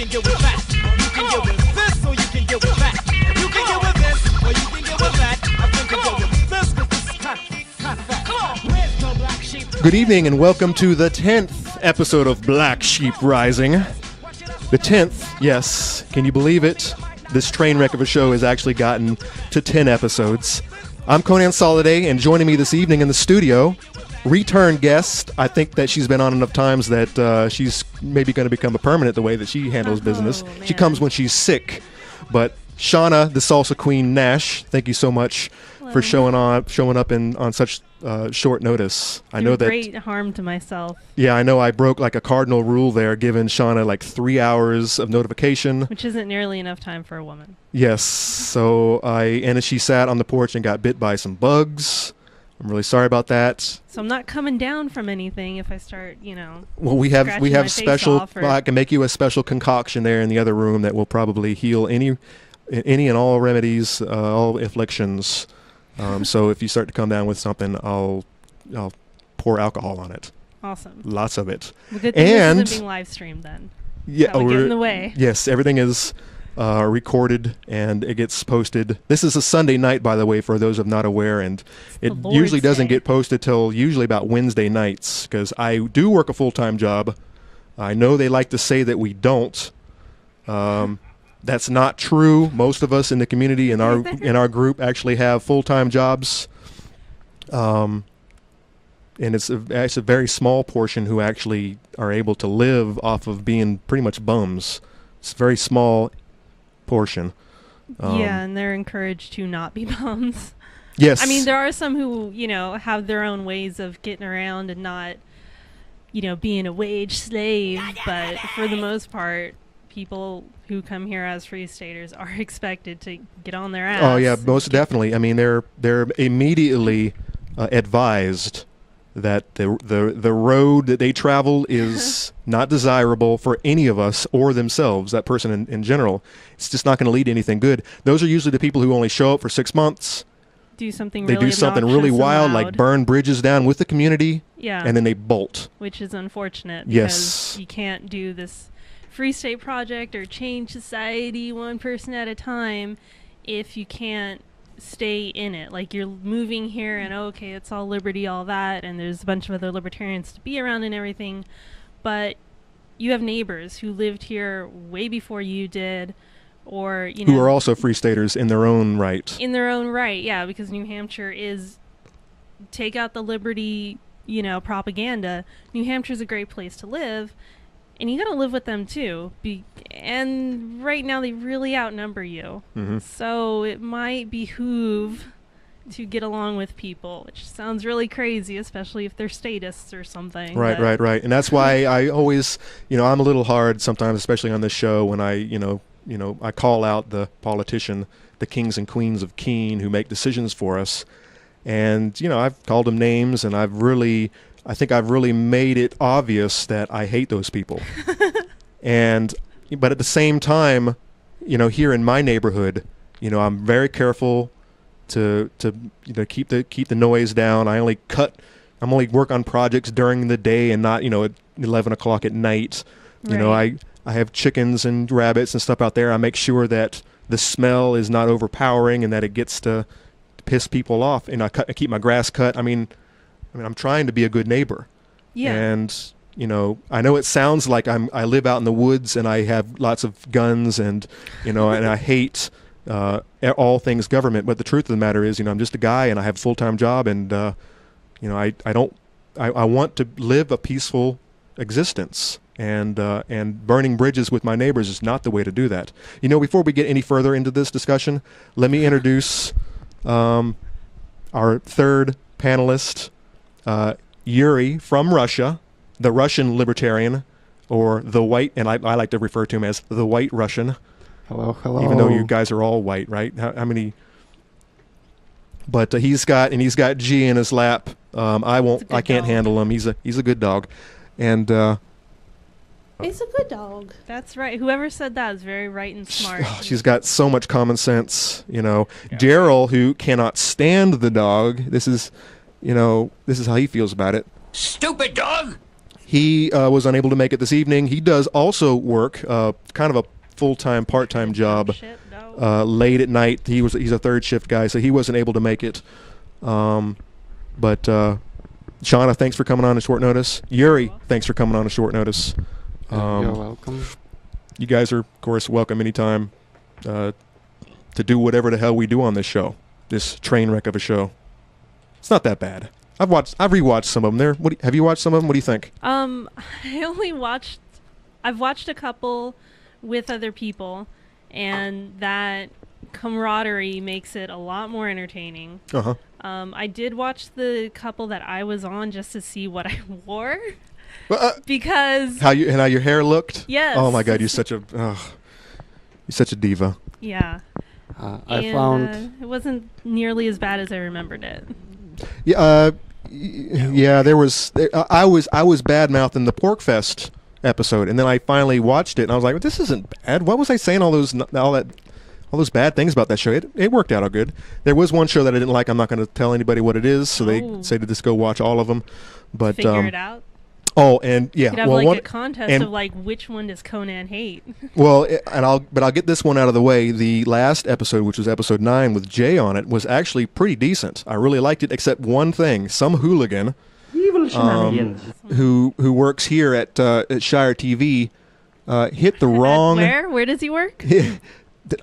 can get with that. You can get with this or you can get with that. You can get with this or you can get with that. I think you can get with this because this is kind of fat. Come on, where's the black sheep? Good evening and welcome to the 10th episode of Black Sheep Rising. The 10th, yes, can you believe it? This train wreck of a show has actually gotten to 10 episodes. I'm Conan Soliday, and joining me this evening in the studio, return guest. I think that she's been on enough times that she's maybe going to become a permanent the way that she handles business. Man. She comes when she's sick. But Shauna, the salsa queen Nash, thank you so much for showing up on such short notice. I know that great harm to myself. Yeah, I know I broke like a cardinal rule there, giving Shauna like 3 hours of notification. Which isn't nearly enough time for a woman. Yes, so and she sat on the porch and got bit by some bugs. I'm really sorry about that. So I'm not coming down from anything if I start, Well, we have scratching my face special. off or- Well, I can make you a special concoction there in the other room that will probably heal any and all remedies, all afflictions. So if you start to come down with something, I'll pour alcohol on it. Awesome. Lots of it. Well, good thing And- this isn't being live streamed then. Yeah, That would get in the way. Yes, everything is recorded and it gets posted. This is a Sunday night, by the way, for those of not aware, and it the Lord's usually doesn't Day. get posted till usually about Wednesday nights because I do work a full-time job. I know they like to say that we don't. That's not true. Most of us in the community in our group actually have full-time jobs. And it's a very small portion who actually are able to live off of being pretty much bums. It's a very small portion. Yeah, and they're encouraged to not be bums. Yes. I mean, there are some who, have their own ways of getting around and not, being a wage slave. But for the most part, people who come here as free staters are expected to get on their ass. Oh yeah, most definitely. I mean, they're immediately advised that the road that they travel is not desirable for any of us or themselves, that person in general. It's just not going to lead to anything good. Those are usually the people who only show up for 6 months. Do something They really do something obnoxious really and wild, loud. like burn bridges down with the community, Yeah. and then they bolt. Which is unfortunate because Yes. you can't do this Free State Project or change society one person at a time if you can't stay in it. Like, you're moving here and okay, it's all liberty, all that, and there's a bunch of other libertarians to be around and everything, but you have neighbors who lived here way before you did, or Who are also free staters in their own right. in their own right. Yeah, because New Hampshire is, take out the liberty, propaganda, New Hampshire's a great place to live, and you gotta live with them too. And right now they really outnumber you. Mhm. So it might behoove to get along with people, which sounds really crazy, especially if they're statists or something. Right, but- right. And that's why I always, I'm a little hard sometimes, especially on this show, when I call out the politician, the kings and queens of Keene who make decisions for us. And, I've called them names, and I think I've really made it obvious that I hate those people. But at the same time, here in my neighborhood, I'm very careful to keep the noise down. I'm only work on projects during the day and not, at 11 o'clock at night. Right. I have chickens and rabbits and stuff out there. I make sure that the smell is not overpowering and that it gets to piss people off. And I keep my grass cut. I mean, I'm trying to be a good neighbor. Yeah. And, I know it sounds like I live out in the woods and I have lots of guns and, and I hate all things government. But the truth of the matter is, I'm just a guy and I have a full-time job and, I want to live a peaceful existence. And burning bridges with my neighbors is not the way to do that. Before we get any further into this discussion, let me introduce our third panelist, Yuri from Russia, the Russian libertarian, or the white, and I like to refer to him as the white Russian. Hello, hello. Even though you guys are all white, right? How many? But he's got G in his lap. I can't dog. handle him. He's a good dog, and. He's a good dog. That's right. Whoever said that is very right and smart. She's got so much common sense, Daryl, who cannot stand the dog. This is how he feels about it. Stupid dog! He was unable to make it this evening. He does also work kind of a full-time, part-time job Shit, no. late at night. He's a third shift guy, so he wasn't able to make it. But Shauna, thanks for coming on at short notice. Yuri, thanks for coming on at short notice. You're welcome. You guys are, of course, welcome anytime to do whatever the hell we do on this show. This train wreck of a show. It's not that bad. I've rewatched some of them. Have you watched some of them? What do you think? I've watched a couple with other people, and that camaraderie makes it a lot more entertaining. Uh-huh. I did watch the couple that I was on just to see what I wore. Because how your hair looked? Yes. Oh my God, you're such a diva. Yeah. I found it wasn't nearly as bad as I remembered it. Yeah. Yeah. I was bad mouthing the Porkfest episode, and then I finally watched it, and I was like, "This isn't bad." What was I saying? All those bad things about that show. It worked out all good. There was one show that I didn't like. I'm not going to tell anybody what it is, so they say to just go watch all of them. But figure it out. Oh, and yeah, you could have a contest of which one does Conan hate. Well, I'll get this one out of the way. The last episode, which was episode 9 with Jay on it, was actually pretty decent. I really liked it, except one thing: some hooligan who works here at Shire TV hit the wrong. Where does he work?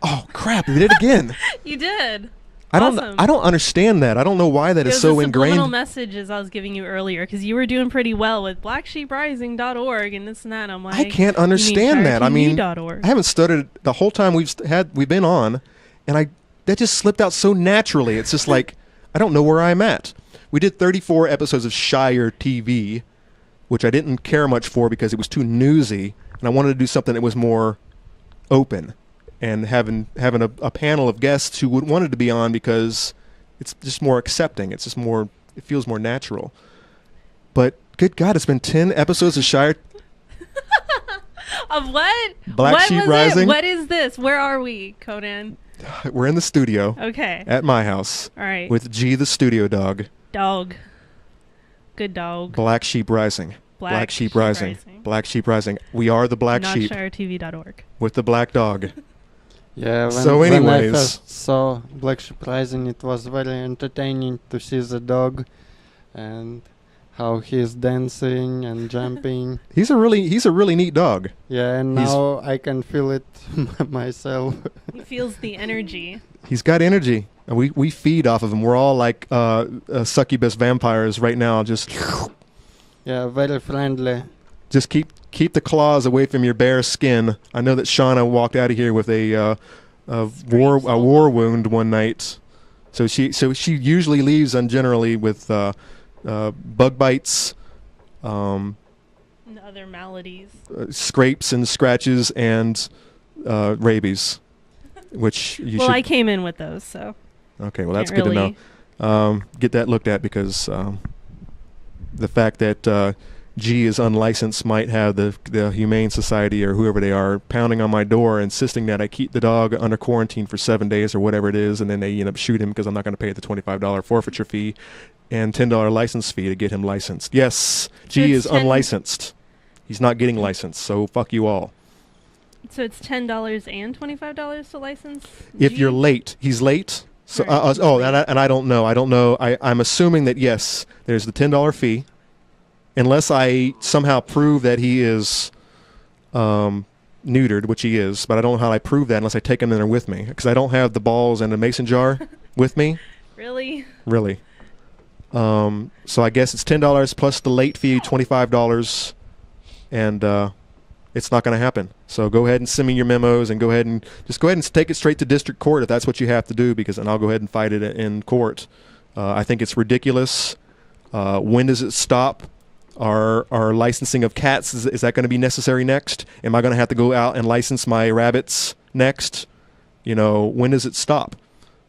Oh crap! You did it again. You did. I don't understand that. I don't know why that is so ingrained. Little messages I was giving you earlier because you were doing pretty well with blacksheeprising.org and this and that. And I'm like, I can't understand that. I mean, I .org. haven't studied the whole time we've been on, and that just slipped out so naturally. It's just like I don't know where I'm at. We did 34 episodes of Shire TV, which I didn't care much for because it was too newsy, and I wanted to do something that was more open. And having a panel of guests who wanted to be on because it's just more accepting. It's just more. It feels more natural. But good God, it's been 10 episodes of Shire. Of what? Black Sheep Rising. What is this? Where are we, Conan? We're in the studio. Okay. At my house. All right. With G the studio dog. Dog. Good dog. Black Sheep Rising. Black Sheep Rising. Black Sheep Rising. We are the black sheep. NotShireTV.org. With the black dog. Yeah, when I first saw Black Sheep Rising, it was very entertaining to see the dog and how he's dancing and jumping. He's a really neat dog. Yeah, and now I can feel it myself. He feels the energy. He's got energy. And we feed off of him. We're all like succubus vampires right now. Just yeah, very friendly. Just keep the claws away from your bare skin. I know that Shauna walked out of here with a war wound one night, so she usually leaves generally with bug bites, and other maladies, scrapes and scratches, and rabies. Which I came in with those, so okay. Well, that's good to know. Get that looked at because the fact that G is unlicensed might have the Humane Society or whoever they are pounding on my door, insisting that I keep the dog under quarantine for 7 days or whatever it is, and then they end up shooting him because I'm not going to pay the $25 forfeiture fee and $10 license fee to get him licensed. Yes, G is unlicensed. He's not getting licensed, so fuck you all. So it's $10 and $25 to license? If you're late. He's late. So and I don't know. I'm assuming that yes, there's the $10 fee. Unless I somehow prove that he is neutered, which he is, but I don't know how I prove that unless I take him in there with me, because I don't have the balls and a mason jar with me. Really? Really. So I guess it's $10 plus the late fee, $25, and it's not going to happen. So go ahead and send me your memos, and go ahead and take it straight to district court if that's what you have to do, because then I'll go ahead and fight it in court. I think it's ridiculous. When does it stop? Our licensing of cats, is that going to be necessary next? Am I going to have to go out and license my rabbits next? When does it stop?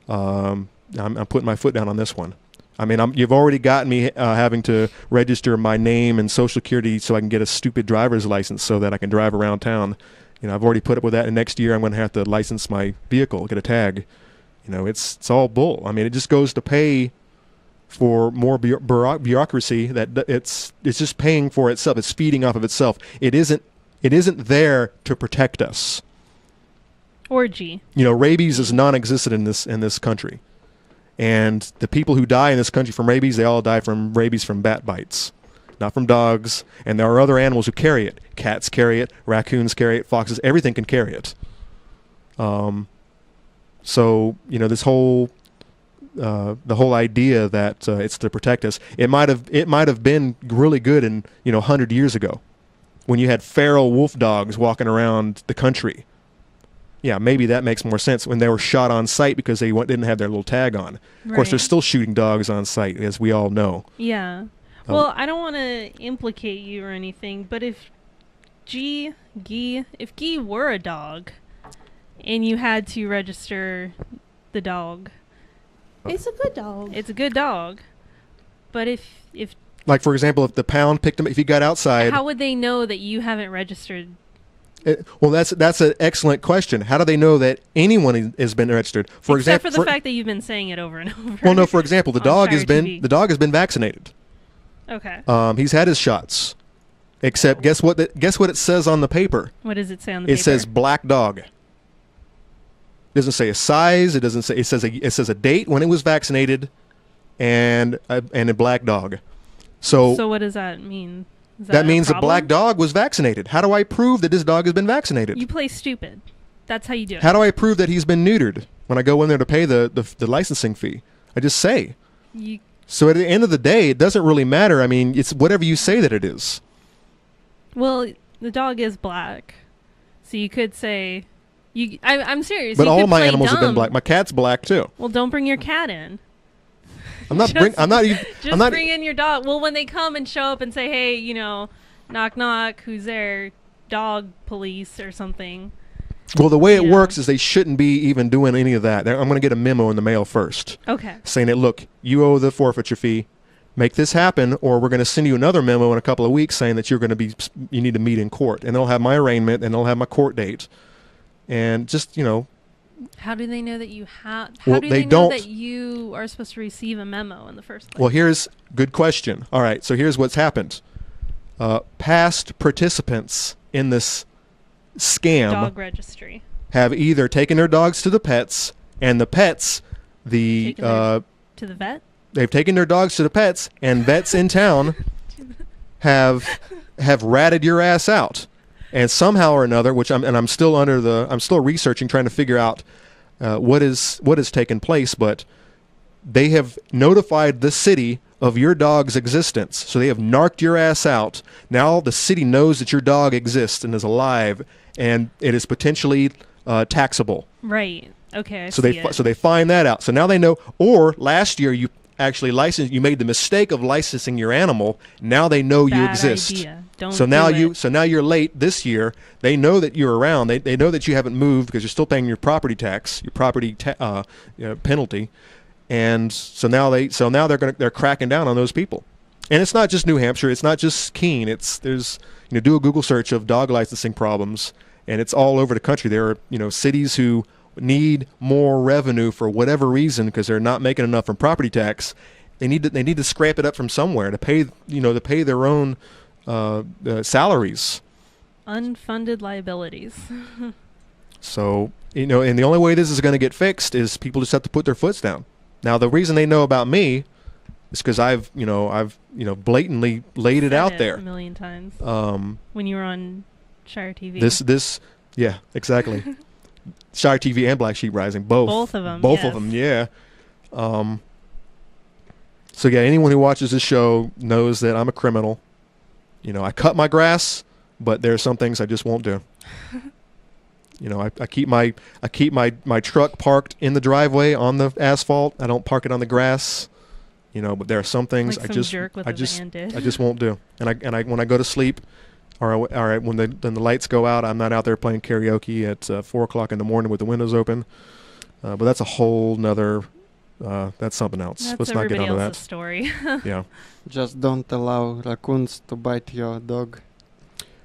I'm putting my foot down on this one. I mean, you've already gotten me having to register my name and Social Security so I can get a stupid driver's license so that I can drive around town. I've already put up with that, and next year I'm going to have to license my vehicle, get a tag. It's all bull. I mean, it just goes to pay for more bureaucracy, that it's just paying for itself. It's feeding off of itself. It isn't there to protect us. Orgy. Rabies is non-existent in this country, and the people who die in this country from rabies, they all die from rabies from bat bites, not from dogs. And there are other animals who carry it. Cats carry it, raccoons carry it, foxes, everything can carry it. So this whole the whole idea that it's to protect us, it might have been really good in 100 years ago, when you had feral wolf dogs walking around the country. Yeah, maybe that makes more sense when they were shot on sight because they didn't have their little tag on. Of course, they're still shooting dogs on sight, as we all know. Yeah. Well, I don't want to implicate you or anything, but if Guy were a dog, and you had to register the dog, It's a good dog. it's a good dog. But if Like, for example, if the pound picked him, if he got outside, how would they know that you haven't registered? well, that's an excellent question. How do they know that anyone has been registered? For Except example, for the fact that you've been saying it over and over. well, no. For example, the on dog Shire has been TV. the dog has been vaccinated. Okay. He's had his shots. Except, guess what it says on the paper? What does it say on the paper? It says black dog. It doesn't say a size. It doesn't say. It says a date when it was vaccinated, and a black dog. So what does that mean? Is that means a problem? black dog was vaccinated. How do I prove that this dog has been vaccinated? You play stupid. That's how you do it. How do I prove that he's been neutered when I go in there to pay the licensing fee? I just say. So at the end of the day, it doesn't really matter. I mean, it's whatever you say that it is. Well, the dog is black, so you could say. I'm serious. But you all could my play animals have been dumb. black. My cat's black too. Well, don't bring your cat in. I'm not Just bring in your dog. Well, when they come and show up and say, "Hey, knock knock, who's there? Dog police or something." Well, the way it works is they shouldn't be even doing any of that. I'm going to get a memo in the mail first. Okay. Saying that, look, you owe the forfeiture fee. Make this happen, or we're going to send you another memo in a couple of weeks saying that you need to meet in court, and they'll have my arraignment and they'll have my court date, and just How do they know that you have? Well, How do they they know don't- that you are supposed to receive a memo in the first place? Well, here's good question. All right, so here's what's happened. Past participants in this scam Dog registry. have either taken their dogs to the pets, and the pets, To the vet. they've taken their dogs to the pets, and vets in town have ratted your ass out, and somehow or another, I'm still researching, trying to figure out what has taken place, but they have notified the city of your dog's existence, so they have narked your ass out. Now the city knows that your dog exists and is alive, and it is potentially taxable. Right. Okay. So they find that out. So now they know. Or last year you actually you made the mistake of licensing your animal. Now they know you Bad exist. idea. Don't So now do it. now you're late this year. They know that you're around. They know that you haven't moved because you're still paying your property tax, your property penalty. And so now they're cracking down on those people. And it's not just New Hampshire. It's not just Keene. There's do a Google search of dog licensing problems, and it's all over the country. There are cities who need more revenue for whatever reason because they're not making enough from property tax. They need to scrape it up from somewhere to pay their own salaries. Unfunded liabilities. So and the only way this is going to get fixed is people just have to put their foots down. Now the reason they know about me is because I've blatantly laid it out there a million times. Um, When you were on Shire TV. Yeah, exactly. Shire TV and Black Sheep Rising, both. Both of them. Both of them, yeah. So yeah, anyone who watches this show knows that I'm a criminal. I cut my grass, but there are some things I just won't do. I keep my truck parked in the driveway on the asphalt. I don't park it on the grass. But there are some things Like I some just jerk with I a just van did. I just won't do. And I when I go to sleep, or when the lights go out, I'm not out there playing karaoke at 4:00 in the morning with the windows open. But that's a whole nother. That's something else. That's Let's not get everybody onto else's that. story. Yeah. Just don't allow raccoons to bite your dog.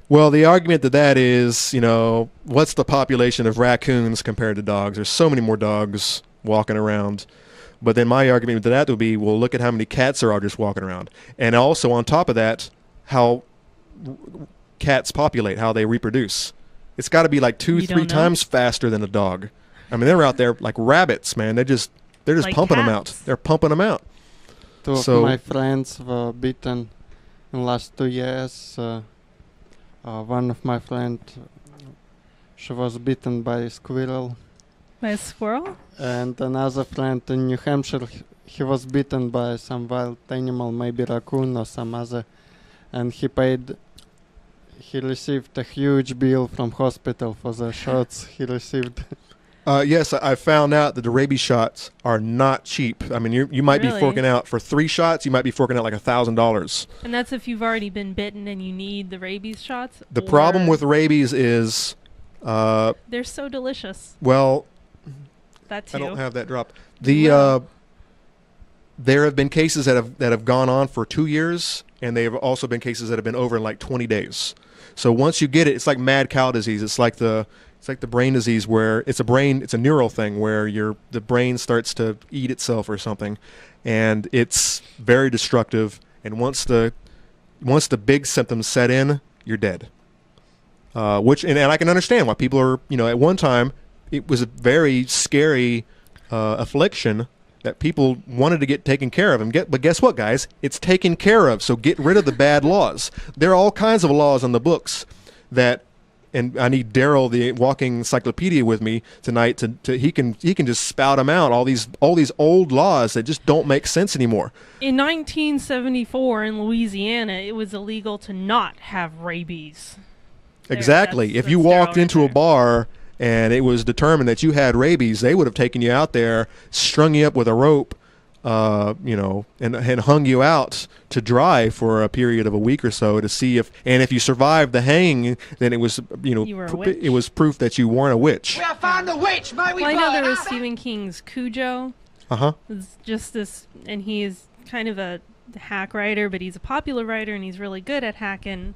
Well, the argument to that is, what's the population of raccoons compared to dogs? There's so many more dogs walking around. But then my argument to that would be, well, look at how many cats there are just walking around. And also on top of that, how cats populate, how they reproduce. It's got to be like 2-3 times faster than a dog. I mean, they're out there like rabbits, man. They're just like pumping them out. They're pumping them out. Two of my friends were bitten in the last 2 years. One of my friends, she was bitten by a squirrel. By a squirrel? And another friend in New Hampshire, he was bitten by some wild animal, maybe raccoon or some other. And he received a huge bill from hospital for the shots he received. Yes, I found out that the rabies shots are not cheap. I mean, you might be forking out for 3 shots. You might be forking out like $1,000. And that's if you've already been bitten and you need the rabies shots. The problem with rabies is they're so delicious. Well, that too. I don't have that drop. There have been cases that have gone on for 2 years, and there have also been cases that have been over in like 20 days. So once you get it, it's like mad cow disease. It's like the brain disease where it's a neural thing where the brain starts to eat itself or something, and it's very destructive. And once the big symptoms set in, you're dead. And I can understand why people are, at one time it was a very scary affliction that people wanted to get taken care of. But guess what, guys? It's taken care of. So get rid of the bad laws. There are all kinds of laws on the books that. And I need Daryl, the walking encyclopedia, with me tonight. He can just spout them out. All these old laws that just don't make sense anymore. In 1974 in Louisiana, it was illegal to not have rabies. Exactly. If you walked into a bar and it was determined that you had rabies, they would have taken you out there, strung you up with a rope, and hung you out to dry for a period of a week or so to see if you survived the hanging, then it was, it was proof that you weren't a witch. We have found the witch, may we? Well, I know there was Stephen King's Cujo. It's just this, and he's kind of a hack writer, but he's a popular writer and he's really good at hacking.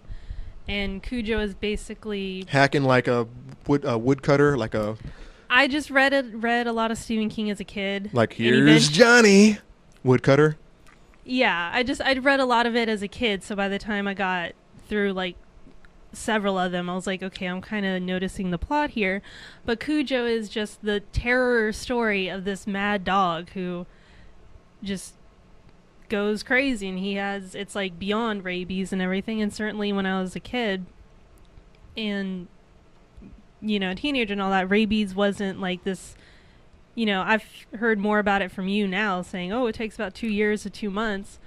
And Cujo is basically hacking like a woodcutter, like a. I just read a lot of Stephen King as a kid. Like, here's Johnny, woodcutter. Yeah, I'd read a lot of it as a kid, so by the time I got through like several of them, I was like, okay, I'm kind of noticing the plot here. But Cujo is just the terror story of this mad dog who just goes crazy, and it's like beyond rabies and everything. And certainly when I was a kid and a teenager and all that, rabies wasn't like this. I've heard more about it from you now, saying, oh, it takes about 2 years to 2 months,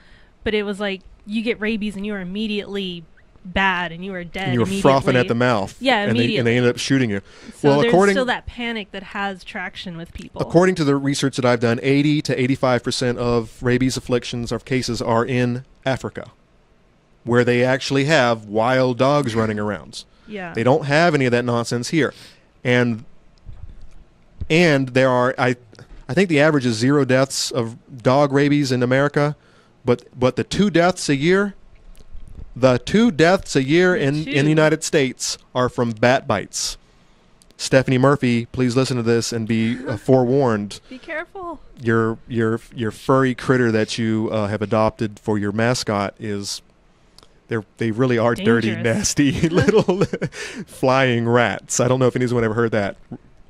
but it was like you get rabies and you are immediately bad and you are dead. And you were frothing at the mouth. Yeah, immediately. And they ended up shooting you. So there's still that panic that has traction with people. According to the research that I've done, 80 to 85% of rabies afflictions or cases are in Africa, where they actually have wild dogs running around. Yeah. They don't have any of that nonsense here. And there are, I think the average is 0 deaths of dog rabies in America, but the 2 deaths a year in the United States are from bat bites. Stephanie Murphy, please listen to this and be forewarned. Be careful. Your furry critter that you have adopted for your mascot is. They really are dangerous. Dirty, nasty little flying rats. I don't know if anyone's ever heard that.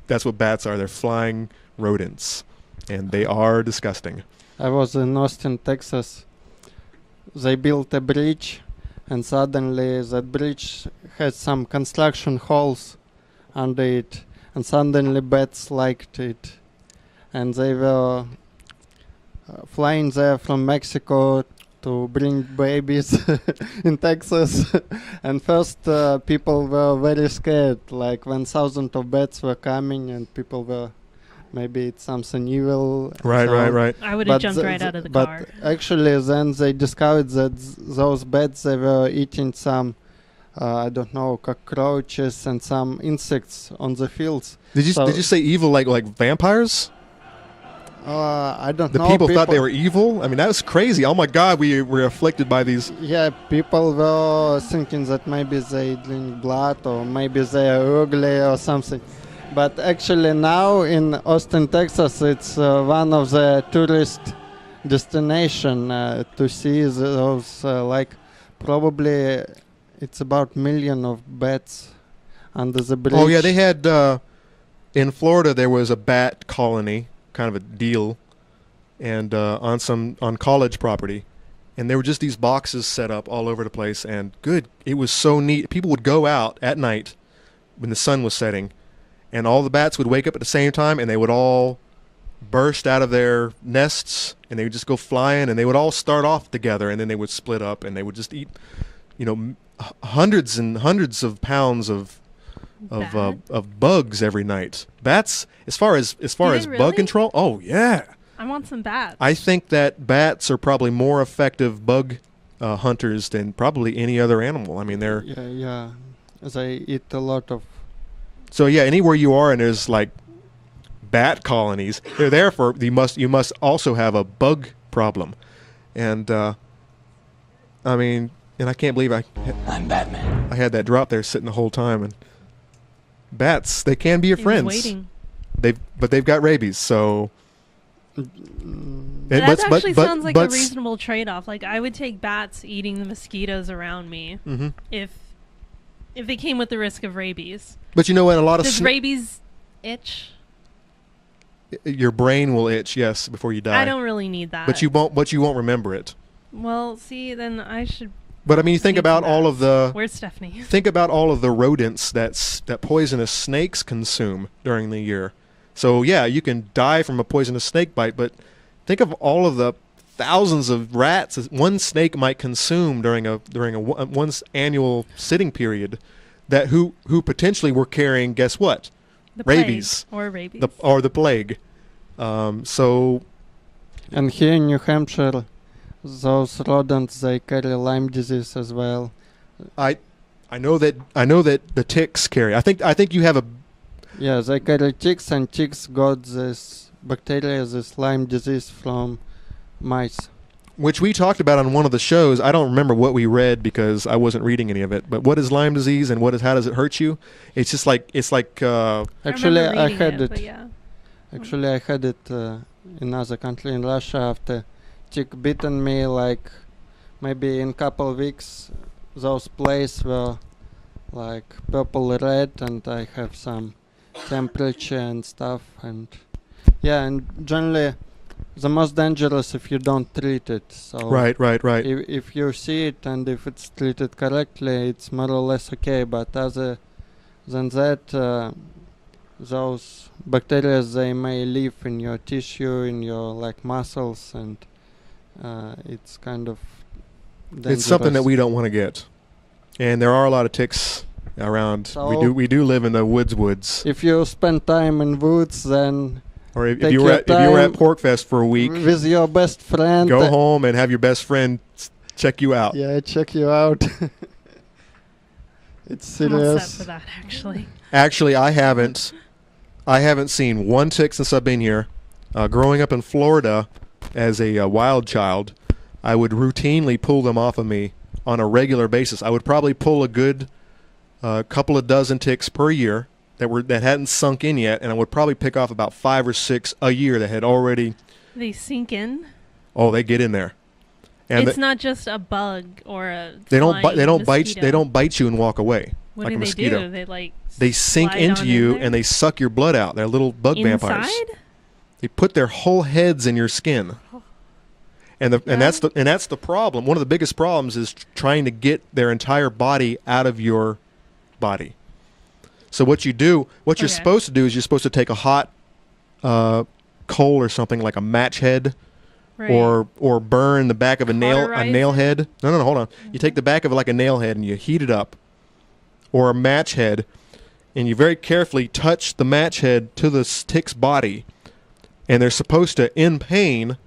That's what bats are. They're flying rodents, and they are disgusting. I was in Austin, Texas. They built a bridge, and suddenly that bridge had some construction holes under it, and suddenly bats liked it. And they were flying there from Mexico to bring babies in Texas. And first people were very scared, like when thousands of bats were coming and people were, maybe it's something evil. Right. I would have jumped right out of the car. But actually then they discovered that those bats, they were eating some, I don't know, cockroaches and some insects on the fields. Did you say evil like vampires? I don't know. The people thought they were evil? I mean, that was crazy. Oh my God, we were afflicted by these. Yeah, people were thinking that maybe they drink blood or maybe they are ugly or something. But actually now in Austin, Texas, it's one of the tourist destination to see those like probably it's about million of bats under the bridge. Oh yeah, they had in Florida there was a bat colony, kind of a deal, and on college property, and there were just these boxes set up all over the place, and it was so neat. People would go out at night when the sun was setting, and all the bats would wake up at the same time, and they would all burst out of their nests, and they would just go flying, and they would all start off together, and then they would split up, and they would just eat, hundreds and hundreds of pounds of bugs every night. Bats, as far as they bug really? control, oh yeah. I want some bats. I think that bats are probably more effective bug hunters than probably any other animal. I mean, they're Yeah. They eat a lot of. so yeah. Anywhere you are and there's like bat colonies, they're there for you must also have a bug problem, and I mean, and I can't believe I'm Batman. I had that drop there sitting the whole time. And bats, they can be your He was friends. waiting. But they've got rabies, so. That actually sounds like a reasonable trade-off. Like I would take bats eating the mosquitoes around me Mhm. if they came with the risk of rabies. But you know what? A lot of Does rabies itch? your brain will itch, yes, before you die. I don't really need that. But you won't remember it. Well, see, then I should. But I mean, you think Need about some all of the Where's Stephanie? think about all of the rodents that poisonous snakes consume during the year. So yeah, you can die from a poisonous snake bite, but think of all of the thousands of rats that one snake might consume during a one's annual sitting period, that who potentially were carrying, guess what? The Rabies. plague or rabies. The plague. So And here in New Hampshire, those rodents they carry Lyme disease as well. I know that the ticks carry. I think you have a Yeah, they carry ticks, and ticks got this bacteria, this Lyme disease from mice. which we talked about on one of the shows. I don't remember what we read because I wasn't reading any of it. But what is Lyme disease and how does it hurt you? It's just like Actually, remember I reading had it. but yeah. Actually, I had it in another country, in Russia, after tick bitten me. Like maybe in couple weeks, those places were like purple red, and I have some temperature and stuff. And yeah, and generally, the most dangerous if you don't treat it. So right. If you see it and if it's treated correctly, it's more or less okay. But other than that, those bacteria, they may live in your tissue, in your like muscles, and it's kind of dangerous. It's something that we don't want to get. And there are a lot of ticks around. So- we do live in the woods. If you spend time in woods, then Or if Take you were your at time Porkfest for a week, with your best friend, go home and have your best friend check you out. yeah, check you out. It's I'm all set serious. for that, actually. Actually, I haven't seen one tick since I've been here. Growing up in Florida as a wild child, I would routinely pull them off of me on a regular basis. I would probably pull a good couple of dozen ticks per year that hadn't sunk in yet, and I would probably pick off about 5 or 6 a year that had already. They sink in. Oh, they get in there, and It's not just a bug or a. they don't bite. They flying don't bite. mosquito. They don't bite you and walk away What like do a they mosquito. do? They like. They sink slide into on you in there? and they suck your blood out. They're little bug vampires. Inside? They put their whole heads in your skin. And that's the problem. One of the biggest problems is trying to get their entire body out of your body. So what you're Okay. supposed to do is you're supposed to take a hot coal or something like a match head, Right. or burn the back of a nail Cauterize head. No, hold on. You take the back of like a nail head and you heat it up, or a match head, and you very carefully touch the match head to the tick's body, and they're supposed to, in pain,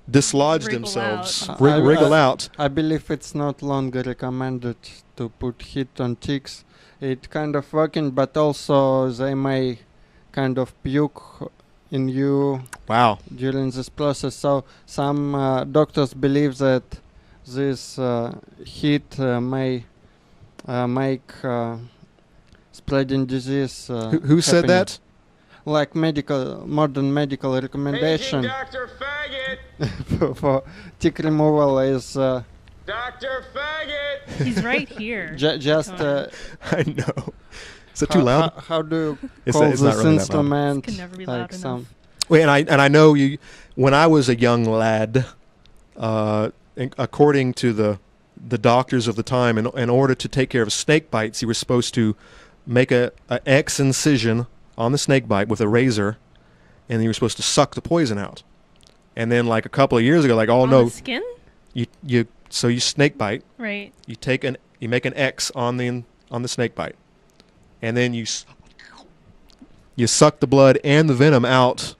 dislodge Wriggle themselves, out. wriggle out. I believe it's not longer recommended to put heat on ticks. It kind of working, but also they may kind of puke in you Wow. during this process. So some doctors believe that this heat may make spreading disease. Who said happening. that? like modern medical recommendation Dr. Faggot! for tick removal is Dr. Faggot! He's right here. just I know. Is it too loud? How do you It's call it's not this really that loud. instrument? Can never be like loud some enough. Wait, and I know you. When I was a young lad, according to the doctors of the time, in order to take care of snake bites, you were supposed to make a X incision on the snake bite with a razor, and you were supposed to suck the poison out. And then, like a couple of years ago, like, oh On no, the skin? so you snake bite, Right. you make an X on the snake bite, and then you suck the blood and the venom out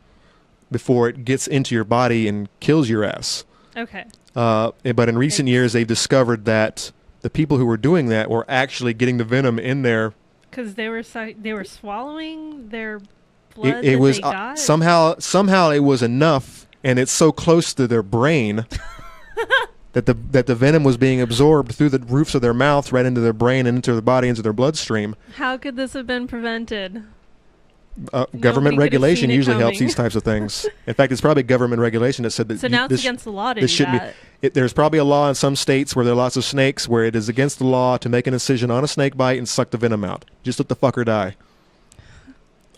before it gets into your body and kills your ass. Okay. But in recent years, they've discovered that the people who were doing that were actually getting the venom in there. Because they were swallowing their blood It that was they got? somehow it was enough, and it's so close to their brain that the venom was being absorbed through the roofs of their mouth right into their brain and into their body, into their bloodstream. How could this have been prevented? Government could've regulation seen it usually helps coming. these types of things. In fact, it's probably government regulation that said that So now it's this, against the law to this do shouldn't that. be. There's probably a law in some states where there are lots of snakes where it is against the law to make an incision on a snake bite and suck the venom out. Just let the fucker die.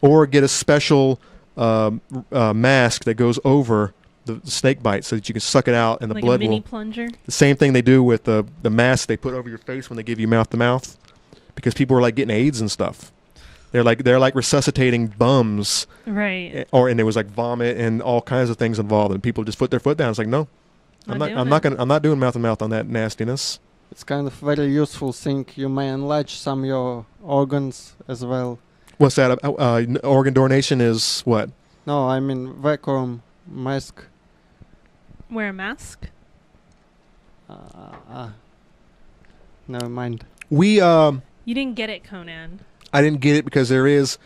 Or get a special mask that goes over the snake bite so that you can suck it out and the Like blood a mini will. plunger? The same thing they do with the mask they put over your face when they give you mouth to mouth, because people are like getting AIDS and stuff. They're like resuscitating bums, Right. and there was like vomit and all kinds of things involved, and people just put their foot down. It's like, no, I'm not doing mouth to mouth on that nastiness. It's kind of very useful thing. You may enlarge some your organs as well. What's that? Organ donation is what? No, I mean vacuum mask. Wear a mask? Never mind. We You didn't get it, Conan. I didn't get it because there is.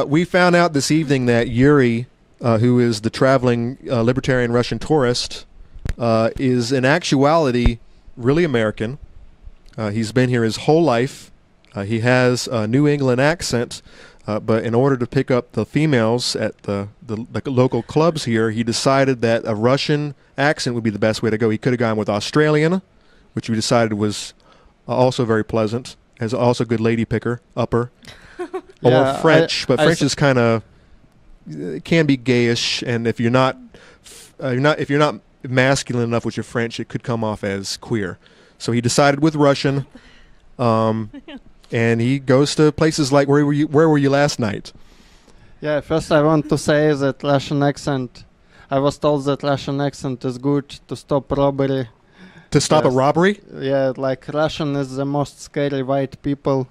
We found out this evening that Yuri, who is the traveling libertarian Russian tourist, is in actuality really American. He's been here his whole life. He has a New England accent, but in order to pick up the females at the local clubs here, he decided that a Russian accent would be the best way to go. He could have gone with Australian, which we decided was also very pleasant. Has also good lady picker, upper. Yeah, Or French, but I French s- is kind of can be gayish, and if you're not masculine enough with your French, it could come off as queer. So he decided with Russian, and he goes to places like where were you last night? Yeah, first I want to say that Russian accent. I was told that Russian accent is good to stop robbery. To stop a Yes. robbery? Yeah, like Russian is the most scary white people.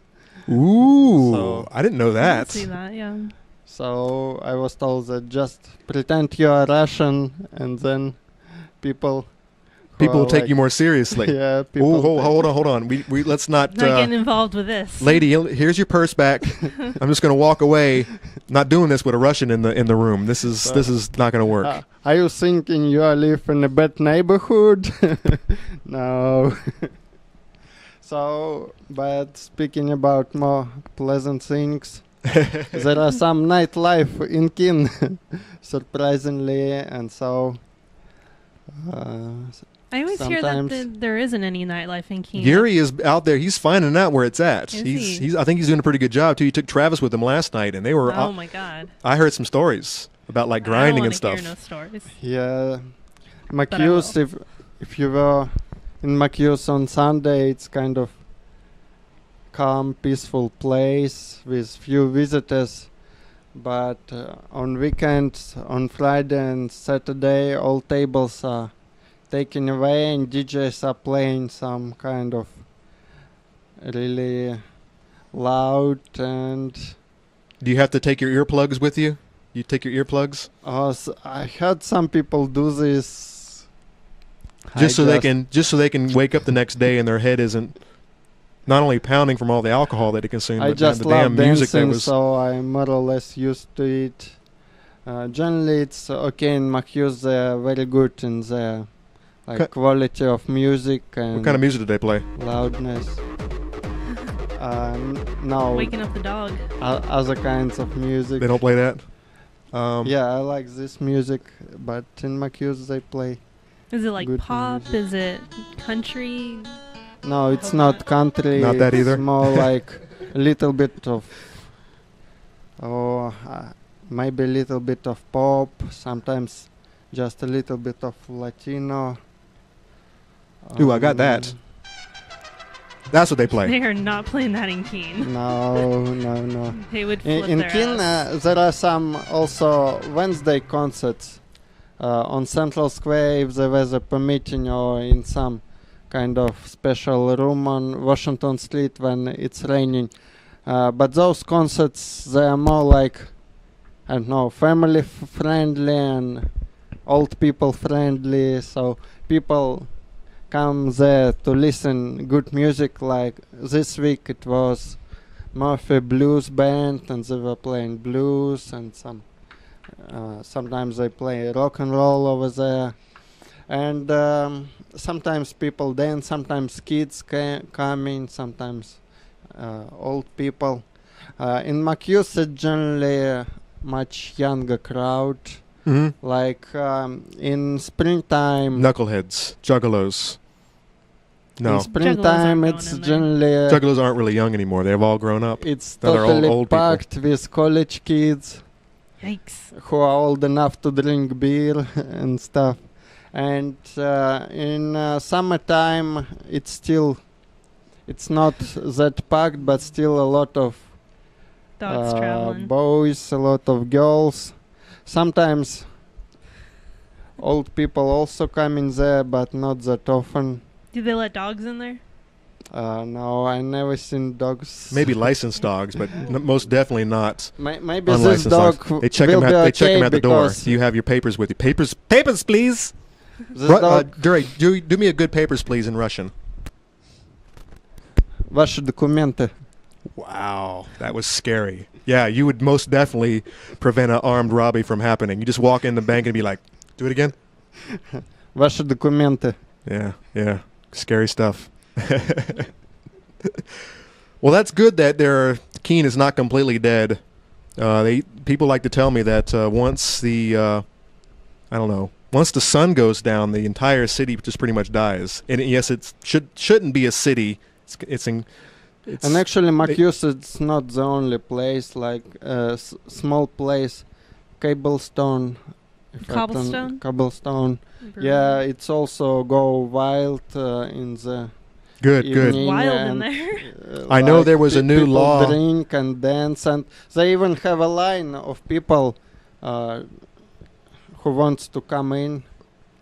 Ooh, So- I didn't know I can that. see that, yeah. So I was told that just pretend you are Russian, and then people. who People will are take like- you more seriously. Yeah, people. Oh, hold on. We let's not. Not getting involved with this. Lady, here's your purse back. I'm just gonna walk away. Not doing this with a Russian in the room. This is not gonna work. Are you thinking you live in a bad neighborhood? No. So, but speaking about more pleasant things, there are some nightlife in Kin, surprisingly, and so. I always hear that sometimes- there isn't any nightlife in Keene. Yuri is out there. He's finding out where it's at. Is He's he? I think he's doing a pretty good job too. He took Travis with him last night, and they were. Oh my god. I heard some stories about like I grinding don't and wanna stuff. hear no stories. Yeah, I Macuse, will. if you were in Macuse on Sunday, it's kind of calm, peaceful place with few visitors. But on weekends, on Friday and Saturday, all tables are taken away and DJs are playing some kind of really loud and. Do you have to take your earplugs with you? You take your earplugs I heard some people do this. just so they can wake up the next day and their head isn't not only pounding from all the alcohol that they consumed, I but just the love damn music that dancing, was. so I'm more or less used to it. Generally, it's okay in Macuse. They're very good in their Ki- quality of music and What kind of music did they play? loudness. No, Waking up the dog. other kinds of music. They don't play that. Yeah, I like this music, but in Macuse they play. Is it like Good pop? music. Is it country? No, it's not country. Not that it's either? more like a little bit of, maybe a little bit of pop. Sometimes just a little bit of Latino. Ooh, I got that. That's what they play. They are not playing that in Keene. No. They would flip In their Keene, ass. there are some also Wednesday concerts on Central Square if there was a permitting, or in some kind of special room on Washington Street when it's raining. But those concerts, they are more like, I don't know, family friendly and old people friendly. So people come there to listen good music. Like this week it was Murphy Blues Band, and they were playing blues, and sometimes they play rock and roll over there. And sometimes people dance, sometimes kids come in, sometimes old people. In Macuse, it's generally a much younger crowd. Hmm. Like in springtime, Knuckleheads, juggalos. No, in springtime aren't it's going in there. generally juggalos aren't really young anymore. They've all grown up. it's No, they're totally old people. packed with college kids Yikes. who are old enough to drink beer and stuff. And in summertime, it's not that packed, but still a lot of Dogs traveling. boys, a lot of girls. Sometimes old people also come in there, but not that often. Do they let dogs in there? No, I never seen dogs. Maybe licensed dogs, but most definitely not Maybe this unlicensed dog dogs. They check will them be out. They check okay them at the door. because Do you have your papers with you? Papers, please. this Dure, dog, do me a good papers, please, in Russian. ваши документы. Wow, that was scary. Yeah, you would most definitely prevent an armed robbery from happening. You just walk in the bank and be like, "Do it again." Ваши документы. Yeah, scary stuff. Well, that's good that Keene is not completely dead. People like to tell me that once once the sun goes down, the entire city just pretty much dies. And yes, it shouldn't be a city. It's And actually, Macuse it's not the only place. Like a small place, Cobblestone. Cobblestone? Cobblestone. Yeah, it's also go wild in the good. evening. Wild in and, there. I know there was a new people law. drink and dance, and they even have a line of people who wants to come in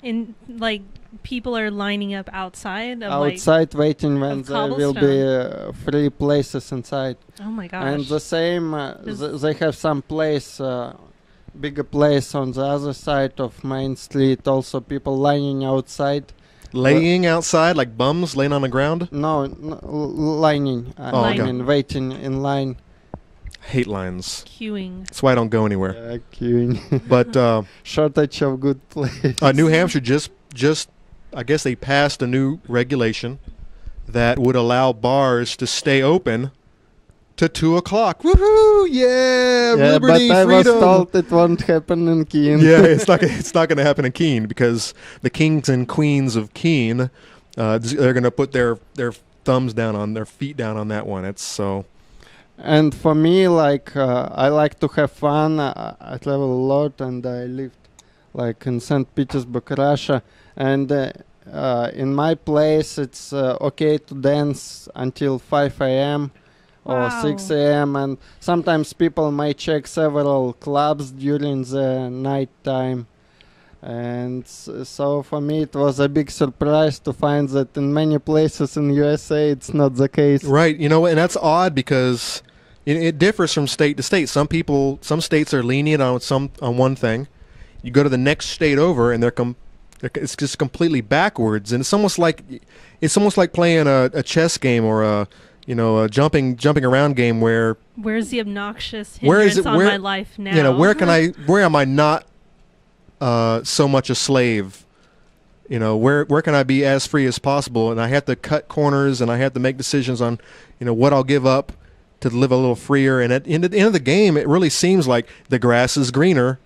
And like people are lining up outside of outside, waiting when of there will be free places inside. like, oh my gosh. And the same, they have some place, bigger place on the other side of Main Street. Also, people lining outside. Laying outside like bums laying on the ground. No, lining. Oh, I okay. mean, waiting in line. Hate lines. Queuing. That's why I don't go anywhere. Queuing. But Shortage of good place. New Hampshire just I guess they passed a new regulation that would allow bars to stay open to 2 o'clock. Woohoo! Yeah, Yeah, liberty, but I was freedom. told it won't happen in Keene. Yeah, it's not going to happen in Keene because the kings and queens of Keene, they're going to put their thumbs down on their feet down on that one. It's so. And for me, like, I like to have fun. I travel a lot, and I lived, like, in St. Petersburg, Russia. And in my place, it's okay to dance until 5 a.m. or Wow. 6 a.m. And sometimes people might check several clubs during the night time. And so for me, it was a big surprise to find that in many places in USA, it's not the case. Right, and that's odd because it differs from state to state. Some states are lenient on one thing. You go to the next state over, and it's just completely backwards. And it's almost like playing a chess game or a jumping around game where Where's the obnoxious Where is hindrance it- on where- my life now? where am I not so much a slave You know, where can I be as free as possible? And I have to cut corners, and I have to make decisions on, you know, what I'll give up to live a little freer. And at the end of the game, it really seems like the grass is greener.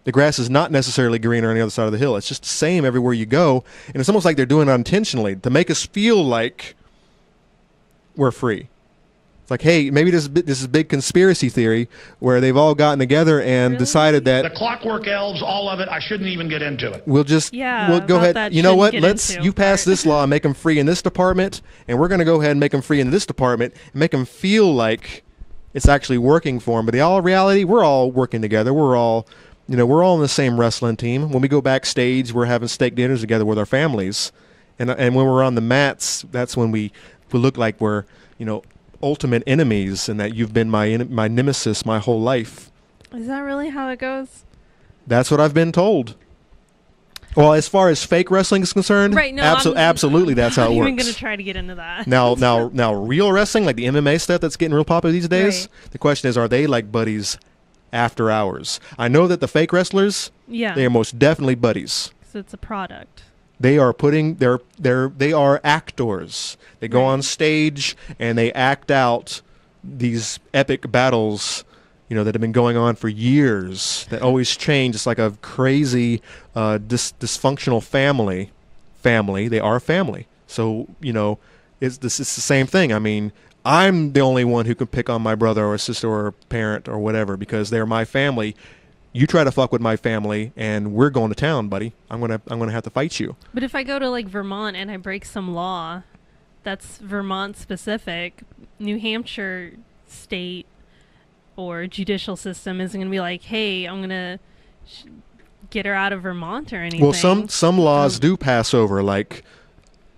The grass is not necessarily greener on the other side of the hill. It's just the same everywhere you go. And it's almost like they're doing it intentionally to make us feel like we're free. It's like, hey, maybe this is big conspiracy theory where they've all gotten together and decided The that clockwork elves, all of it, I shouldn't even get into it. we'll just Yeah, we'll go about ahead. that You know what? shouldn't get Let's into you pass part. this law and make them free in this department, and we're going to go ahead and make them free in this department and make them feel like it's actually working for them. But in all reality, we're all working together. We're all, you know, we're all in the same wrestling team. When we go backstage, we're having steak dinners together with our families, and when we're on the mats, that's when we look like we're, you know, ultimate enemies, and that you've been my nemesis my whole life. Is that really how it goes? That's what I've been told. Well, as far as fake wrestling is concerned, Right. No. absolutely, that's how it I'm works. even going to try to get into that. Now, real wrestling, like the MMA stuff that's getting real popular these days. Right. The question is, are they like buddies after hours? I know that the fake wrestlers, Yeah. they are most definitely buddies. So it's a product. They are putting they are actors. They go Right. on stage and they act out these epic battles, you know, that have been going on for years, that always change. It's like a crazy dysfunctional family. They are a family. So, you know, it's the same thing. I mean, I'm the only one who can pick on my brother or sister or parent or whatever because they're my family. You try to fuck with my family, and we're going to town, buddy. I'm gonna have to fight you. But if I go to like Vermont and I break some law, that's Vermont specific. New Hampshire state or judicial system isn't going to be like, hey, I'm going to get her out of Vermont or anything. Well, some laws do pass over, like,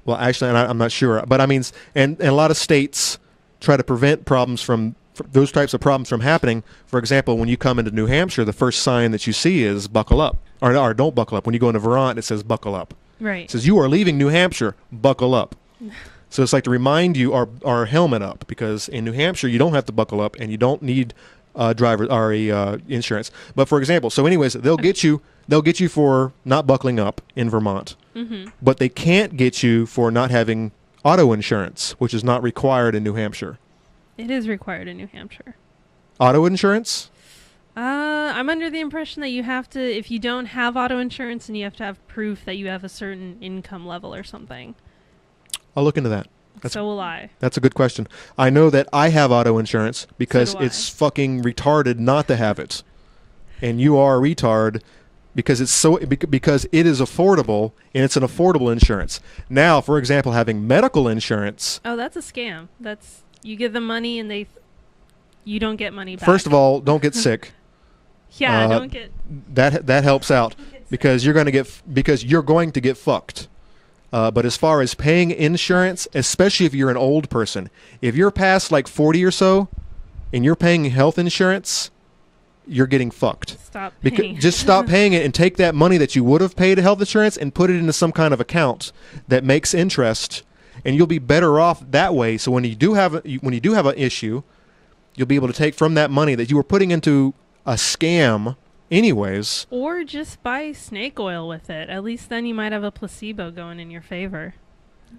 well, actually, and I'm not sure, but I mean, and a lot of states try to prevent problems from those types of problems from happening. For example, when you come into New Hampshire, the first sign that you see is buckle up, or don't buckle up. When you go into Vermont, it says buckle up. Right. It says you are leaving New Hampshire, buckle up. So it's like to remind you our helmet up, because in New Hampshire you don't have to buckle up and you don't need insurance. But for example, so anyways, they'll get you for not buckling up in Vermont, but they can't get you for not having auto insurance, which is not required in New Hampshire. It is required in New Hampshire. Auto insurance? I'm under the impression that you have to, if you don't have auto insurance, and you have to have proof that you have a certain income level or something. I'll look into that. So will I. That's a good question. I know that I have auto insurance because So do I. it's fucking retarded not to have it. And you are a retard because because it is affordable, and it's an affordable insurance. Now, for example, having medical insurance, Oh, that's a scam. That's, you give them money and you don't get money back. first of all, don't get sick. yeah, uh, don't get. That helps out because you're going to get fucked. But as far as paying insurance, especially if you're an old person, if you're past like 40 or so, and you're paying health insurance, you're getting fucked. Stop paying. Just stop paying it and take that money that you would have paid health insurance and put it into some kind of account that makes interest, and you'll be better off that way. So when you do have an issue, you'll be able to take from that money that you were putting into a scam anyways. Or just buy snake oil with it. At least then you might have a placebo going in your favor.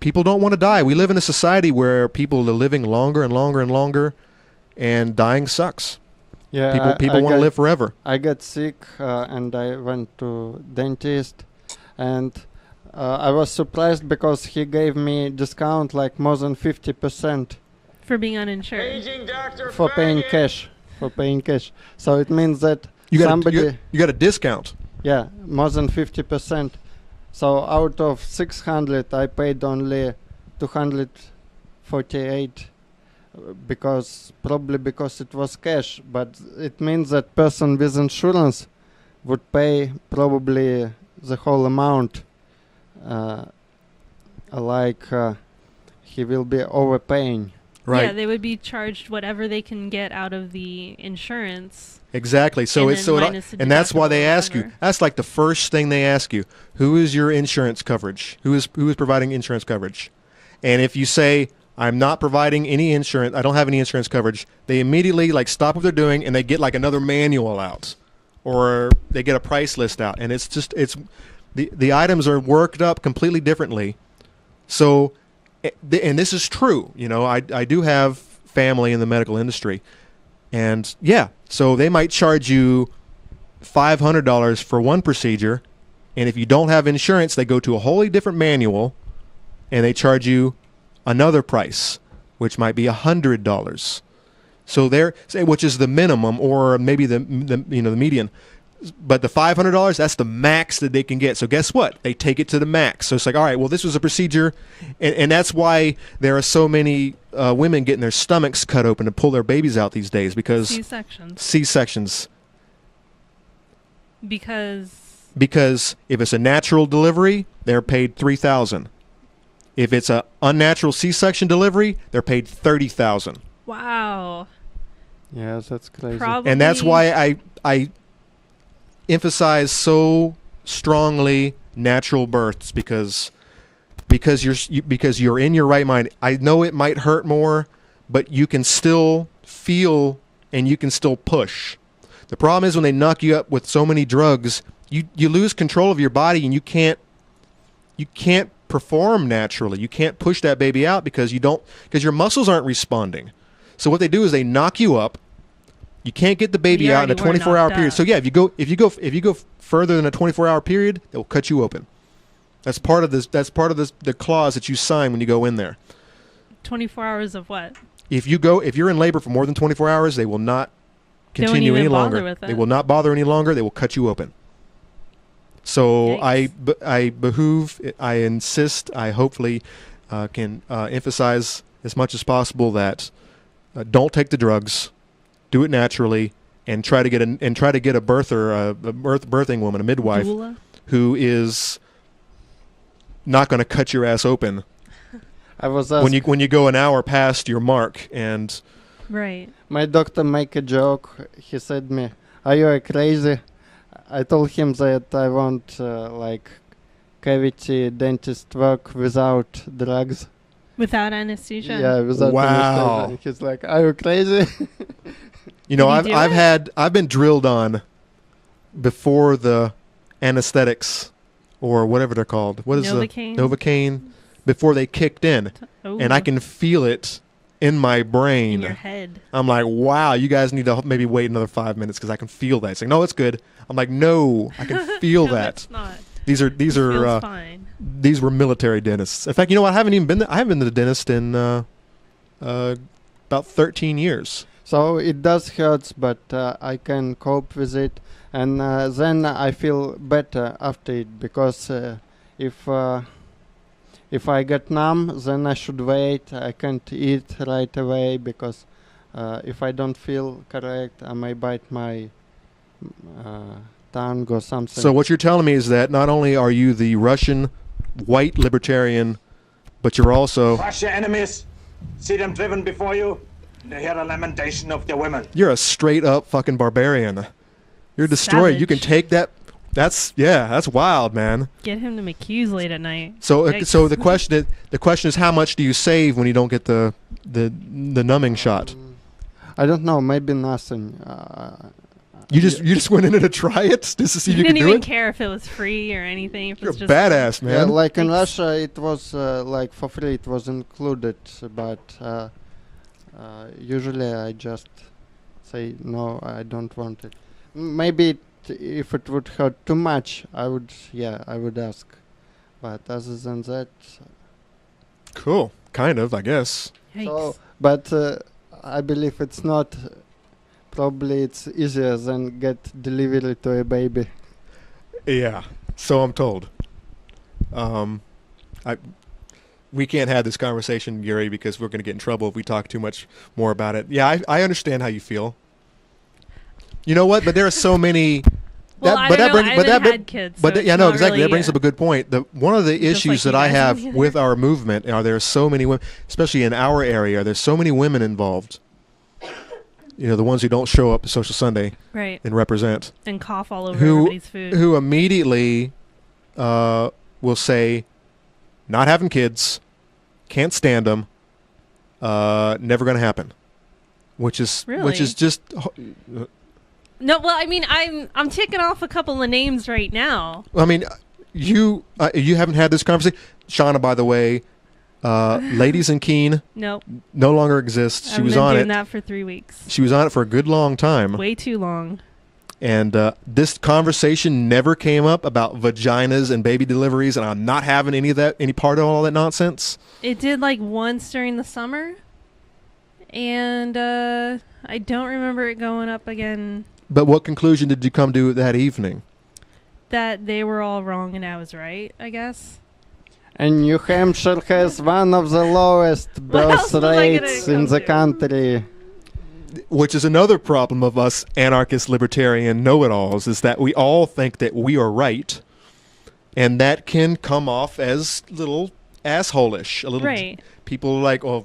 People don't want to die. We live in a society where people are living longer and longer and longer, and dying sucks. Yeah, People want to live forever. I got sick and I went to dentist, and I was surprised because he gave me discount like more than 50% For being uninsured. Paging Dr. for paying Faggot. cash. So it means that You somebody, got a discount. yeah, more than 50%. So out of 600, I paid only 248 because it was cash. But it means that person with insurance would pay probably the whole amount. He will be overpaying. Right. Yeah, they would be charged whatever they can get out of the insurance. Exactly. So And it's then so minus the and that's why they deductible or ask you. whatever. That's like the first thing they ask you. Who is your insurance coverage? Who is providing insurance coverage? And if you say I'm not providing any insurance, I don't have any insurance coverage, they immediately like stop what they're doing and they get like another manual out, or they get a price list out, and it's The items are worked up completely differently. So, and this is true. You know, I do have family in the medical industry, and yeah, so they might charge you $500 for one procedure, and if you don't have insurance, they go to a wholly different manual, and they charge you another price, which might be $100. So there, which is the minimum, or maybe the median. But the $500, that's the max that they can get. So guess what? They take it to the max. So it's like, all right, well, this was a procedure, and that's why there are so many women getting their stomachs cut open to pull their babies out these days, because C-sections. Because if it's a natural delivery, they're paid $3,000. If it's a unnatural C-section delivery, they're paid $30,000. Wow. Yes, that's crazy. And that's why I emphasize so strongly natural births, because you're in your right mind. I know it might hurt more, but you can still feel and you can still push. The problem is when they knock you up with so many drugs, you lose control of your body, and you can't perform naturally. You can't push that baby out because your muscles aren't responding. So what they do is they knock you up. You can't get the baby out in a 24-hour period. So yeah, if you go further than a 24-hour period, they'll cut you open. That's part of this. That's part of this, the clause that you sign when you go in there. 24 hours of what? If you're in labor for more than 24 hours, they will not continue any longer. They will not bother any longer. They will cut you open. So Yikes. I insist, I hopefully can emphasize as much as possible that don't take the drugs, do it naturally, and try to get a birthing woman, a midwife, Doula? who is not going to cut your ass open. I was when you go an hour past your mark, and right. My doctor make a joke. He said me, "Are you crazy?" I told him that I want cavity dentist work without drugs. Without anesthesia? Yeah, without anesthesia. He's like, "Are you crazy?" You know, I've been drilled on before the anesthetics, or whatever they're called. What is Novocaine? Novocaine? Before they kicked in, and I can feel it in my brain. In your head. I'm like, wow, you guys need to maybe wait another 5 minutes because I can feel that. It's like, no, it's good. I'm like, no, I can feel No, that. it's not. These are fine. These were military dentists. In fact, you know what? I haven't been to the dentist in about 13 years. So it does hurt, but I can cope with it, and then I feel better after it, because if I get numb, then I should wait. I can't eat right away, because if I don't feel correct, I may bite my tongue or something. So what you're telling me is that not only are you the Russian white libertarian, but you're also... Crush your enemies, see them driven before you, and hear the lamentation of their women. You're a straight-up fucking barbarian. You're destroyed. You can take that... That's wild, man. Get him to McHugh's late at night. So the question is how much do you save when you don't get the numbing shot? I don't know. Maybe nothing. You just went in to try it just to see if you could do it? You didn't even care if it was free or anything. If You're it's a just badass, man. Yeah, like in Russia, it was for free. It was included, but usually I just say no. I don't want it. Maybe if it would hurt too much, I would ask. But other than that, cool. Kind of, I guess. Yikes. So, but I believe it's not. Probably it's easier than get delivery to a baby. Yeah, so I'm told. We can't have this conversation, Yuri, because we're going to get in trouble if we talk too much more about it. Yeah, I understand how you feel. You know what? But there are so many. Well, I haven't had kids. So yeah, no, exactly. Really, that brings up a good point. One of the issues that I have with our movement are there are so many women, especially in our area. There's so many women involved. You know, the ones who don't show up to Social Sunday, right, and represent, and cough all over everybody's food. Who immediately will say, "Not having kids, can't stand them, never going to happen," which is just. No, well, I mean, I'm ticking off a couple of names right now. I mean, you haven't had this conversation, Shauna. By the way, Ladies and Keen Nope. no longer exists. She I've was been on doing it. that for 3 weeks. She was on it for a good long time. Way too long. And this conversation never came up about vaginas and baby deliveries, and I'm not having any part of all that nonsense. It did like once during the summer, and I don't remember it going up again. But what conclusion did you come to that evening? That they were all wrong and I was right, I guess. And New Hampshire has one of the lowest What else birth was I gonna rates come in the to? country. Which is another problem of us anarchist libertarian know-it-alls, is that we all think that we are right, and that can come off as little asshole-ish. A little Right. People are like, oh,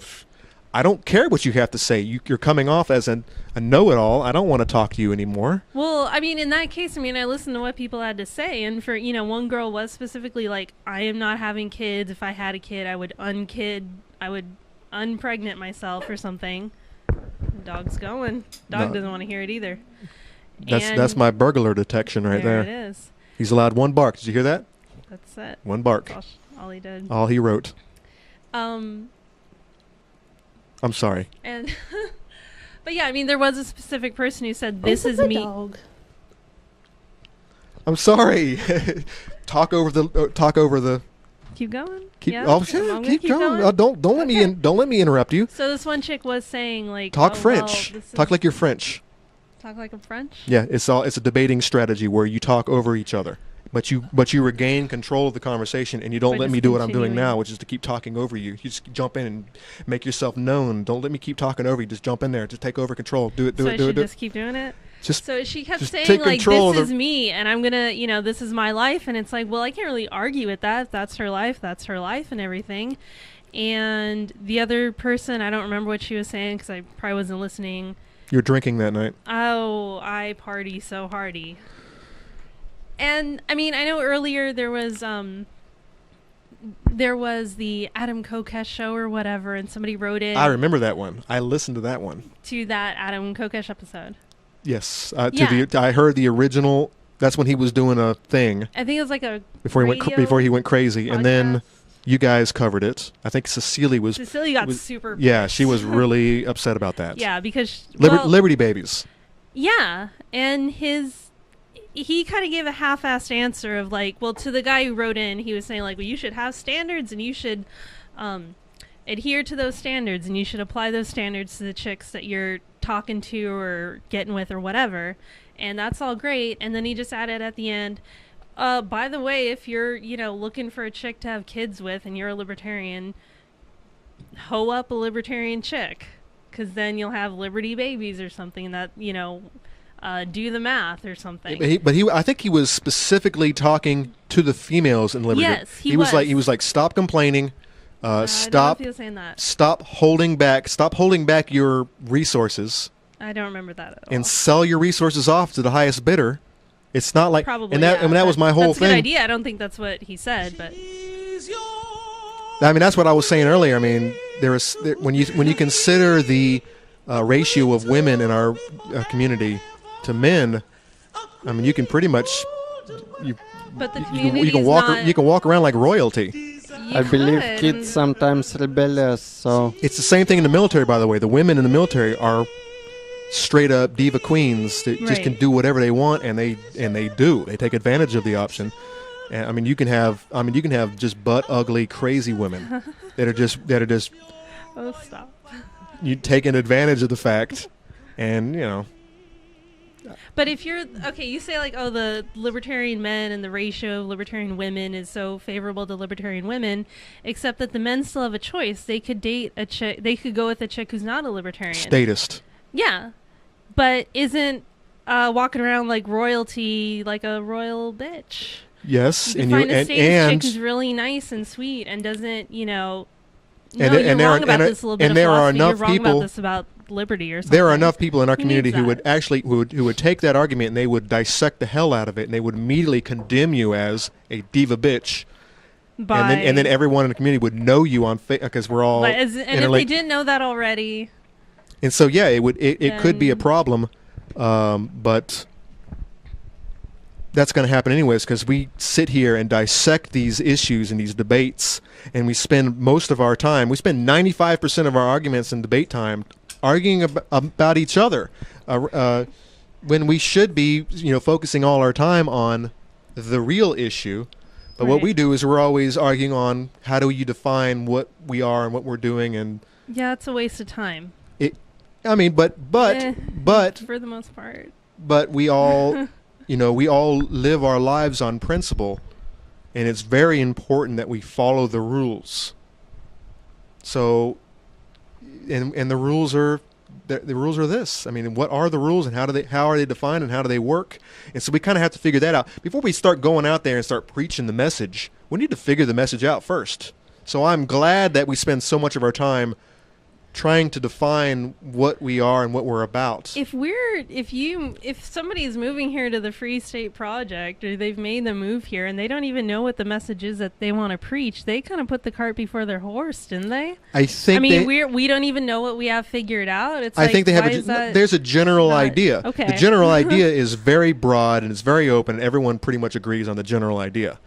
I don't care what you have to say. You're coming off as a know-it-all. I don't want to talk to you anymore. Well, I mean, in that case, I mean, I listened to what people had to say, and for, one girl was specifically like, I am not having kids. If I had a kid, I would unpregnant myself or something. Dog's going. Dog No. doesn't want to hear it either. That's my burglar detection right there. It is. He's allowed one bark. Did you hear that? That's it. One bark. All he did. All he wrote. Um, I'm sorry. and but yeah, I mean, there was a specific person who said, "This It's is a good me." dog. I'm sorry. Talk over the. Keep going. Keep, yeah, oh, I'm sure, gonna keep going. Don't let me don't let me interrupt you. So this one chick was saying like, Talk oh, French. Well, this Talk is- like you're French. talk like I'm French. Yeah, it's a debating strategy where you talk over each other, but you regain control of the conversation, and you don't By let me just do what I'm doing continuing. now, which is to keep talking over you. You just jump in and make yourself known. Don't let me keep talking over you. Just jump in there. Just take over control. Do it. Do So it. I Do it. should Do it. just keep doing it. Just So she kept just saying take like, control this of is me, and I'm gonna, this is my life, and it's like, well, I can't really argue with that. If that's her life, and everything. And the other person, I don't remember what she was saying because I probably wasn't listening. You're drinking that night. Oh, I party so hardy. And I mean, I know earlier there was the Adam Kokesh show or whatever, and somebody wrote in I remember that one. I listened to that one. to that Adam Kokesh episode. Yes. Yeah. I heard the original. That's when he was doing a thing I think it was like a before he went crazy, and then podcast. you guys covered it. I think Cecilia was. Cecilia got was- super Yeah, pissed. she was really upset about that. Yeah, because Liberty babies. Yeah, and he kind of gave a half-assed answer of like, well, to the guy who wrote in, he was saying like, well, you should have standards and you should adhere to those standards and you should apply those standards to the chicks that you're talking to or getting with or whatever, and that's all great. And then he just added at the end, by the way, if you're looking for a chick to have kids with and you're a libertarian, hoe up a libertarian chick, because then you'll have liberty babies or something that do the math or something. I think he was specifically talking to the females in Liberty. Yes, he was was. like, stop complaining, I don't know stop if he was saying that. stop holding back your resources, I don't remember that at all. and sell your resources off to the highest bidder. It's not like Probably, and that yeah, I mean that was my whole that's a good thing. idea. I don't think that's what he said, but I mean, that's what I was saying earlier. I mean, when you consider the ratio of women in our community to men, I mean, you can pretty much but the you community can walk around like royalty. I believe kids sometimes rebellious, so It's the same thing in the military, by the way. The women in the military are straight up diva queens that just can Right. do whatever they want, and they do. They take advantage of the option. And, I mean, you can have just butt ugly, crazy women that are just Oh, stop. you taking advantage of the fact, and But if you're okay, you say like, oh, the libertarian men and the ratio of libertarian women is so favorable to libertarian women, except that the men still have a choice. They could date a chick. They could go with a chick who's not a libertarian. statist. Yeah, but isn't walking around like royalty, like a royal bitch. Yes, You and can find a statist chick and who's really nice and sweet and doesn't, No, And you're there- wrong about and this a little bit and of there are philosophy. enough You're wrong people- about this about liberty or something. there are enough people in our Who community needs who that? would actually who would take that argument and they would dissect the hell out of it, and they would immediately condemn you as a diva bitch. By, And then everyone in the community would know you on because we're all and if they interlinked. didn't know that already, And so it could be a Then- problem, but that's going to happen anyways, because we sit here and dissect these issues and these debates, and we spend most of our time, we spend 95% of our arguments in debate time arguing about each other, when we should be, focusing all our time on the real issue. But what we do is we're always arguing on how do you define what we are and what we're doing, and Yeah, it's a waste of time. But For the most part. But we all, we all live our lives on principle, and it's very important that we follow the rules. So, and the rules are, the rules are this. I mean, what are the rules, and how are they defined, and how do they work? And so we kind of have to figure that out before we start going out there and start preaching the message. We need to figure the message out first. So I'm glad that we spend so much of our time trying to define what we are and what we're about. If somebody's moving here to the Free State Project, or they've made the move here and they don't even know what the message is that they want to preach, they kind of put the cart before their horse, didn't they? We don't even know what we have figured out. I think they have there's a general idea. Okay. The general idea is very broad and it's very open, and everyone pretty much agrees on the general idea.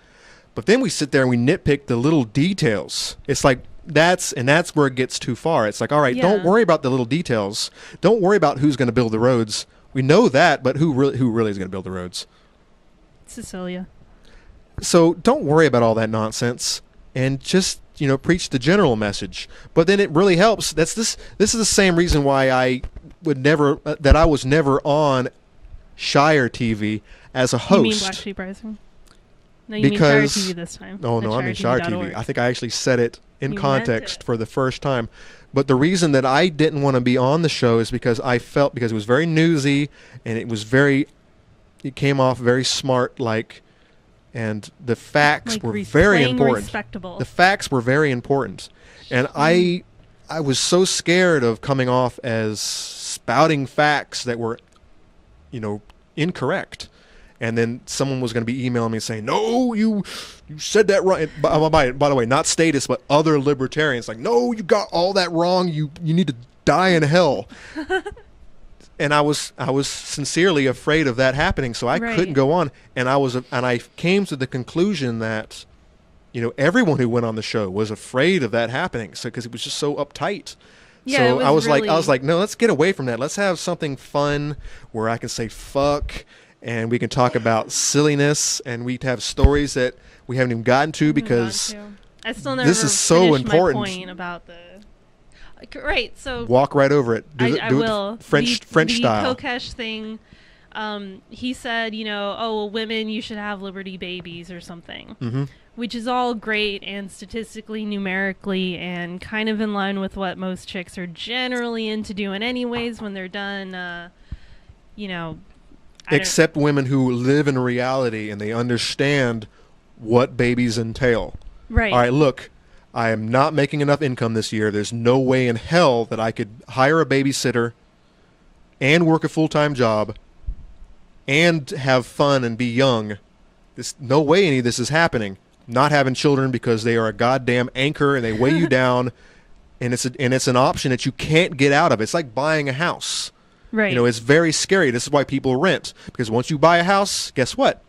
But then we sit there and we nitpick the little details. It's like that's where it gets too far. It's like, all right, don't worry about the little details. Don't worry about who's going to build the roads. We know that, but who really is going to build the roads? Cecilia. So don't worry about all that nonsense and just, preach the general message. But then it really helps. This is the same reason why I was never on Shire TV as a host. You mean Black Sheep Rising? No, you mean Shire TV this time. Oh, no, I mean Shire TV. I think I actually said it in context for the first time. But the reason that I didn't want to be on the show is because it was very newsy, and it came off very smart, and the facts were very important. Respectable. The facts were very important. And I was so scared of coming off as spouting facts that were, incorrect. And then someone was going to be emailing me saying, "No, you said that wrong." By the way, not statists, but other libertarians, like, "No, you got all that wrong. You need to die in hell." And I was sincerely afraid of that happening, so I couldn't go on. And I came to the conclusion that, everyone who went on the show was afraid of that happening, so because it was just so uptight. Yeah, so I was like, no, let's get away from that. Let's have something fun where I can say fuck. And we can talk about silliness, and we have stories that we haven't even gotten to because I still never this is so important. My point about so walk right over it. I will. French style. The Kokesh thing. He said, women, you should have Liberty babies or something, which is all great and statistically, numerically, and kind of in line with what most chicks are generally into doing, anyways, when they're done. Except women who live in reality and they understand what babies entail. Right. All right, look, I am not making enough income this year. There's no way in hell that I could hire a babysitter and work a full-time job and have fun and be young. There's no way any of this is happening. Not having children because they are a goddamn anchor and they weigh you down, and it's an option that you can't get out of. It's like buying a house. Right. It's very scary. This is why people rent, because once you buy a house, guess what?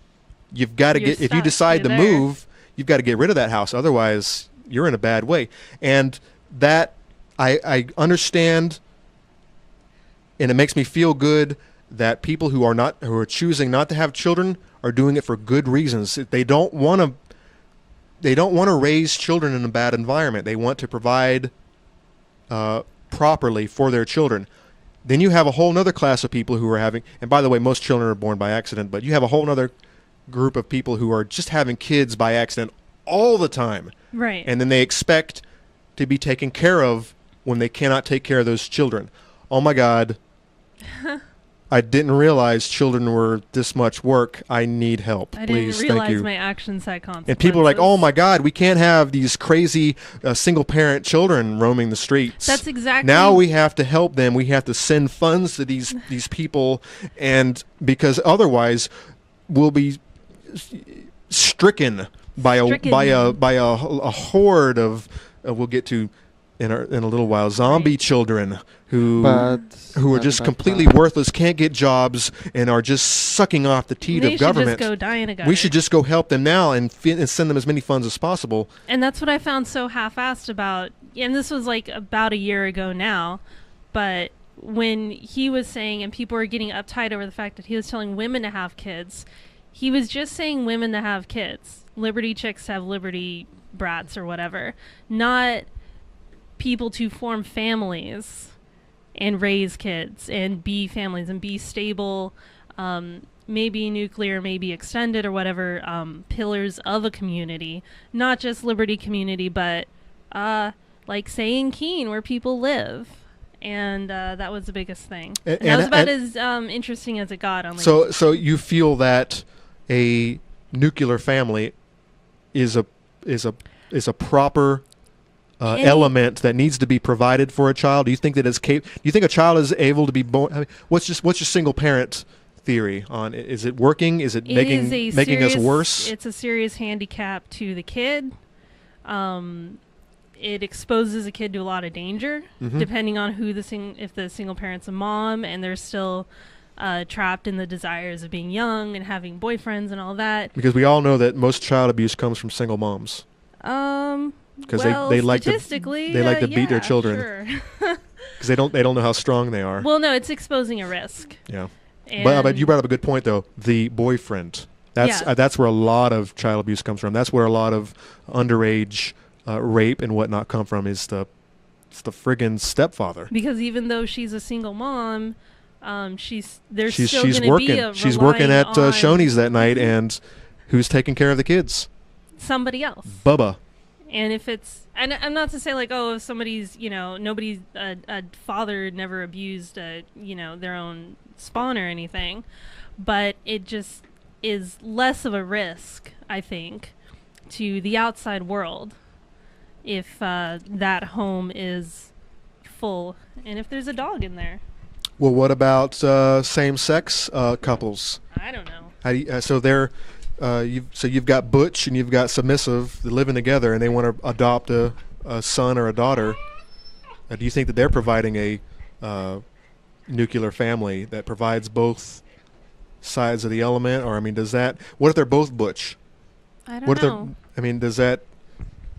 You've got to if you decide to move, you've got to get rid of that house. Otherwise, you're in a bad way. And that I understand, and it makes me feel good that people who are choosing not to have children are doing it for good reasons. They don't want to raise children in a bad environment. They want to provide properly for their children. Then you have a whole other class of people who are having, and by the way, most children are born by accident, but you have a whole other group of people who are just having kids by accident all the time. Right. And then they expect to be taken care of when they cannot take care of those children. Oh my God. I didn't realize children were this much work. I need help. Please, didn't realize thank you. My actions had consequences. And people are like, "Oh my God, we can't have these crazy single-parent children roaming the streets." That's exactly. Now we have to help them. We have to send funds to these people, and because otherwise, we'll be stricken by a horde of. We'll get to in a little while. Zombie children who are just but, completely worthless, can't get jobs, and are just sucking off the teat They of should government. just go die in a gutter. We should just go help them now and send them as many funds as possible. And that's what I found so half-assed about, and this was like about a year ago now, but when he was saying, and people were getting uptight over the fact that he was telling women to have kids, he was just saying women to have kids. Liberty chicks have liberty brats or whatever. Not people to form families and raise kids and be families and be stable, maybe nuclear, maybe extended or whatever, pillars of a community. Not just liberty community, but like say in Keene where people live. And that was the biggest thing. And that was about as interesting as it got. On so you feel that a nuclear family is a proper element that needs to be provided for a child? Do you think that do you think a child is able to be born? I mean, what's your single parent theory on it? Is it working? Is it making us worse? It's a serious handicap to the kid. It exposes a kid to a lot of danger, depending on who if the single parent's a mom and they're still trapped in the desires of being young and having boyfriends and all that. Because we all know that most child abuse comes from single moms. Because they like to beat their children. Because they don't know how strong they are. Well, no, it's exposing a risk. Yeah, but you brought up a good point though. The boyfriend. That's where a lot of child abuse comes from. That's where a lot of underage rape and whatnot come from. It's the friggin' stepfather. Because even though she's a single mom, she's working. She's working at Shoney's that night, and who's taking care of the kids? Somebody else. Bubba. And if it's, and I'm not to say like, oh, if somebody's, a father never abused, their own spawn or anything, but it just is less of a risk, I think, to the outside world if that home is full and if there's a dog in there. Well, what about same-sex couples? I don't know. How do you, you've got Butch and you've got Submissive living together, and they want to adopt a son or a daughter. Do you think that they're providing a nuclear family that provides both sides of the element? Or, I mean, what if they're both Butch? I don't know.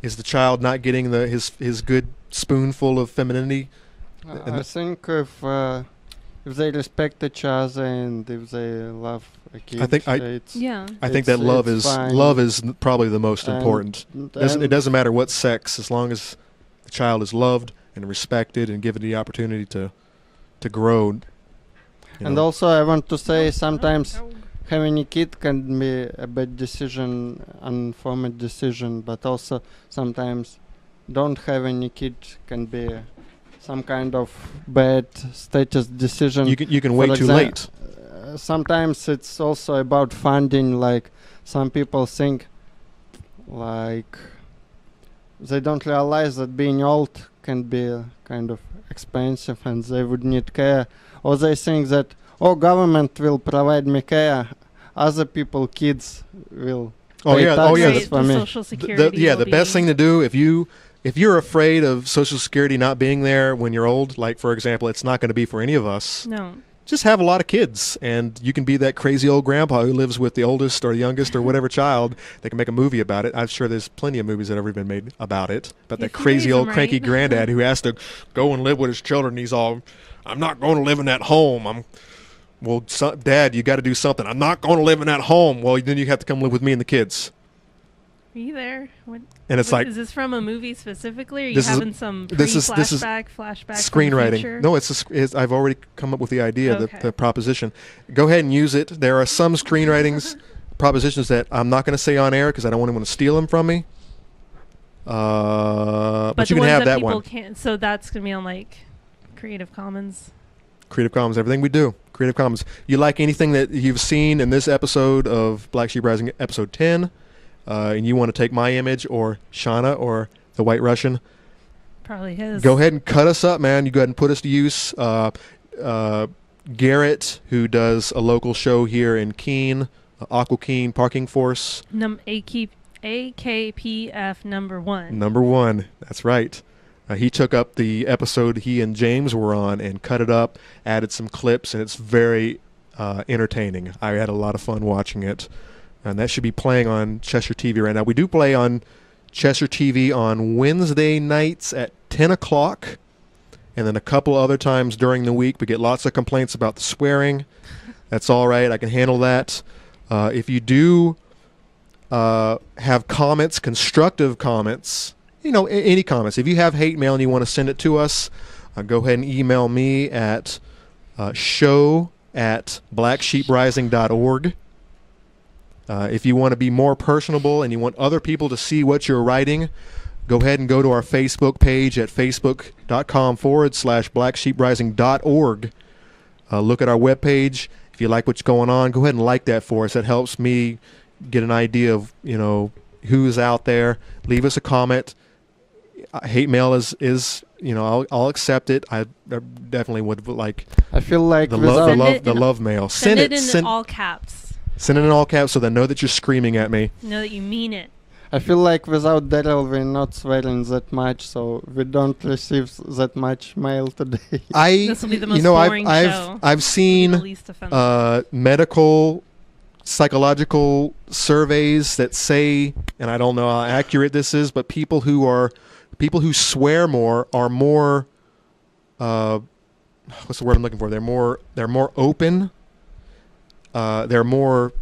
Is the child not getting his good spoonful of femininity? I think if they respect each other and if they love a kid, I think that love is probably the most important. It doesn't matter what sex, as long as the child is loved and respected and given the opportunity to grow. And also, I want to say sometimes having a kid can be a bad decision, uninformed decision, but also sometimes don't having a kid can be some kind of bad status decision. You can wait too late. Sometimes it's also about funding. Like some people think, like they don't realize that being old can be kind of expensive, and they would need care. Or they think that government will provide me care. Other people, kids will. The Social Security. The best thing to do if you're afraid of Social Security not being there when you're old, like, for example, it's not going to be for any of us. No. Just have a lot of kids, and you can be that crazy old grandpa who lives with the oldest or youngest or whatever child. They can make a movie about it. I'm sure there's plenty of movies that have already been made about it. But that crazy old cranky granddad who has to go and live with his children, he's all, I'm not going to live in that home. Dad, you got to do something. I'm not going to live in that home. Well, then you have to come live with me and the kids. Are you there? And it's like, is this from a movie specifically? Or are you having some flashback screenwriting? No, I've already come up with the idea, the proposition. Go ahead and use it. There are some screenwritings propositions that I'm not going to say on air because I don't want anyone to steal them from me. But you can have that one. So that's going to be on like Creative Commons. Creative Commons, everything we do. Creative Commons. You like anything that you've seen in this episode of Black Sheep Rising, episode 10? And you want to take my image or Shauna or the White Russian, probably his. Go ahead and cut us up, man. You go ahead and put us to use. Garrett, who does a local show here in Keene, Aqua Keene Parking Force. AKPF number 1. Number 1, that's right. He took up the episode he and James were on and cut it up, added some clips, and it's very entertaining. I had a lot of fun watching it. And that should be playing on Cheshire TV right now. We do play on Cheshire TV on Wednesday nights at 10 o'clock. And then a couple other times during the week. We get lots of complaints about the swearing. That's all right. I can handle that. If you do have comments, constructive comments, any comments. If you have hate mail and you want to send it to us, go ahead and email me at show@blacksheeprising.org. If you want to be more personable and you want other people to see what you're writing, go ahead and go to our Facebook page at facebook.com/blacksheeprising.org. Look at our webpage. If you like what's going on, go ahead and like that for us. That helps me get an idea of, who's out there. Leave us a comment. Hate mail is I'll accept it. I definitely would like. I feel like the love mail. Send it in all caps. Send it in all caps so they know that you're screaming at me. Know that you mean it. I feel like without Daryl we're not swearing that much, so we don't receive that much mail today. This will be the most boring show. I've seen medical, psychological surveys that say, and I don't know how accurate this is, but people who swear more are more. What's the word I'm looking for? They're more open. They're more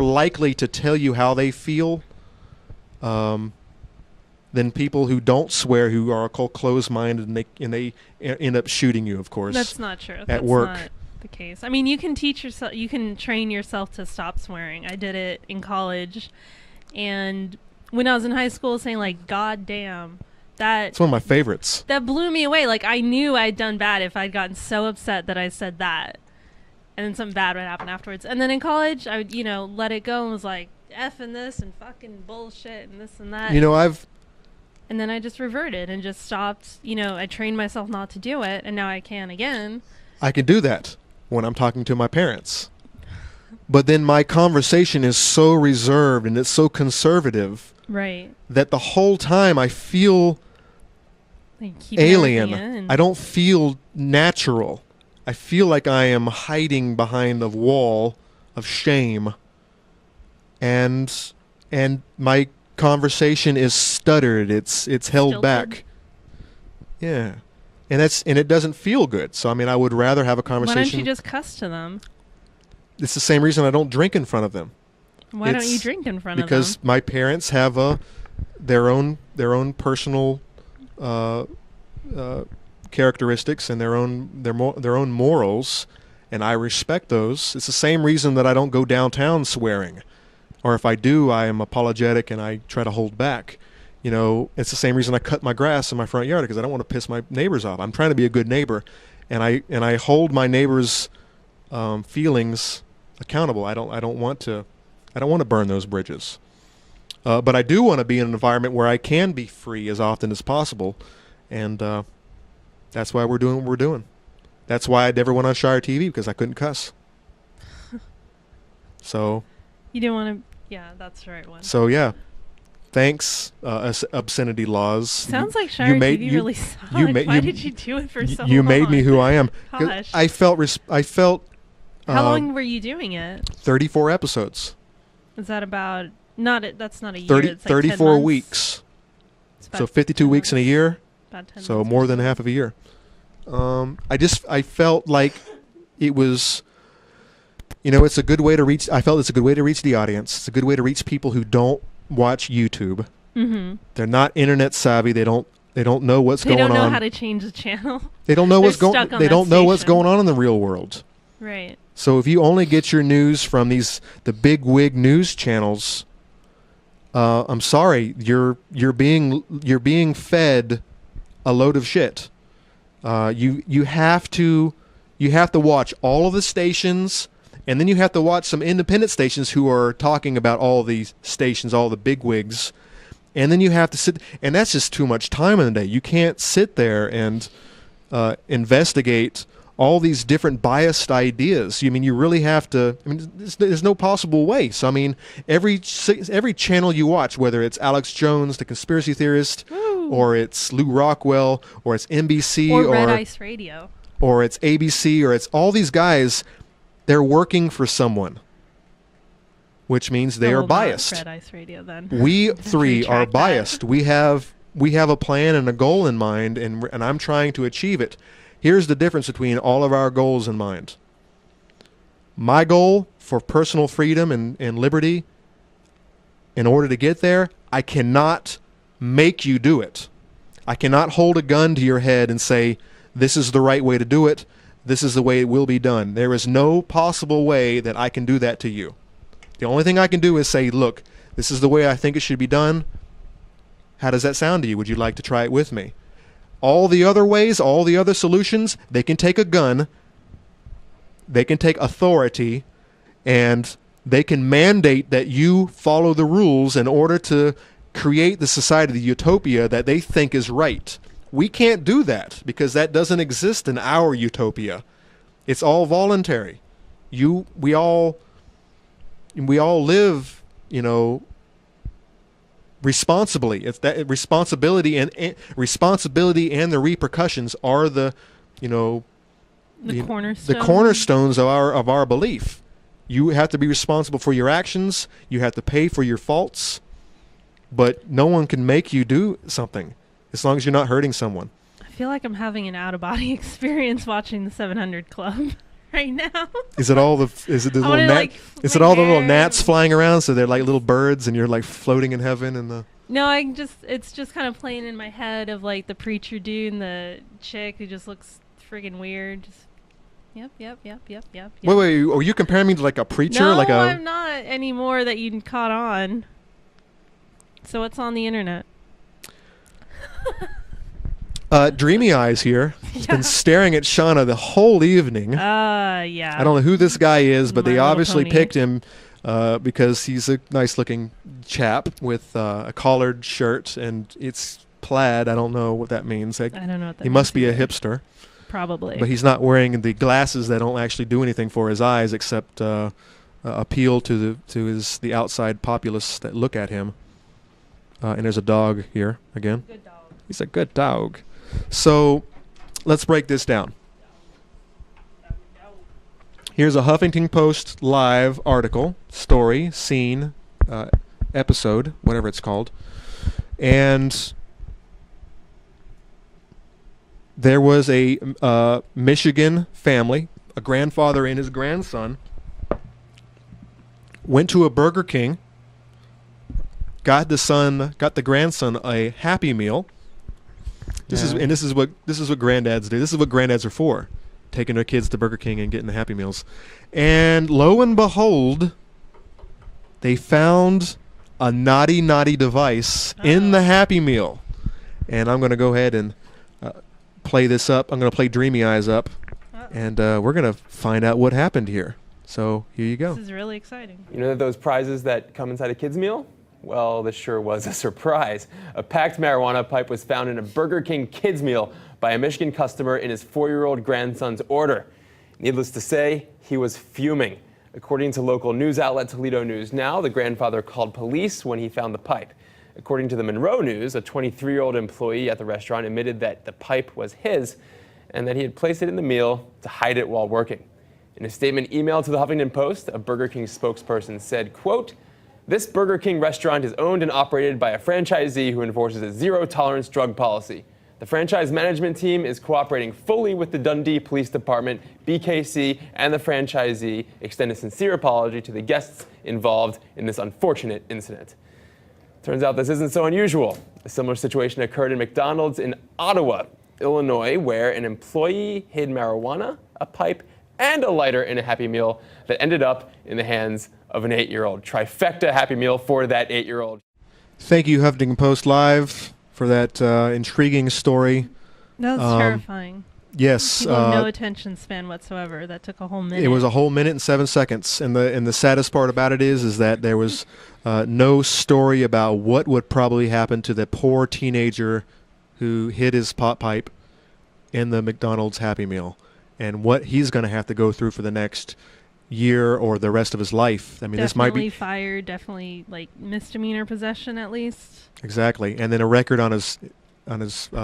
likely to tell you how they feel than people who don't swear, who are closed-minded, and they end up shooting you. Of course, that's not true. At work, not the case. I mean, you can train yourself to stop swearing. I did it in college, and when I was in high school, saying like "God damn." That's one of my favorites. That blew me away. Like, I knew I'd done bad if I'd gotten so upset that I said that. And then something bad would happen afterwards. And then in college, I would, let it go and was like, effing this and fucking bullshit and this and that. And then I just reverted and just stopped. I trained myself not to do it, and now I can again. I can do that when I'm talking to my parents. But then my conversation is so reserved and it's so conservative. Right. That the whole time I feel alien. I don't feel natural. I feel like I am hiding behind a wall of shame, and my conversation is stuttered. It's held Stilted. back. Yeah, and it doesn't feel good. So I would rather have a conversation. Why don't you just cuss to them? It's the same reason I don't drink in front of them. Why don't you drink in front of them? Because my parents have their own personal characteristics and their own morals, and I respect those. It's the same reason that I don't go downtown swearing, or if I do, I am apologetic and I try to hold back. It's the same reason I cut my grass in my front yard, because I don't want to piss my neighbors off. I'm trying to be a good neighbor, and I hold my neighbors' feelings accountable. I don't want to burn those bridges. But I do want to be in an environment where I can be free as often as possible, and that's why we're doing what we're doing. That's why I never went on Shire TV, because I couldn't cuss. So. You didn't want to. Yeah, that's the right one. So yeah, thanks, obscenity laws. Sounds like Shire TV really sucked. Why did you do it for so long? You made me who I am. Gosh. I felt. How long were you doing it? 34 episodes. Is that about that's not a year. 34 weeks. So 52 weeks in a year. About 10 so more than half of a year. I felt like it was, it's a good way to reach. I felt it's a good way to reach the audience. It's a good way to reach people who don't watch YouTube. Mm-hmm. They're not internet savvy. They don't know what's going on. They don't know how to change the channel. They don't know what's going. They don't know what's going on in the real world. Right. So if you only get your news from the big wig news channels, I'm sorry, you're being fed a load of shit. You have to watch all of the stations, and then you have to watch some independent stations who are talking about all these stations, all the big wigs, and then you have to sit, and that's just too much time in the day. You can't sit there and investigate all these different biased ideas. You really have to. There's no possible way. So every channel you watch, whether it's Alex Jones, the conspiracy theorist, or it's Lou Rockwell, or it's NBC, or Red Ice Radio, or it's ABC, or it's all these guys. They're working for someone, which means they are biased. Red Ice Radio, then. We three are Retract that. biased. We have a plan and a goal in mind, and I'm trying to achieve it. Here's the difference between all of our goals in mind. My goal for personal freedom and liberty, in order to get there, I cannot make you do it. I cannot hold a gun to your head and say, this is the right way to do it. This is the way it will be done. There is no possible way that I can do that to you. The only thing I can do is say, look, this is the way I think it should be done. How does that sound to you? Would you like to try it with me? All the other ways, all the other solutions, they can take a gun, they can take authority, and they can mandate that you follow the rules in order to create the society, the utopia that they think is right. We can't do that because that doesn't exist in our utopia. It's all voluntary. We all live, responsibly. It's that responsibility and the repercussions are the cornerstones of our belief. You have to be responsible for your actions. You have to pay for your faults, but no one can make you do something as long as you're not hurting someone. I feel like I'm having an out-of-body experience watching the 700 Club right now. Is it all the little gnats flying around? So they're like little birds, and you're like floating in heaven, and No, it's just kind of playing in my head of like the preacher dude and the chick who just looks friggin' weird. Just, yep. Wait, are you comparing me to like a preacher? No, like I'm not anymore that you caught on. So it's on the internet. Dreamy Eyes here. He's been staring at Shauna the whole evening. Yeah. I don't know who this guy is, but My they Little obviously Pony. picked him because he's a nice-looking chap with a collared shirt, and it's plaid. I don't know what that means. I don't know what that He must means be a either. hipster. Probably. But he's not wearing the glasses that don't actually do anything for his eyes except appeal to the outside populace that look at him. And there's a dog here again. Good dog. He's a good dog. So let's break this down. Here's a Huffington Post live article, story, scene, episode, whatever it's called. And there was a Michigan family, a grandfather and his grandson, went to a Burger King, got the grandson a Happy Meal. This is what granddads do. This is what granddads are for, taking their kids to Burger King and getting the Happy Meals. And lo and behold, they found a naughty device in the Happy Meal. And I'm going to go ahead and play this up. I'm going to play Dreamy Eyes up, and we're going to find out what happened here. So here you go. This is really exciting. You know those prizes that come inside a kid's meal? Well, this sure was a surprise. A packed marijuana pipe was found in a Burger King kids meal by a Michigan customer in his 4-year-old grandson's order. Needless to say, he was fuming. According to local news outlet Toledo News Now, the grandfather called police when he found the pipe. According to the Monroe News, a 23-year-old employee at the restaurant admitted that the pipe was his and that he had placed it in the meal to hide it while working. In a statement emailed to the Huffington Post, a Burger King spokesperson said, quote, "This Burger King restaurant is owned and operated by a franchisee who enforces a zero-tolerance drug policy. The franchise management team is cooperating fully with the Dundee Police Department, BKC, and the franchisee extend a sincere apology to the guests involved in this unfortunate incident." Turns out this isn't so unusual. A similar situation occurred in McDonald's in Ottawa, Illinois, where an employee hid marijuana, a pipe, and a lighter in a Happy Meal that ended up in the hands of an 8-year-old. Trifecta Happy Meal for that 8-year-old. Thank you, Huffington Post Live, for that intriguing story. That was terrifying. Yes. People have no attention span whatsoever. That took a whole minute. It was a whole minute and 7 seconds. And the saddest part about it is that there was no story about what would probably happen to the poor teenager who hid his pot pipe in the McDonald's Happy Meal, and what he's going to have to go through for the next year or the rest of his life. I mean, this might be fired, definitely like misdemeanor possession at least. Exactly, and then a record on his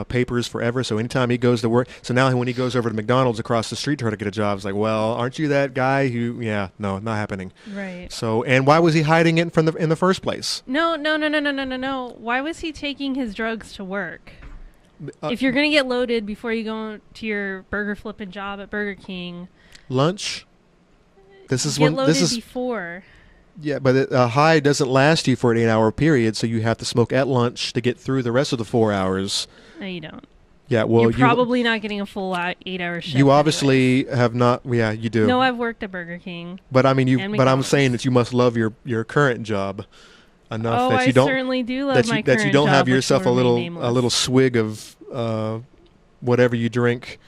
papers forever. So anytime he goes to work, so now when he goes over to McDonald's across the street to try to get a job, it's like, well, aren't you that guy who? Yeah, no, not happening. Right. So, and why was he hiding it in the first place? No. Why was he taking his drugs to work? If you're gonna get loaded before you go to your burger flipping job at Burger King, lunch. This is get when loaded this is before. Yeah, but a high doesn't last you for an 8-hour period, so you have to smoke at lunch to get through the rest of the 4 hours. No, you don't. Yeah, well, you're probably not getting a full 8-hour shift. You obviously have not. Yeah, you do. No, I've worked at Burger King. But I mean, But I'm saying that you must love your current job enough that you don't. I certainly do love my current job. That you don't have yourself a nameless. little swig of whatever you drink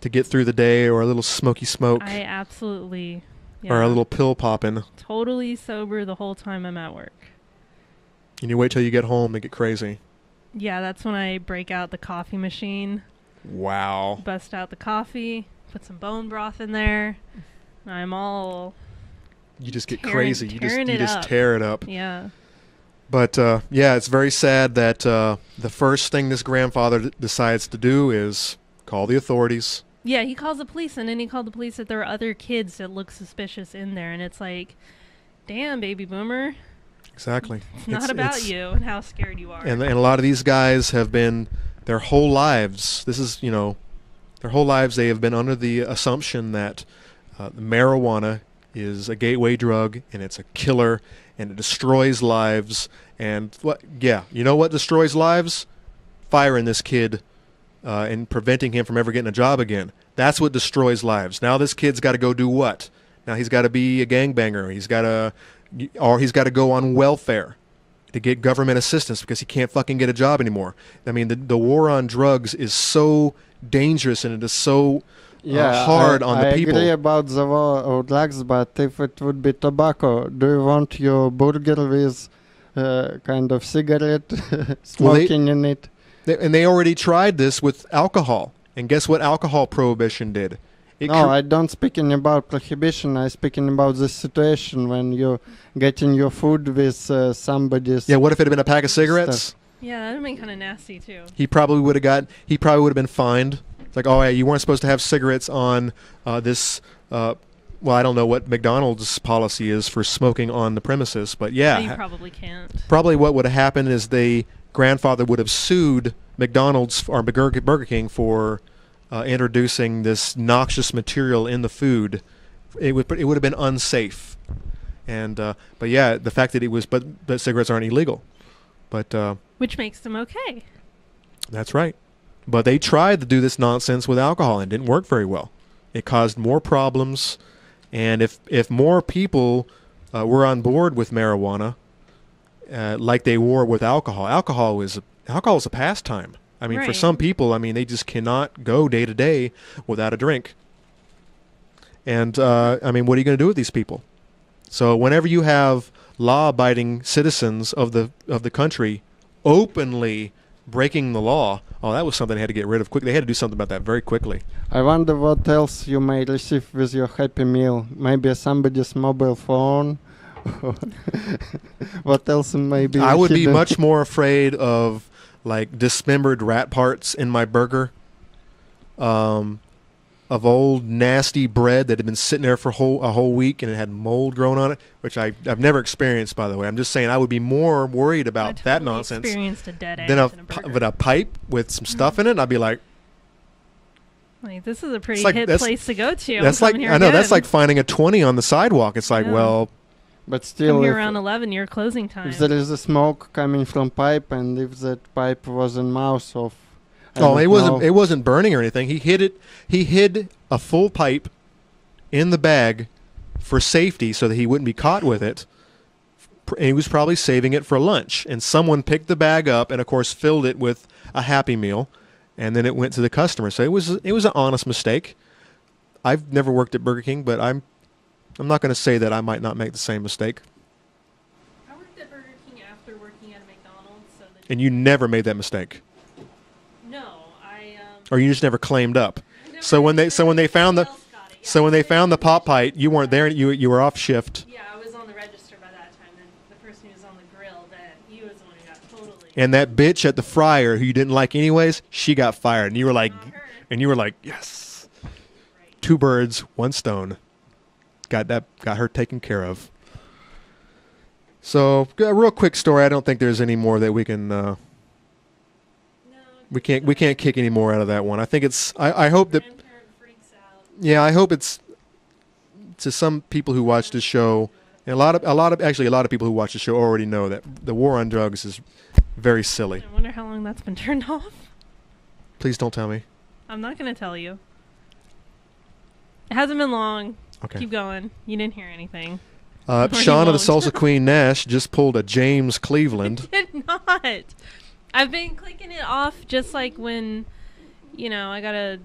to get through the day, or a little smoky smoke. I absolutely. Yeah. Or a little pill popping. Totally sober the whole time I'm at work. And you wait till you get home to get crazy. Yeah, that's when I break out the coffee machine. Wow. Bust out the coffee, put some bone broth in there. I'm all... You just get crazy. You just tear it up. Yeah. But, yeah, it's very sad that the first thing this grandfather decides to do is call the authorities. Yeah, he calls the police, and then he called the police that there are other kids that look suspicious in there, and it's like, damn, baby boomer. Exactly. It's not about you and how scared you are. And a lot of these guys have been, their whole lives, their whole lives they have been under the assumption that marijuana is a gateway drug, and it's a killer, and it destroys lives, and you know what destroys lives? Firing this kid. And preventing him from ever getting a job again. That's what destroys lives. Now this kid's got to go do what? Now he's got to be a gangbanger. He's got to go on welfare to get government assistance because he can't fucking get a job anymore. I mean, the war on drugs is so dangerous, and it is so hard on the people. I agree about the war on drugs, but if it would be tobacco, do you want your burger with kind of cigarette smoking in it? And they already tried this with alcohol. And guess what alcohol prohibition did? I don't speaking about prohibition. I speaking about the situation when you're getting your food with somebody's... Yeah, what if it had been a pack of cigarettes? Stuff. Yeah, that would have been kind of nasty, too. He probably would have been fined. It's like, oh, yeah, you weren't supposed to have cigarettes on this... well, I don't know what McDonald's policy is for smoking on the premises, but yeah. You probably can't. Probably what would have happened is grandfather would have sued McDonald's or Burger King for introducing this noxious material in the food. It would have been unsafe, and but yeah, the fact that but cigarettes aren't illegal, but which makes them okay. That's right, but they tried to do this nonsense with alcohol and it didn't work very well. It caused more problems, and if more people were on board with marijuana. Like they were with alcohol. Alcohol is a pastime. I mean, for some people, I mean, they just cannot go day to day without a drink. And I mean, what are you going to do with these people? So whenever you have law-abiding citizens of the country openly breaking the law, that was something they had to get rid of quickly. They had to do something about that very quickly. I wonder what else you may receive with your Happy Meal. Maybe somebody's mobile phone. What else maybe? I would be much more afraid of like dismembered rat parts in my burger, of old nasty bread that had been sitting there for a whole week and it had mold growing on it, which I've never experienced, by the way. I'm just saying I would be more worried about that nonsense than a pipe with some stuff in it. And I'd be like, this is a pretty hip place to go to. That's like that's like finding a 20 on the sidewalk. It's like, well. But still, come here around 11, your closing time. If there is a smoke coming from pipe, and if that pipe was in mouth of, it wasn't burning or anything. He hid a full pipe in the bag for safety, so that he wouldn't be caught with it. And he was probably saving it for lunch. And someone picked the bag up, and of course filled it with a Happy Meal, and then it went to the customer. So it was an honest mistake. I've never worked at Burger King, but I'm not going to say that I might not make the same mistake. I worked at Burger King after working at McDonald's. And you never made that mistake? No, or you just never claimed up? So when they found the pop pipe, you weren't there. You were off shift. Yeah, I was on the register by that time. And the person who was on the grill, he was the one who got totally And that bitch at the fryer who you didn't like anyways, she got fired. And you were like, yes. 2 birds, 1 stone. Got her taken care of. So, a real quick story. I don't think there's any more that we can. We can't kick any more out of that one. I think it's. I hope that. Yeah, I hope it's. To some people who watch this show, and a lot of people who watch the show already know that the war on drugs is very silly. I wonder how long that's been turned off. Please don't tell me. I'm not going to tell you. It hasn't been long. Okay. Keep going. You didn't hear anything. Shauna the Salsa Queen Nash just pulled a James Cleveland. I did not. I've been clicking it off just like when, because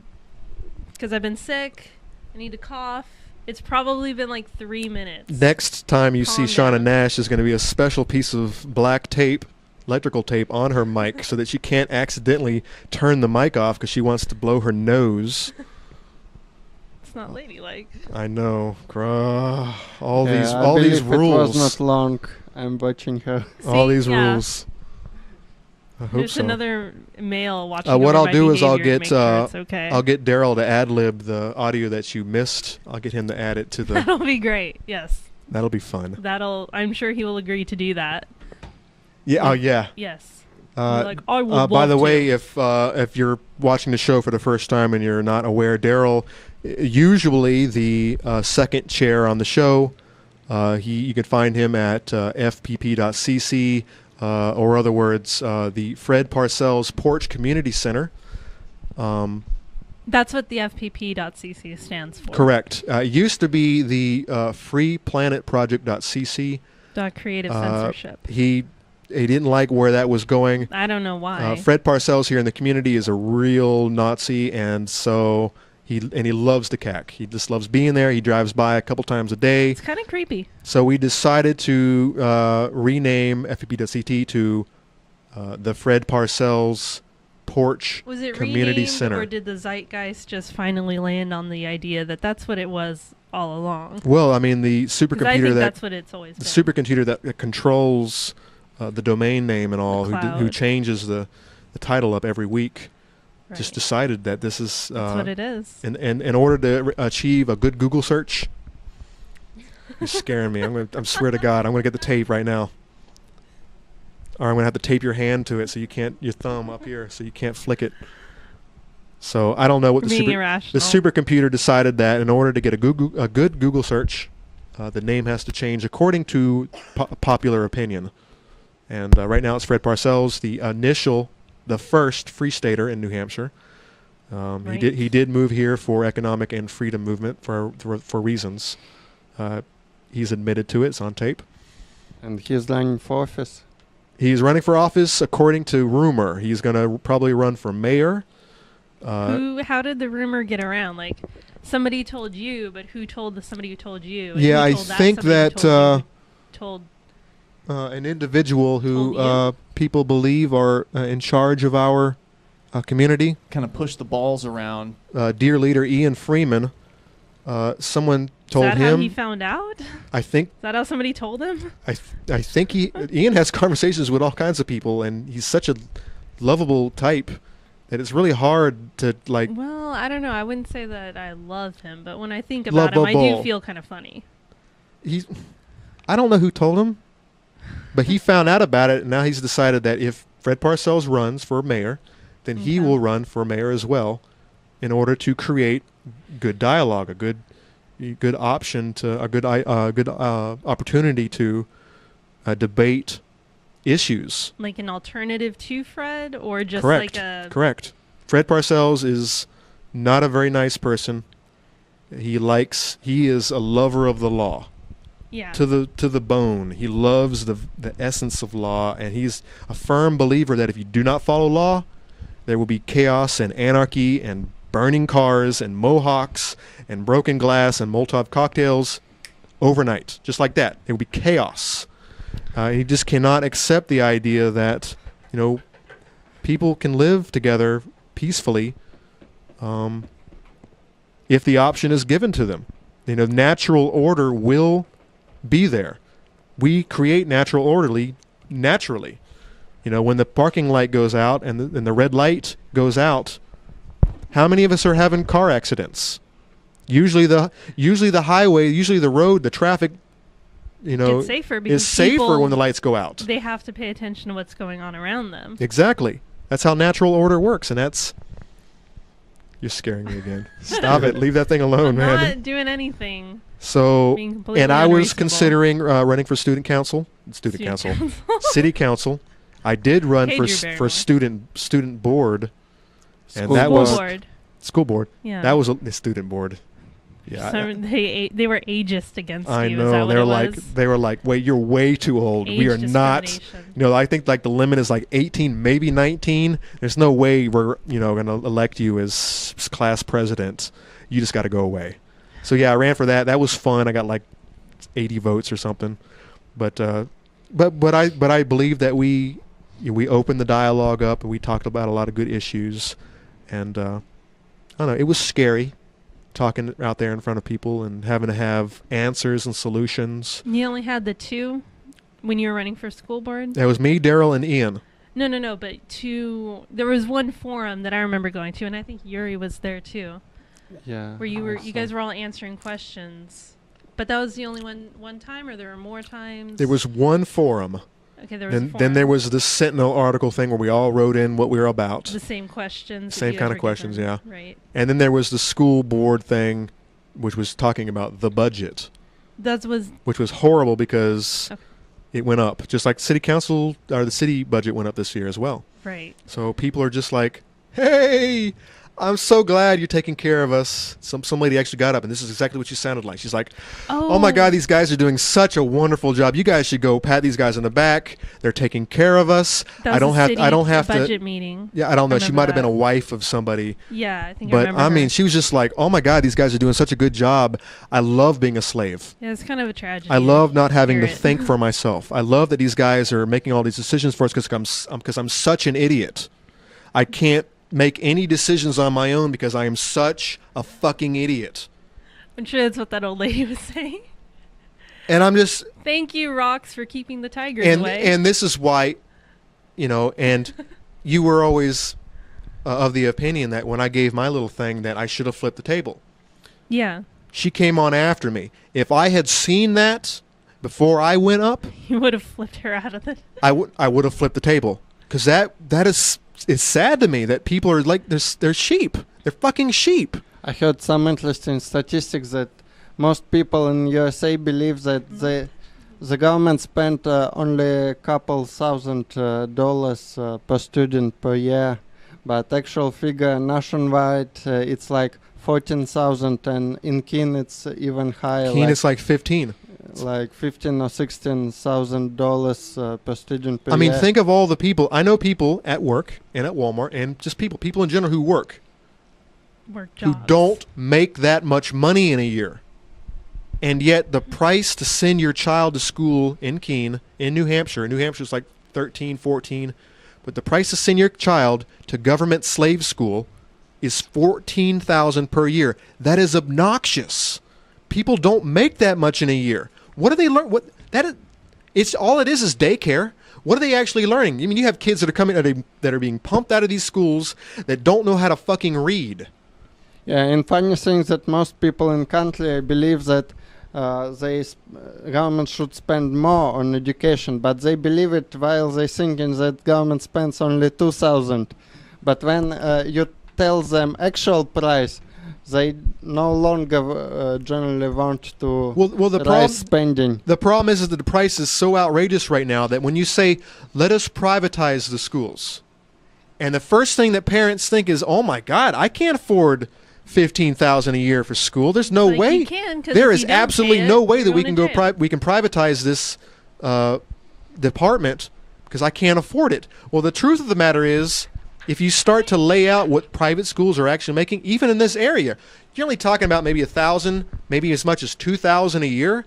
I've been sick. I need to cough. It's probably been like 3 minutes. Next time you see Shauna down. Nash, there's going to be a special piece of black tape, electrical tape, on her mic so that she can't accidentally turn the mic off because she wants to blow her nose. It's not ladylike. I know. All these rules. It was not long. I'm watching her. All these rules. I hope There's so. another male watching. What over I'll do is my I'll behavior to get make sure it's okay. I'll get Daryl to ad lib the audio that you missed. I'll get him to add it to the. That'll be great. Yes. That'll be fun. I'm sure he will agree to do that. Yeah. Oh yeah. Yes. I would by the way, if you're watching the show for the first time and you're not aware, Daryl, usually the second chair on the show, you can find him at fpp.cc. Or other words, the Fred Parcells Porch Community Center. That's what the FPP.cc stands for. Correct. It used to be the freeplanetproject.cc. Creative censorship. He didn't like where that was going. I don't know why. Fred Parcells here in the community is a real Nazi, and so he loves the CAC. He just loves being there. He drives by a couple times a day. It's kind of creepy. So we decided to rename FPP.CT to the Fred Parcells Porch Community renamed, Center. Or did the zeitgeist just finally land on the idea that that's what it was all along? Well, I mean, the supercomputer that's what it's always been. The supercomputer that controls the domain name and all, who changes the title up every week. Right. Just decided that this is that's what it is. In order to achieve a good Google search. You're scaring me. I swear to God, I'm going to get the tape right now. Or I'm going to have to tape your hand to it so you can't, your thumb up here, so you can't flick it. So I don't know what the supercomputer decided that in order to get a good Google search, the name has to change according to popular opinion. And right now it's Fred Parcells, the first Free Stater in New Hampshire. Right. He did move here for economic and freedom movement for reasons. He's admitted to it. It's on tape. And he's running for office. He's running for office according to rumor. He's going to probably run for mayor. How did the rumor get around? Like, somebody told you, but who told somebody who told you? And yeah, I think that an individual who people believe are in charge of our community. Kind of push the balls around. Dear leader Ian Freeman, someone told him. Is that how he found out? I think. Is that how somebody told him? I think Ian has conversations with all kinds of people, and he's such a lovable type that it's really hard to like. Well, I don't know. I wouldn't say that I love him, but when I think about him, I do feel kind of funny. I don't know who told him, but he found out about it, and now he's decided that if Fred Parcells runs for mayor, then he will run for mayor as well, in order to create good dialogue, a good option to a good opportunity to debate issues. Like an alternative to Fred, or just Correct. like a... Correct. Fred Parcells is not a very nice person. He is a lover of the law. Yeah. To the bone. He loves the essence of law, and he's a firm believer that if you do not follow law, there will be chaos and anarchy and burning cars and mohawks and broken glass and Molotov cocktails overnight. Just like that. There will be chaos. He just cannot accept the idea that, people can live together peacefully if the option is given to them. Natural order will be there. We create natural order naturally. You know, when the parking light goes out and the red light goes out, how many of us are having car accidents? Usually the highway, usually the road, the traffic, you know, It's safer because is safer people- when the lights go out. They have to pay attention to what's going on around them. Exactly. That's how natural order works, and that's... You're scaring me again. Stop it. Leave that thing alone, I'm man. not doing anything. So, Being completely and I was unreasonable. considering running for student council, city council. I did run Hey, for Drew Barrymore. for student board, and School that School was board. school board. Yeah. That was the student board. Yeah, So they were ageist against I you. Is that know. what They were like, wait, you're way too old. Age We are not. discrimination. You know, I think like the limit is like 18, maybe 19. There's no way we're going to elect you as class president. You just got to go away. So yeah, I ran for that. That was fun. I got like 80 votes or something. But I believe that we opened the dialogue up and we talked about a lot of good issues. And I don't know. It was scary talking out there in front of people and having to have answers and solutions. You only had the two when you were running for school board? That was me, Daryl, and Ian. No, but two. There was one forum that I remember going to, and I think Yuri was there too, Yeah. where you also. guys were all answering questions. But that was the only one time, or there were more times? There was one forum. Okay, there was a Then forum. there was the Sentinel article thing where we all wrote in what we were about. the same questions. that Same you kind guys of were questions, given. yeah. Right. And then there was the school board thing, which was talking about the budget, That was which was horrible because Okay. it went up. Just like city council, or the city budget went up this year as well. right. So people are just like, hey, I'm so glad you're taking care of us. Some lady actually got up, and this is exactly what she sounded like. She's like, oh my God, these guys are doing such a wonderful job. You guys should go pat these guys on the back. They're taking care of us. That was I don't a have city I don't have budget to. meeting. Yeah, I don't know. She remember might have been a that. wife of somebody. Yeah, I think I But remember. I mean, her. she was just like, oh my God, these guys are doing such a good job. I love being a slave. Yeah, it's kind of a tragedy. I love not having to Hear it. think for myself. I love that these guys are making all these decisions for us because I'm such an idiot. I can't make any decisions on my own because I am such a fucking idiot. I'm sure that's what that old lady was saying. And I'm just Thank you, Rocks, for keeping the tigers away. and this is why, you know, and you were always of the opinion that when I gave my little thing that I should have flipped the table. yeah, She came on after me. If I had seen that before I went up, you would have flipped her out of it. I would have flipped the table, because that is it's sad to me that people are like they're sheep. They're fucking sheep. I heard some interesting statistics that most people in USA believe that the government spent only a couple $1,000 per student per year, but actual figure nationwide it's like 14,000, and in Keene it's even higher. Keene is like 15. like $15,000 or $16,000 per student per I mean, year. think of all the people. I know people at work and at Walmart and just people in general who work, Work who jobs. don't make that much money in a year. And yet the price to send your child to school in Keene, in New Hampshire is like 13, 14, but the price to send your child to government slave school is $14,000 per year. That is obnoxious. People don't make that much in a year. What do they learn? It's all it is daycare. What are they actually learning? I mean, you have kids that are coming that are being pumped out of these schools that don't know how to fucking read. Yeah, and funny thing is that most people in country believe that government should spend more on education, but they believe it while they thinking that government spends only 2,000. But when you tell them actual price, they no longer generally want to rise spending. The problem is that the price is so outrageous right now that when you say, let us privatize the schools, and the first thing that parents think is, oh my God, I can't afford $15,000 a year for school. There's no Like, way. you can, 'cause There if is you don't absolutely pay no it, way you're that we going can to go jail. we can privatize this department because I can't afford it. Well, the truth of the matter is, if you start to lay out what private schools are actually making, even in this area, you're only talking about maybe $1,000, maybe as much as $2,000 a year.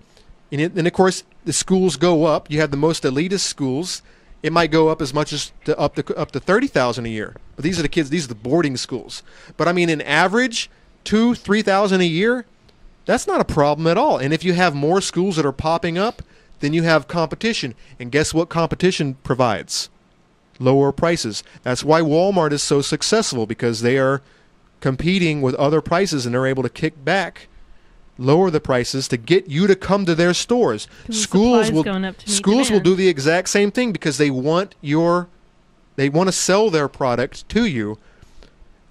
And of course, the schools go up. You have the most elitist schools. It might go up as much as up to $30,000 a year. But these are the kids. These are the boarding schools. But I mean, in average, $2,000-3,000 a year. That's not a problem at all. And if you have more schools that are popping up, then you have competition. And guess what competition provides? lower prices. That's why Walmart is so successful, because they are competing with other prices and they're able to kick back, lower the prices to get you to come to their stores. Schools will do the exact same thing, because they want to sell their product to you.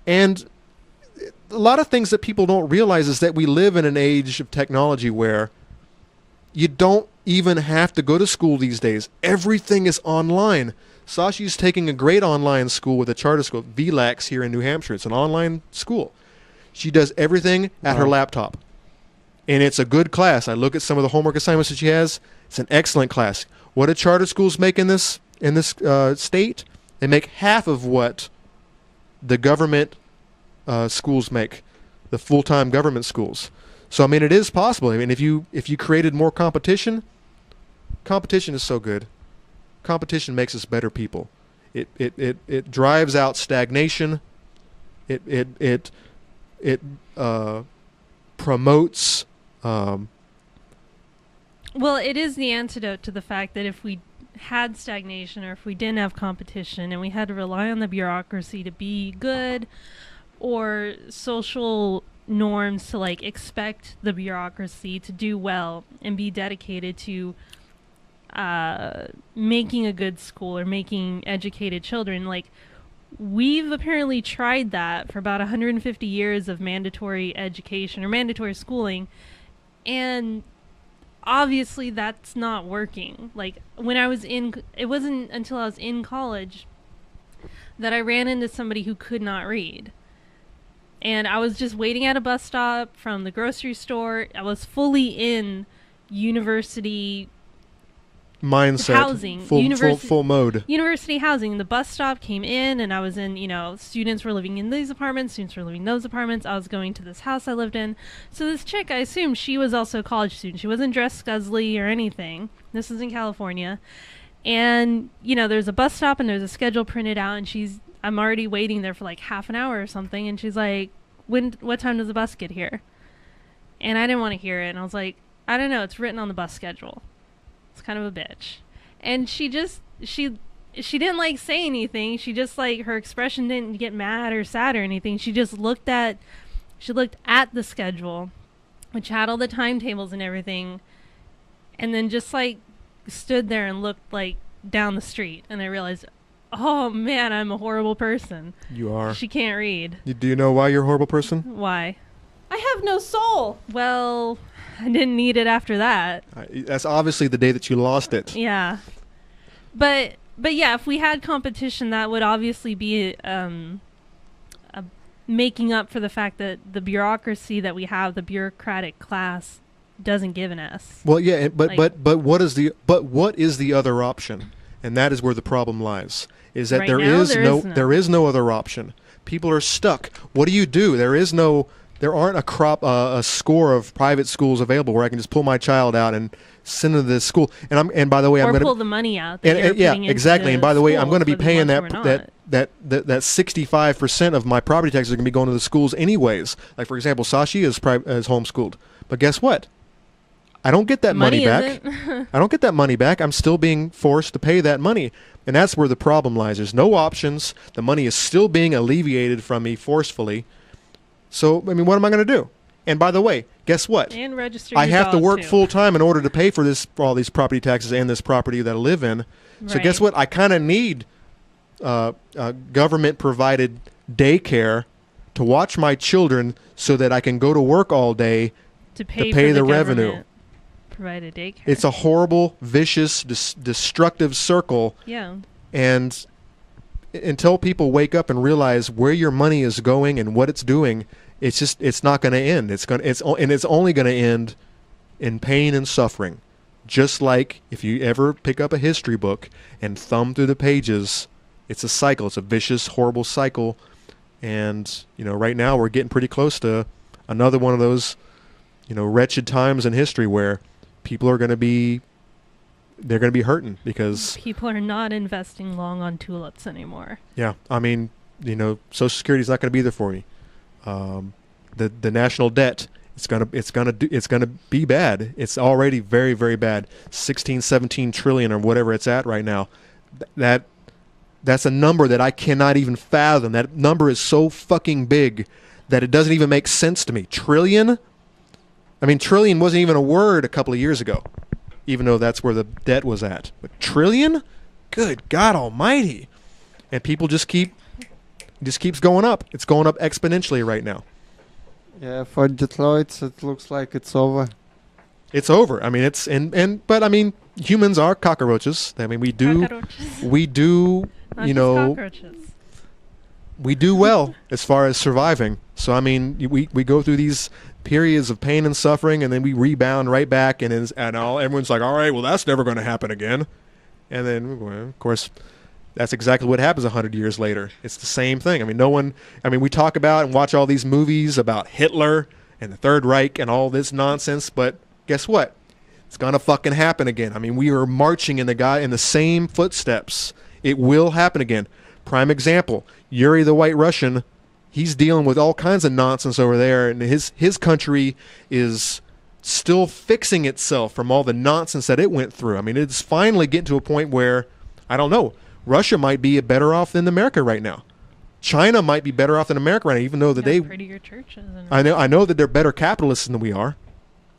And a lot of things that people don't realize is that we live in an age of technology where you don't even have to go to school these days. Everything is online. Sashi's taking a great online school with a charter school, VLAX, here in New Hampshire. It's an online school. She does everything at her laptop. And it's a good class. I look at some of the homework assignments that she has. It's an excellent class. What do charter schools make in this state? They make half of what the government schools make, the full-time government schools. So, I mean, it is possible. I mean, if you created more competition is so good. Competition makes us better people. It drives out stagnation. It promotes. Well, it is the antidote to the fact that if we had stagnation, or if we didn't have competition and we had to rely on the bureaucracy to be good, or social norms to like expect the bureaucracy to do well and be dedicated to making a good school or making educated children, like we've apparently tried that for about 150 years of mandatory education or mandatory schooling, and obviously that's not working. Like it wasn't until I was in college that I ran into somebody who could not read. And I was just waiting at a bus stop from the grocery store. I was fully in university mindset, housing, full mode. University housing. The bus stop came in, and I was in, students were living in these apartments, students were living in those apartments. I was going to this house I lived in. So this chick, I assumed she was also a college student. She wasn't dressed scuzzly or anything. This is in California. And, there's a bus stop and there's a schedule printed out, and I'm already waiting there for like half an hour or something. And she's like, what time does the bus get here? And I didn't want to hear it. And I was like, I don't know. It's written on the bus schedule. It's kind of a bitch. And she didn't like say anything. She just like, her expression didn't get mad or sad or anything. She looked at the schedule, which had all the timetables and everything. And then just like stood there and looked like down the street. And I realized, oh man, I'm a horrible person. You are. She can't read. Do you know why you're a horrible person? Why? I have no soul. Well, I didn't need it after that. That's obviously the day that you lost it. Yeah. But yeah, if we had competition, that would obviously be making up for the fact that the bureaucracy that we have, the bureaucratic class, doesn't give an S. Well, yeah, but what is the other option? And that is where the problem lies. Is that right there is no other option. People are stuck. What do? There aren't a score of private schools available where I can just pull my child out and send them to this school. And by the way, I'm going to pull the money out. Yeah, exactly. And by the way, I'm going to be paying that 65% of my property taxes are going to be going to the schools anyways. Like for example, Sashi is homeschooled, but guess what? I don't get that money back. I don't get that money back. I'm still being forced to pay that money. And that's where the problem lies. There's no options. The money is still being alleviated from me forcefully. So, I mean, what am I going to do? And by the way, guess what? And register I have to work too. full time in order to pay for all these property taxes and this property that I live in. So Right. guess what? I kind of need government-provided daycare to watch my children so that I can go to work all day to pay for the revenue. Provided daycare. It's a horrible, vicious, destructive circle. Yeah. And until people wake up and realize where your money is going and what it's doing, it's not going to end. It's only going to end in pain and suffering. Just like if you ever pick up a history book and thumb through the pages, it's a cycle. It's a vicious, horrible cycle. And, right now we're getting pretty close to another one of those, wretched times in history where people are going to be hurting because people are not investing long on tulips anymore. Yeah, I mean, Social Security is not going to be there for me. The national debt, it's gonna be bad. It's already very, very bad. 16, 17 trillion or whatever it's at right now. That That's a number that I cannot even fathom. That number is so fucking big that it doesn't even make sense to me. Trillion? I mean, trillion wasn't even a word a couple of years ago, even though that's where the debt was at. But trillion? Good God almighty. And people just keeps going up. It's going up exponentially right now. Yeah, for Detroit, it looks like it's over. It's over. I mean, but I mean, humans are cockroaches. I mean, we do, Not you just know, cockroaches. we do well as far as surviving. So I mean, we go through these periods of pain and suffering, and then we rebound right back, and everyone's like, all right, well, that's never going to happen again. And then, well, of course, that's exactly what happens 100 years later. It's the same thing. I mean, we talk about and watch all these movies about Hitler and the Third Reich and all this nonsense, but guess what? It's going to fucking happen again. I mean, we are marching in the same footsteps. It will happen again. Prime example, Yuri the White Russian, he's dealing with all kinds of nonsense over there, and his country is still fixing itself from all the nonsense that it went through. I mean, it's finally getting to a point where, I don't know, Russia might be better off than America right now. China might be better off than America right now, even though that they... prettier churches. I know that they're better capitalists than we are.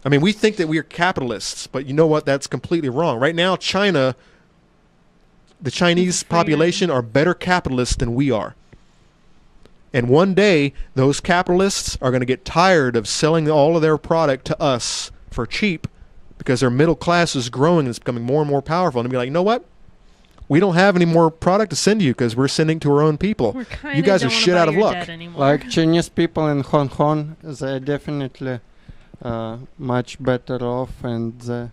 I mean, we think that we are capitalists, but you know what? That's completely wrong. Right now, China, the Chinese population are better capitalists than we are. And one day, those capitalists are going to get tired of selling all of their product to us for cheap because their middle class is growing and it's becoming more and more powerful. And be like, you know what? We don't have any more product to send you because we're sending to our own people. You guys are shit out of luck. Like Chinese people in Hong Kong, they're definitely much better off, and the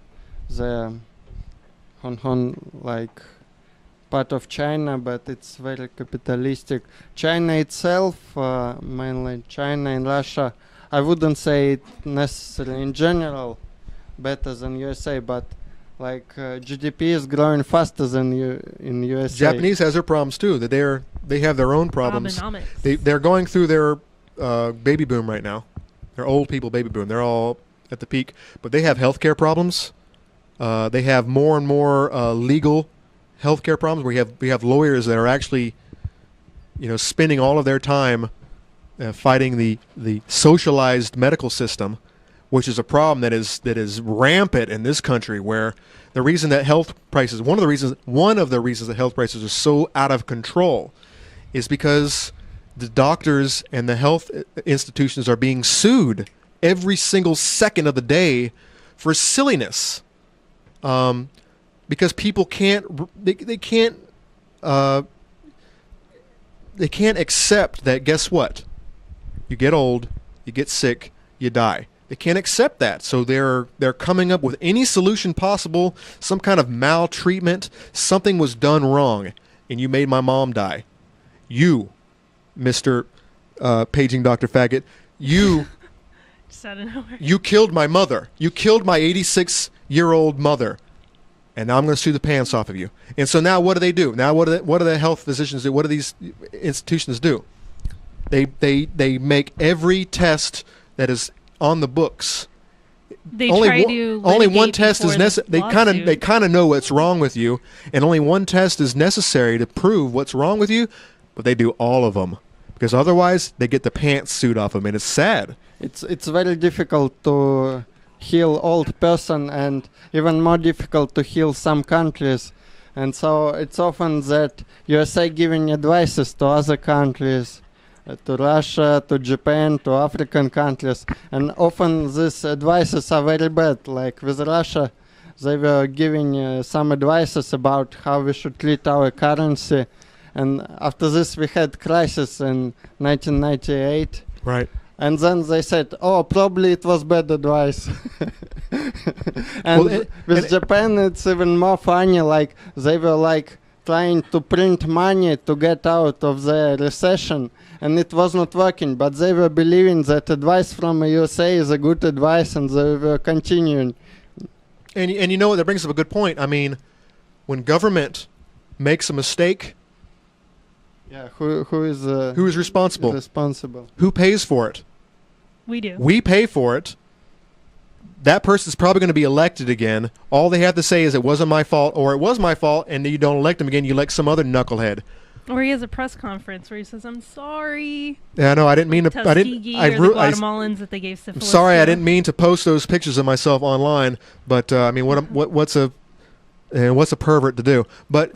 Hong Kong, like, part of China, but it's very capitalistic. China itself, mainly China and Russia, I wouldn't say it necessarily in general better than USA, but like GDP is growing faster than in USA. Japanese has their problems too. That they have their own problems. They're going through their baby boom right now. Their old people baby boom. They're all at the peak, but they have healthcare problems. They have more and more legal healthcare problems. We have lawyers that are actually, spending all of their time fighting the socialized medical system, which is a problem that is rampant in this country. Where the reason that health prices, one of the reasons that health prices are so out of control, is because the doctors and the health institutions are being sued every single second of the day for silliness. Because people can't accept that. Guess what? You get old, you get sick, you die. They can't accept that, so they're coming up with any solution possible. Some kind of maltreatment. Something was done wrong, and you made my mom die. You, Mr. Paging Dr. Faggot, you you killed my mother. You killed my 86-year-old mother. And now I'm going to sue the pants off of you. And so now what do they do? Now what do the health physicians do? What do these institutions do? They make every test that is on the books. Only one test is necessary. They kind of know what's wrong with you, and only one test is necessary to prove what's wrong with you. But they do all of them because otherwise they get the pants suit off them, and it's sad. It's very difficult to heal old person, and even more difficult to heal some countries, and so it's often that USA giving advices to other countries, to Russia, to Japan, to African countries, and often these advices are very bad. Like with Russia, they were giving some advices about how we should treat our currency, and after this we had crisis in 1998. Right. And then they said, "Oh, probably it was bad advice." And with Japan, it's even more funny. Like they were like trying to print money to get out of the recession, and it was not working. But they were believing that advice from the USA is a good advice, and they were continuing. And you know what? That brings up a good point. I mean, when government makes a mistake. Yeah, who is responsible? Responsible. Who pays for it? We do. We pay for it. that person's probably going to be elected again. All they have to say is it wasn't my fault, or it was my fault, and you don't elect him again. You elect some other knucklehead. Or he has a press conference where he says, "I'm sorry." Yeah, no, I didn't mean to. Tuskegee or the Guatemalans that they gave syphilis. I'm sorry, to. I didn't mean to post those pictures of myself online. But I mean, what's a pervert to do? But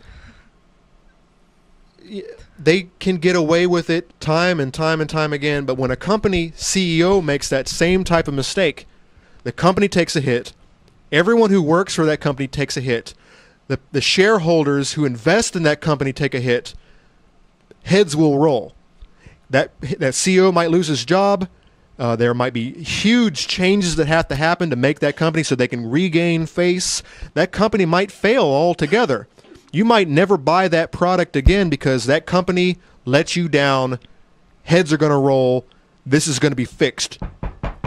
they can get away with it time and time and time again. But when a company CEO makes that same type of mistake, the company takes a hit. Everyone who works for that company takes a hit. The shareholders who invest in that company take a hit. Heads will roll. That CEO might lose his job. There might be huge changes that have to happen to make that company so they can regain face. That company might fail altogether. You might never buy that product again because that company let you down. Heads are going to roll. This is going to be fixed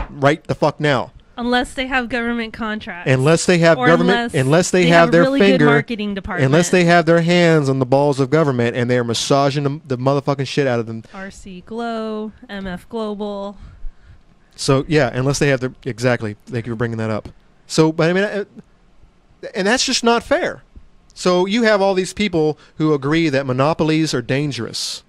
right the fuck now. Unless they have government contracts. Unless they have government, unless they have their really finger, good marketing department. Unless they have their hands on the balls of government and they're massaging the motherfucking shit out of them. RC Glow, MF Global. So yeah, unless they have their exactly. Thank you for bringing that up. So, but I mean, and that's just not fair. So you have all these people who agree that monopolies are dangerous,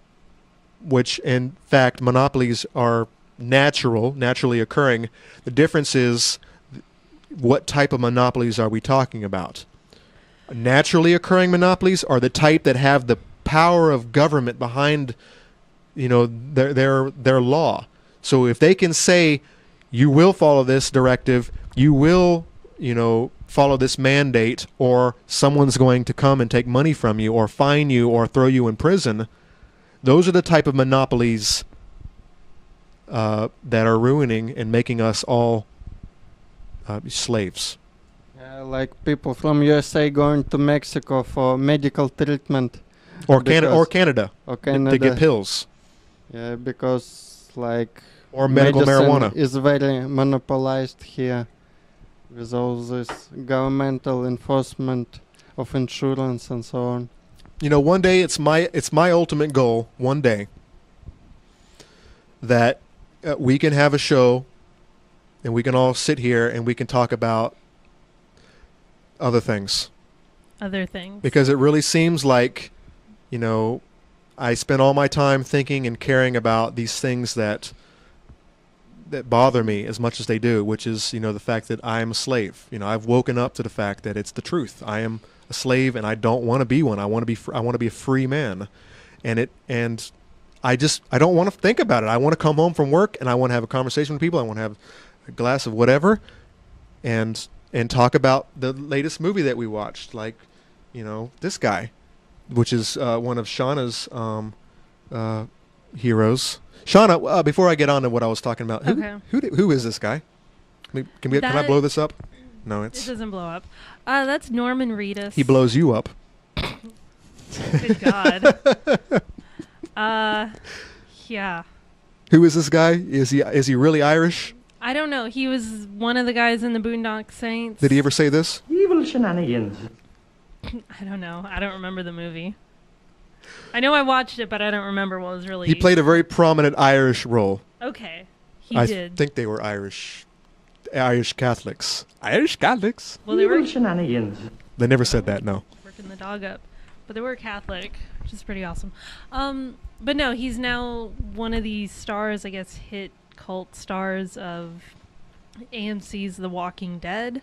which in fact monopolies are naturally occurring. The difference is what type of monopolies are we talking about? Naturally occurring monopolies are the type that have the power of government behind, their law. So if they can say, you will follow this directive, you will, follow this mandate, or someone's going to come and take money from you or fine you or throw you in prison, those are the type of monopolies that are ruining and making us all slaves. Like people from USA going to Mexico for medical treatment. Or Canada to get pills. Yeah, because or medical marijuana is very monopolized here with all this governmental enforcement of insurance and so on. One day it's my ultimate goal. One day that we can have a show and we can all sit here and we can talk about other things. Because it really seems like, I spend all my time thinking and caring about these things that bother me as much as they do, which is, the fact that I am a slave. I've woken up to the fact that it's the truth. I am a slave and I don't want to be one. I want to be a free man. And I don't want to think about it. I want to come home from work and I want to have a conversation with people. I want to have a glass of whatever and talk about the latest movie that we watched. Like, this guy, which is one of Shauna's heroes. Shauna, before I get on to what I was talking about, who is this guy? Can I blow this up? No, it doesn't blow up. That's Norman Reedus. He blows you up. Good God. Yeah. Who is this guy? Is he really Irish? I don't know. He was one of the guys in the Boondock Saints. Did he ever say this? Evil shenanigans. I don't know. I don't remember the movie. I know I watched it, but I don't remember what was really... He played a very prominent Irish role. Okay. I think they were Irish Catholics. Irish Catholics? Well, they were... shenanigans. They never said that, no. Working the dog up. But they were Catholic, which is pretty awesome. But no, he's now one of these stars, I guess, hit cult stars of AMC's The Walking Dead.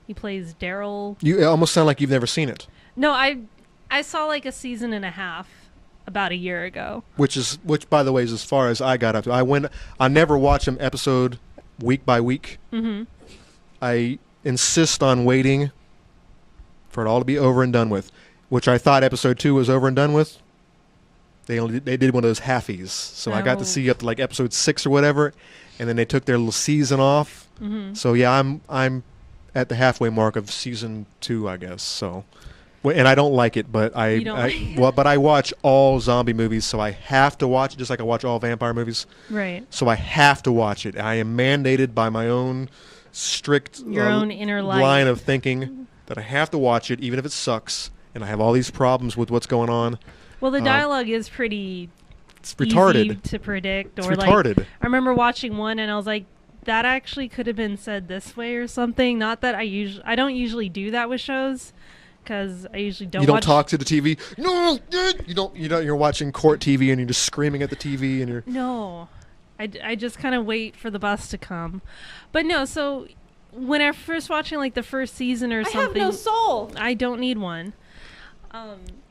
He plays Daryl. You almost sound like you've never seen it. No, I saw like a season and a half about a year ago. Which by the way is as far as I got up to. I never watch them episode week by week. Mm-hmm. I insist on waiting for it all to be over and done with, which I thought episode 2 was over and done with. They did one of those halfies, so I got to see up to like episode 6 or whatever, and then they took their little season off. Mm-hmm. So yeah, I'm at the halfway mark of season 2, I guess. So, and I don't like it, but but I watch all zombie movies, so I have to watch it, just like I watch all vampire movies. Right. So I have to watch it. I am mandated by my own strict own inner line of thinking that I have to watch it, even if it sucks, and I have all these problems with what's going on. Well, the dialogue is pretty retarded easy to predict. It's retarded. I remember watching one and I was like, that actually could have been said this way or something. Not that I don't usually do that with shows, because I usually don't. You don't watch talk to the TV. No, you don't. You're watching court TV and you're just screaming at the TV and you're. No, I just kind of wait for the bus to come, but no. So when I first watching like the first season or something, I have no soul. I don't need one.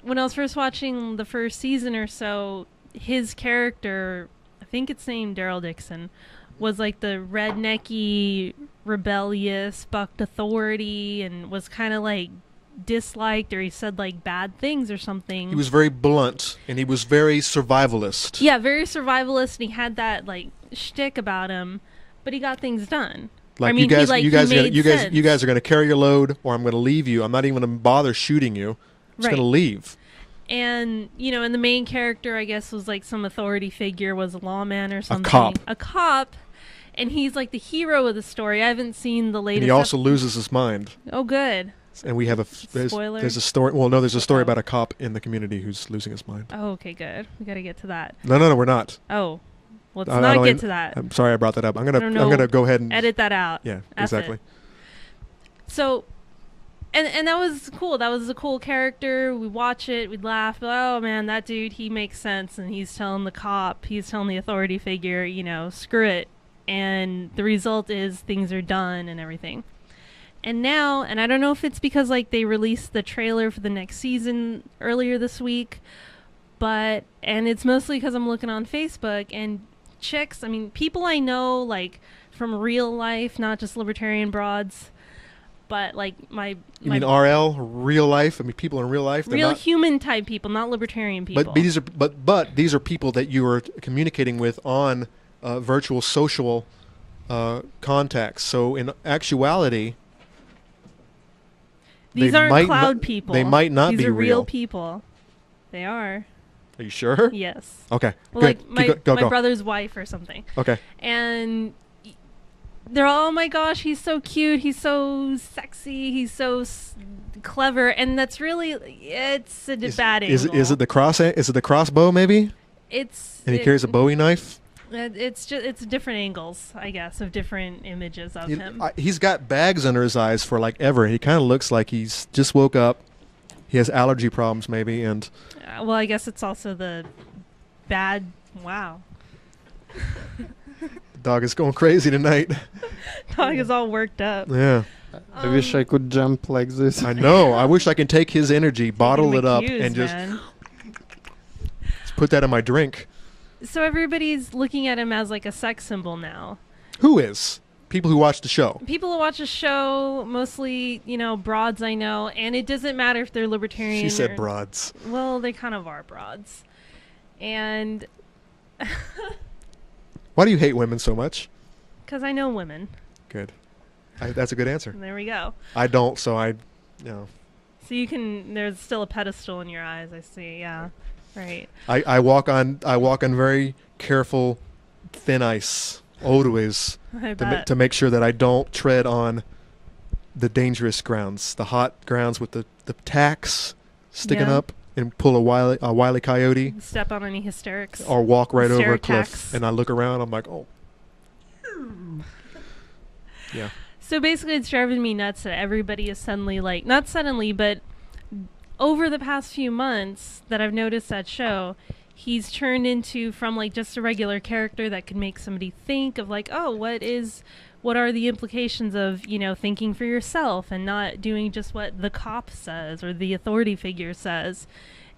When I was first watching the first season or so, his character, I think it's named Daryl Dixon, was like the rednecky, rebellious, bucked authority, and was kind of like disliked, or he said like bad things or something. He was very blunt and he was very survivalist. Yeah, very survivalist, and he had that like shtick about him, but he got things done. Like, I mean, you guys are going to carry your load, or I'm going to leave you. I'm not even going to bother shooting you. I'm just going to leave. And, you know, and the main character, I guess, was like some authority figure, was a lawman or something. A cop. And he's like the hero of the story. I haven't seen the latest. And he also loses his mind. Oh, good. And we have Spoiler? There's a story. Well, no, there's a story about a cop in the community who's losing his mind. Oh, okay, good. We got to get to that. No, we're not. Oh, let's not get to that. I'm sorry I brought that up. I'm gonna go ahead and edit that out. Yeah, exactly. So, and that was cool. That was a cool character. We watch it, we'd laugh. Oh man, that dude, he makes sense. And he's telling the cop, he's telling the authority figure, you know, screw it. And the result is things are done and everything. And now, and I don't know if it's because like they released the trailer for the next season earlier this week, and it's mostly because I'm looking on Facebook and chicks, I mean, people I know like from real life, not just libertarian broads, but like You mean RL, real life? I mean, people in real life? Real human type people, not libertarian people. But these are people that you are communicating with on virtual social contacts. So in actuality, these aren't cloud people. They might not be real. These are real real people. They are. Are you sure? Yes. Okay. Well, good. like Go. my brother's wife or something. Okay. And they're all, oh my gosh, he's so cute, he's so sexy, he's so clever, and that's really, it's a bad angle. Is it the crossbow maybe? And he carries a Bowie knife. It's different angles, I guess, of different images of him. He's got bags under his eyes for like ever. He kind of looks like he's just woke up. He has allergy problems maybe, and well, I guess it's also the bad. Wow. Dog is going crazy tonight. Dog is all worked up. Yeah. I wish I could jump like this. I know. I wish I could take his energy, bottle it up, and just put that in my drink. So everybody's looking at him as like a sex symbol now. Who is? People who watch the show. People who watch the show, mostly, you know, broads I know, and it doesn't matter if they're libertarian. She said broads. Well, they kind of are broads. And why do you hate women so much? Because I know women. Good. That's a good answer. There we go. I don't, so I, you know. So you can, there's still a pedestal in your eyes, I see, yeah. Right. I walk on very careful, thin ice, always, to make sure that I don't tread on the dangerous grounds, the hot grounds with the tacks sticking up, and pull a wily coyote. Step on any hysterics. Or walk right over a cliff, and I look around, I'm like, oh. Yeah. So basically it's driving me nuts that everybody is suddenly like, not suddenly, but over the past few months that I've noticed that show, he's turned into from like just a regular character that could make somebody think of like, oh, what are the implications of, you know, thinking for yourself and not doing just what the cop says or the authority figure says.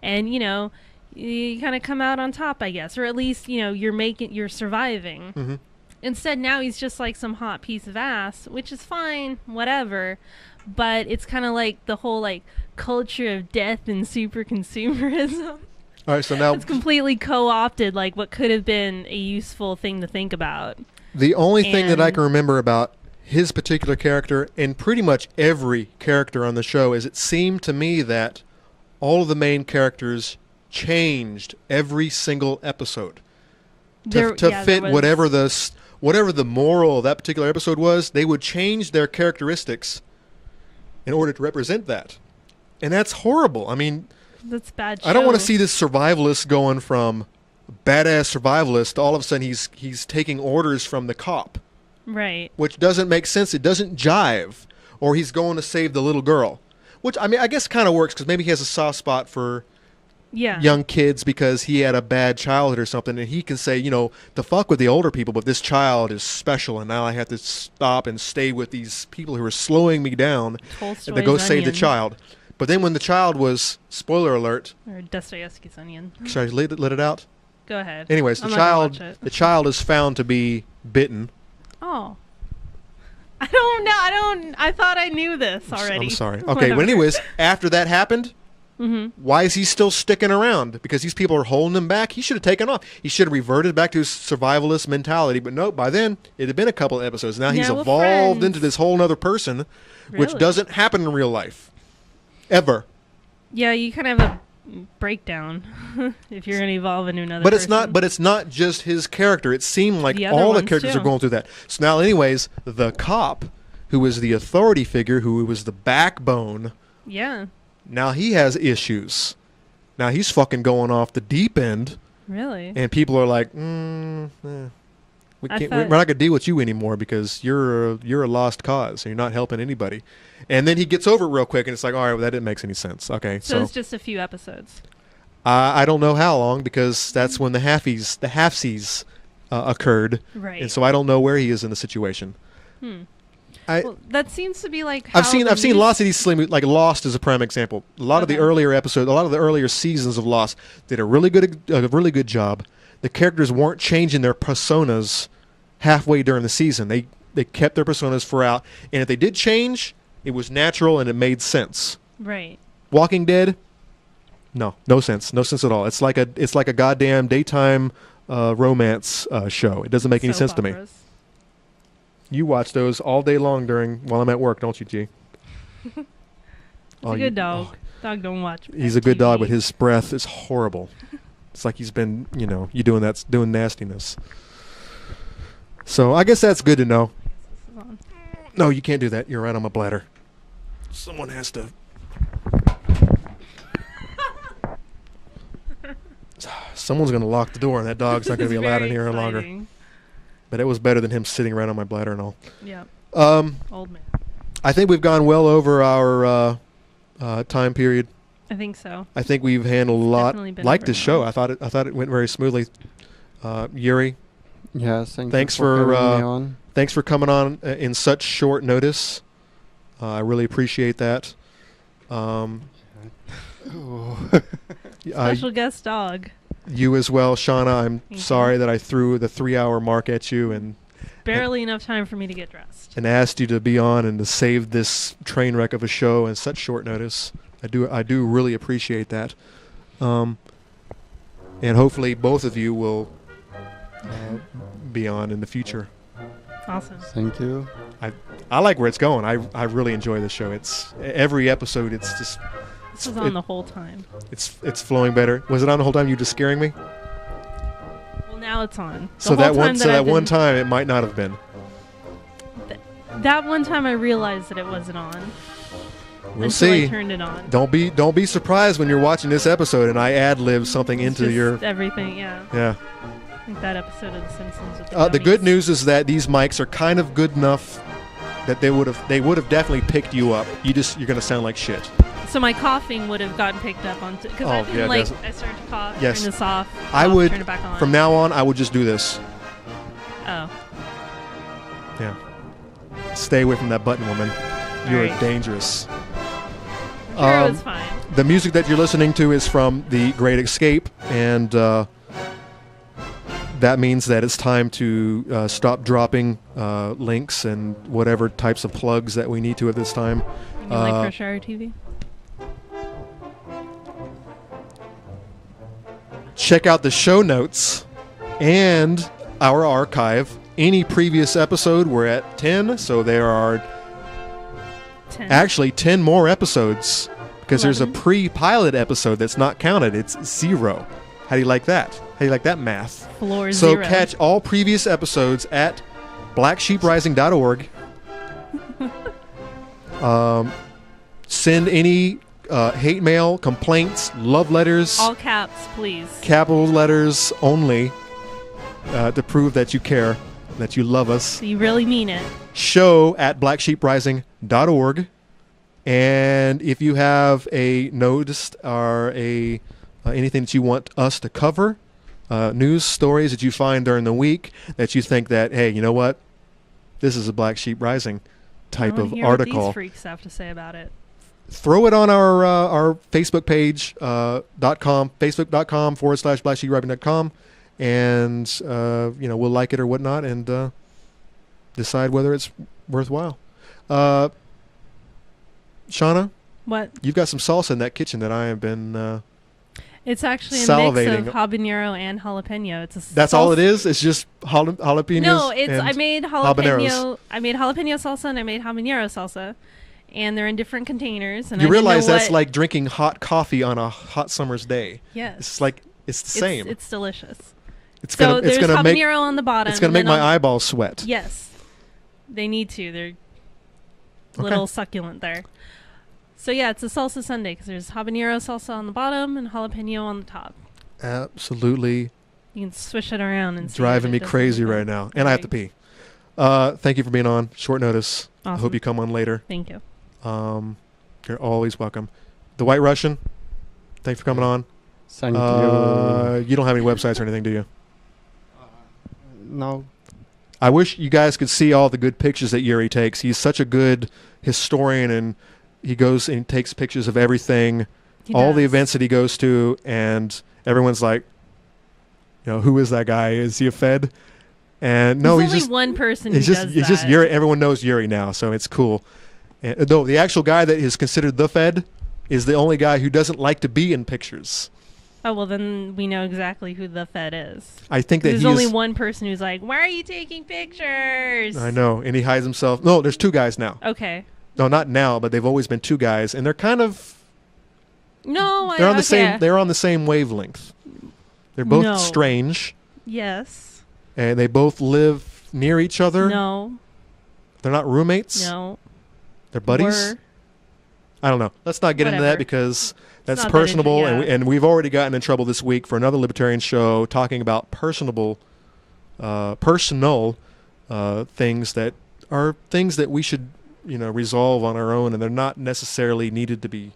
And, you know, you kind of come out on top, I guess, or at least, you know, you're surviving. Mm-hmm. Instead, now he's just like some hot piece of ass, which is fine, whatever. But it's kind of like the whole like culture of death and super consumerism. All right, so now it's completely co-opted like what could have been a useful thing to think about. The only thing that I can remember about his particular character and pretty much every character on the show is it seemed to me that all of the main characters changed every single episode to fit whatever the moral of that particular episode was. They would change their characteristics in order to represent that. And that's horrible. I mean, that's bad. I don't want to see this survivalist going from badass survivalist to all of a sudden he's taking orders from the cop. Right. which doesn't make sense. It doesn't jive. Or he's going to save the little girl, which I mean, I guess kind of works because maybe he has a soft spot for young kids because he had a bad childhood or something, and he can say, you know, to fuck with the older people, but this child is special, and now I have to stop and stay with these people who are slowing me down Tolstoy's to go save the Onion. child. But then when the child was, spoiler alert, Or Dostoevsky's Onion. should I let it out? Go ahead. Anyways, I'm not gonna watch it. the child is found to be bitten. Oh. I don't know. I thought I knew this already. I'm sorry. Okay, Whatever. but anyways, after that happened, Mhm. why is he still sticking around? Because these people are holding him back. He should have taken off. He should have reverted back to his survivalist mentality. But nope, by then it had been a couple of episodes. Now he's Yeah, we're evolved friends. into this whole other person, which Really? doesn't happen in real life. Ever. Yeah, you kind of have a breakdown if you're going to evolve into another But it's person. not. But it's not just his character. It seemed like The other all the ones, characters too. are going through that. So now, anyways, the cop, who was the authority figure, who was the backbone, Yeah. now he has issues. Now he's fucking going off the deep end, Really? and people are like, we I can't. thought- We're not gonna deal with you anymore because you're a lost cause. And you're not helping anybody. And then he gets over it real quick, and it's like, all right, well, that didn't make any sense. Okay, So it's just a few episodes. I don't know how long because that's when the halfsies occurred, Right. and so I don't know where he is in the situation. Well, that seems to be like I've how seen the news- lots of these slim, like Lost is a prime example. A lot of the Okay. earlier episodes, a lot of the earlier seasons of Lost did a really good job. The characters weren't changing their personas halfway during the season. They kept their personas throughout, and if they did change, it was natural and it made sense. Right. Walking Dead, no sense at all. It's like a goddamn daytime romance show. It doesn't make any Soap sense to me. operas. You watch those all day long while I'm at work, don't you, G? He's Oh, a you- good dog. Dog don't watch. He's a good dog, but his breath is horrible. It's like he's been, you doing nastiness. So I guess that's good to know. No, you can't do that. You're right on my bladder. Someone has to. Someone's gonna lock the door, and that dog's not gonna be allowed in here any longer. But it was better than him sitting right on my bladder and all. Yeah. Old man. I think we've gone well over our time period. I think so. I think we've handled a lot definitely been like over this an show. hour. I thought it went very smoothly. Yuri, Yes, thanks you for for having me on. thanks for coming on in such short notice. I really appreciate that. Special guest dog. You as well, Shauna. I'm Thank you. sorry that I threw the 3-hour mark at you and Barely enough time for me to get dressed. asked you to be on and to save this train wreck of a show in such short notice. I do really appreciate that. And hopefully both of you will be on in the future. Awesome. Thank you. I like where it's going. I really enjoy the show. It's every episode. It's just This was on the whole time. it's flowing better. Was it on the whole time? You just scaring me? Well, now it's on. The So whole that one time so that I've one been- time it might not have been. That one time I realized that it wasn't on. We'll until see. I turned it on. Don't be surprised when you're watching this episode and I ad-lib something It's into just your everything. Yeah. yeah. Like that episode of The Simpsons. With The dummies. good news is that these mics are kind of good enough that they would have definitely picked you up. You're gonna sound like shit. So my coughing would have gotten picked up on because Oh, I've been yeah, like doesn't- I started to cough, Yes. turn this off, I cough, would turn it back on. from now on. I would just do this. Oh, Yeah. Stay away from that button, woman. You're Alright. dangerous. sure, it was fine. The music that you're listening to is from The Great Escape, and that means that it's time to stop dropping links and whatever types of plugs that we need to at this time. You mean like Fresh Hour TV? Check out the show notes and our archive. Any previous episode, we're at 10, so there are 10. actually 10 more episodes because there's a 11. pre-pilot episode that's not counted. It's 0. How do you like that? How do you like that math? Floor So 0. catch all previous episodes at blacksheeprising.org. Send any hate mail, complaints, love letters, All caps, please. capital letters only to prove that you care. that you love us. You really mean it. Show at blacksheeprising.org. And if you have a notice or anything that you want us to cover, news stories that you find during the week that you think that, hey, you know what? This is a Black Sheep Rising type of article. What these freaks have to say about it. Throw it on our Facebook page, facebook.com/blacksheeprising.com, and we'll like it or whatnot, and decide whether it's worthwhile. Shauna, what? You've got some salsa in that kitchen that I have been. It's actually a salivating. mix of habanero and jalapeno. That's all it is. It's just jalapenos. No, it's and I made jalapeno. habaneros. I made jalapeno salsa and I made habanero salsa, and they're in different containers. And You I didn't realize know that's what- like drinking hot coffee on a hot summer's day. Yes. It's the same. It's delicious. It's so there's gonna habanero make on the bottom. It's gonna and make then my eyeballs sweat. Yes, they need to. They're a little succulent there. So yeah, it's a salsa sundae because there's habanero salsa on the bottom and jalapeno on the top. Absolutely. You can swish it around and see driving if me it does crazy anything. right now, and I have to pee. Thank you for being on short notice. I Awesome. hope you come on later. Thank you. You're always welcome. The White Russian, thanks for coming on. Thank you. You don't have any websites or anything, do you? No. I wish you guys could see all the good pictures that Yuri takes. He's such a good historian, and he goes and takes pictures of everything, all the events that he goes to, and everyone's like, who is that guy? Is he a Fed? And no, There's he's only just one person who It's does just that. Yuri. Everyone knows Yuri now, so it's cool. And, no, the actual guy that is considered the Fed is the only guy who doesn't like to be in pictures. Oh, well, then we know exactly who the Fed is. I think that there's he only is- one person who's like, why are you taking pictures? I know, and he hides himself. No, there's two guys now. Okay. No, not now, but they've always been two guys, and they're kind of No, they're on the okay. same. They're on the same wavelength. They're both No. strange, Yes. and they both live near each other. No. They're not roommates. No. They're buddies. Were. I don't know. Let's not get into that Whatever. because that's not that personable, yeah. and we've already gotten in trouble this week for another libertarian show talking about personal things that are things that we should resolve on our own, and they're not necessarily needed to be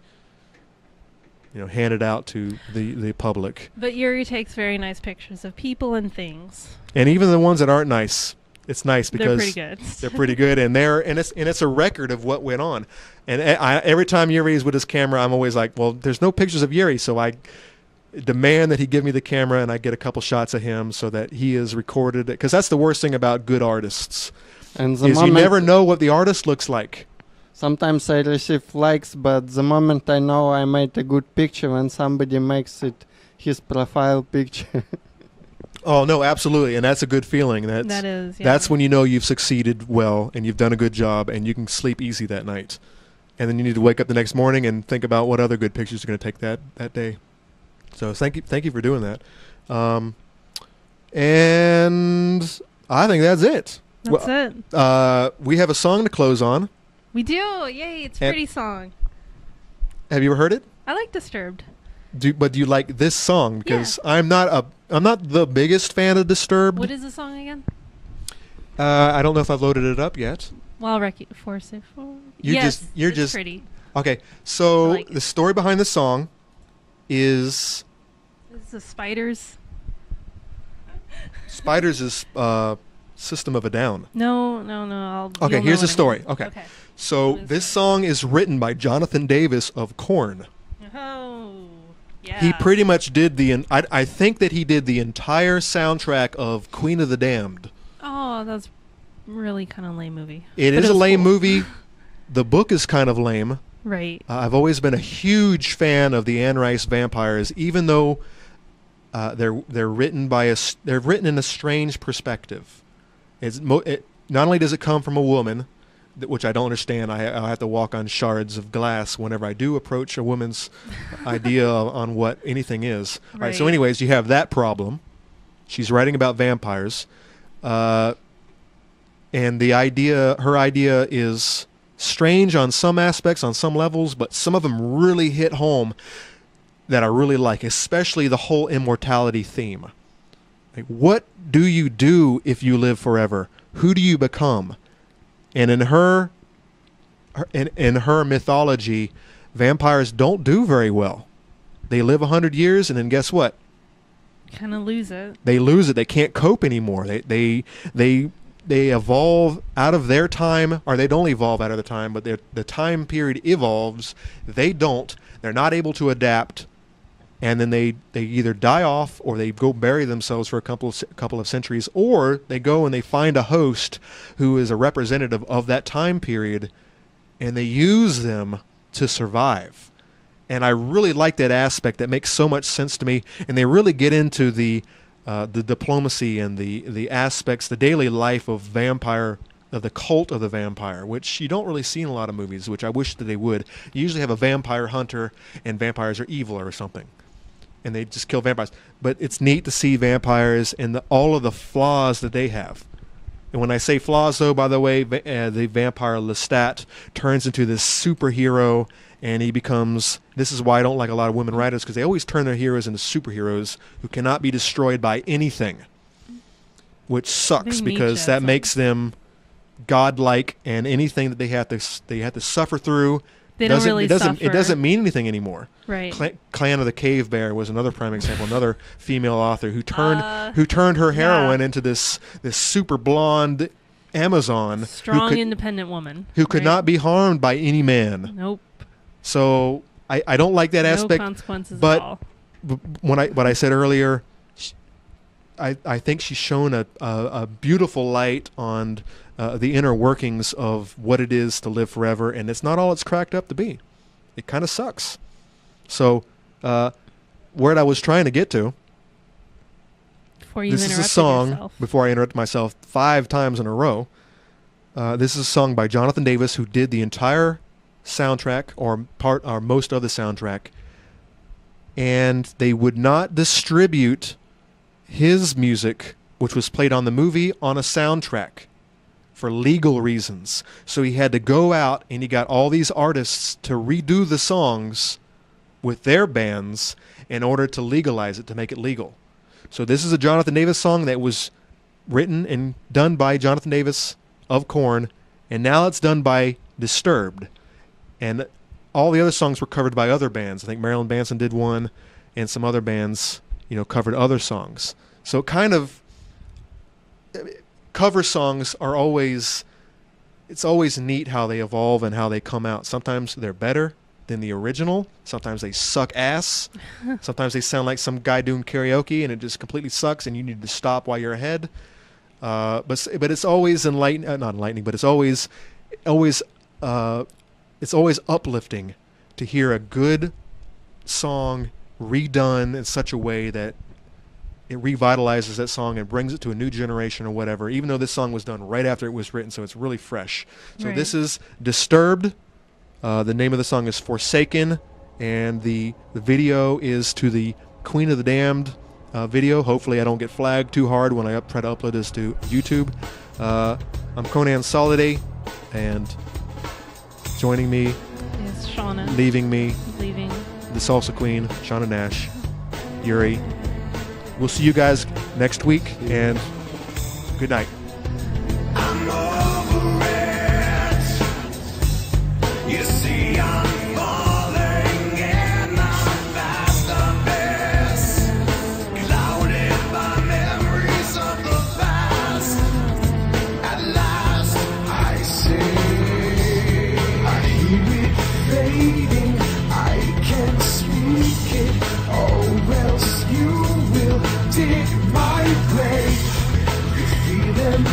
handed out to the public. But Yuri takes very nice pictures of people and things. And even the ones that aren't nice, it's nice They're because pretty good. they're pretty good, and it's a record of what went on. And every time Yuri is with his camera, I'm always like, well, there's no pictures of Yuri, so I demand that he give me the camera, and I get a couple shots of him so that he is recorded. Because that's the worst thing about good artists, And the is you moment never know what the artist looks like. Sometimes I receive likes, but the moment I know I made a good picture, when somebody makes it his profile picture. Oh no, absolutely, and that's a good feeling. That is, yeah. That's when you know you've succeeded well and you've done a good job, and you can sleep easy that night. And then you need to wake up the next morning and think about what other good pictures you're going to take that day. So thank you for doing that. And I think that's it. That's it. We have a song to close on. We do. Yay, it's a And- pretty song. Have you ever heard it? I like Disturbed. But do you like this song? Because I'm not the biggest fan of Disturbed. What is the song again? I don't know if I've loaded it up yet. Well, Force it forward. You're Yes, just it's pretty. Okay. So I like the story behind the song is Is the spiders? Spiders is System of a Down. No. Okay, you'll here's know the what I story. mean. Okay. So this song is written by Jonathan Davis of Korn. Oh, yeah. He pretty much did I think that he did the entire soundtrack of Queen of the Damned. Oh, that's really kind of lame movie. It But is a was lame cool. movie. The book is kind of lame. Right. I've always been a huge fan of the Anne Rice vampires, even though they're written they're written in a strange perspective. Not only does it come from a woman, which I don't understand. I'll have to walk on shards of glass whenever I do approach a woman's idea on what anything is. All right. So, Right. anyways, you have that problem. She's writing about vampires, and her idea is strange on some aspects, on some levels, but some of them really hit home that I really like, especially the whole immortality theme. Like, what do you do if you live forever? who do you become? And in her mythology, vampires don't do very well. They live 100 years, and then guess what? Kind of lose it. They lose it. They can't cope anymore. They evolve out of their time, or they don't evolve out of the time, but the time period evolves. They don't. They're not able to adapt, and then they either die off or they go bury themselves for a couple of centuries, or they go and they find a host who is a representative of that time period, and they use them to survive. And I really like that aspect. That makes so much sense to me. And they really get into the diplomacy and the aspects, the daily life of vampire, of the cult of the vampire, which you don't really see in a lot of movies, which I wish that they would. You usually have a vampire hunter, and vampires are evil or something, and they just kill vampires. But it's neat to see vampires and all of the flaws that they have. And when I say flaws, though, by the way, the vampire Lestat turns into this superhero, and he becomes... This is why I don't like a lot of women writers, because they always turn their heroes into superheroes who cannot be destroyed by anything, which sucks because that makes them godlike, and anything that they have to suffer through... They don't really suffer. It doesn't mean anything anymore. Right. Clan of the Cave Bear was another prime example. Another female author who turned her heroine into this super blonde Amazon, strong, independent woman who could not be harmed by any man. Nope. So I don't like that aspect. No consequences but at all. What I said earlier, I think she's shown a beautiful light on the inner workings of what it is to live forever, and it's not all it's cracked up to be. It kind of sucks. So, where I was trying to get to, this is a song, before I interrupt myself 5 times in a row, this is a song by Jonathan Davis, who did the entire soundtrack, or most of the soundtrack, and they would not distribute his music, which was played on the movie, on a soundtrack, for legal reasons. So he had to go out and he got all these artists to redo the songs with their bands in order to legalize it, to make it legal. So this is a Jonathan Davis song that was written and done by Jonathan Davis of Korn, and now it's done by Disturbed. And all the other songs were covered by other bands. I think Marilyn Manson did one, and some other bands, covered other songs. So kind of... cover songs are always neat how they evolve and how they come out. Sometimes they're better than the original. Sometimes they suck ass. Sometimes they sound like some guy doing karaoke and it just completely sucks and you need to stop while you're ahead. But it's always not enlightening, but it's always uplifting to hear a good song redone in such a way that it revitalizes that song and brings it to a new generation or whatever, even though this song was done right after it was written, so it's really fresh. So This is Disturbed. The name of the song is Forsaken, and the video is to the Queen of the Damned video. Hopefully I don't get flagged too hard when I try to upload this to YouTube. I'm Conan Soliday, and joining me is Shauna. Leaving me. Leaving. The Salsa Queen, Shauna Nash, Yuri. We'll see you guys next week, and good night. I'm over it. You see, I'm falling in a vast abyss, clouded by memories of the past. At last, I see. I hear it fading. I can't speak it. Oh, else you will dig my grave. You feel them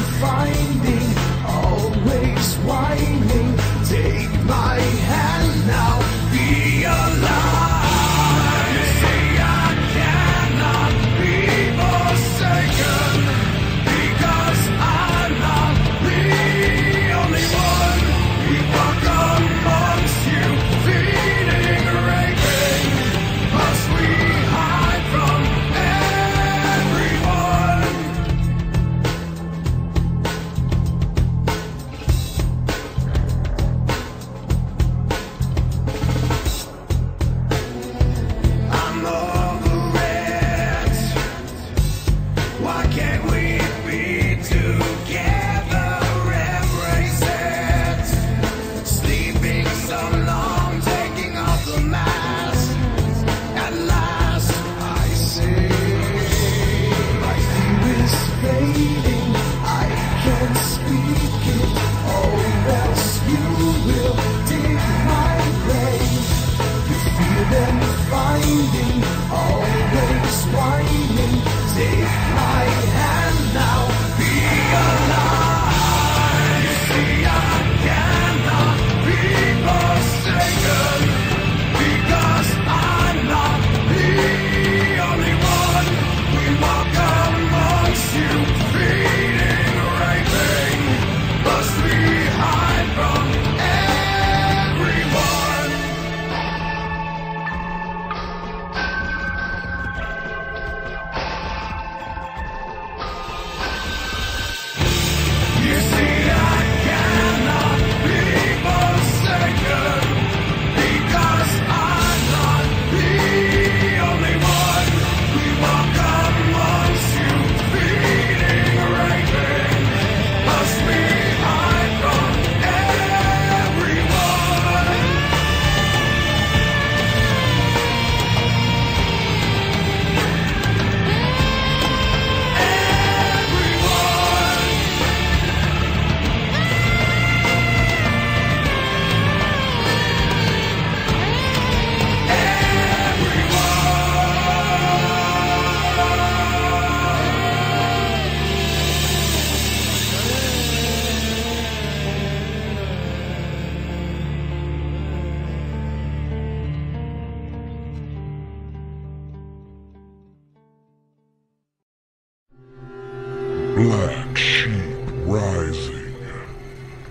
Black Sheep Rising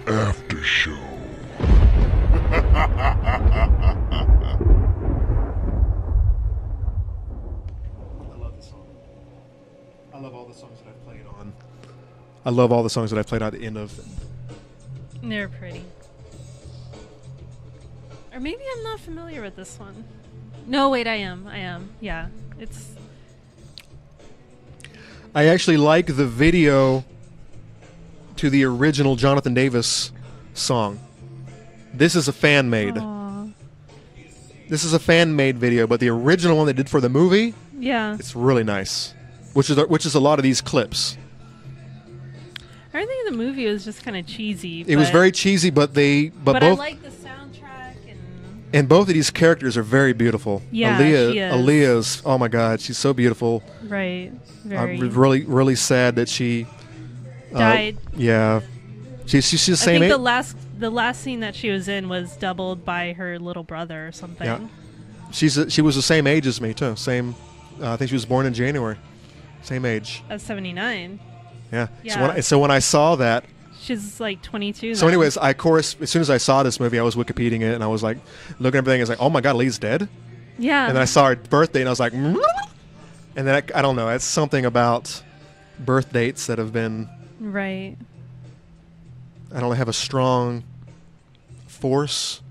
After Show. I love all the songs that I've played on. I love all the songs that I've played at the end of. They're pretty. Or maybe I'm not familiar with this one. No, wait, I am. Yeah. It's... I actually like the video to the original Jonathan Davis song. This is a fan-made. Aww. This is a fan-made video, but the original one they did for the movie, Yeah. it's really nice. Which is a lot of these clips. I think the movie was just kind of cheesy. It was very cheesy, but But both I like the soundtrack and both of these characters are very beautiful. Yeah, she is. Aaliyah's, oh my God, she's so beautiful. Right. I'm Very. really sad that she Died. Yeah, she's the I same think age. the last scene that she was in was doubled by her little brother or something. Yeah, she was the same age as me too. Same, I think she was born in January. Same age. At 79. Yeah. Yeah. So when I saw that, She's like 22. so then. anyways, of course, as soon as I saw this movie, I was Wikipediaing it and I was like, looking at everything. I was like, oh my God, Lee's dead. Yeah. And then I saw her birthday and I was like, and then I don't know. It's something about birth dates that have been, Right. I don't know, have a strong force.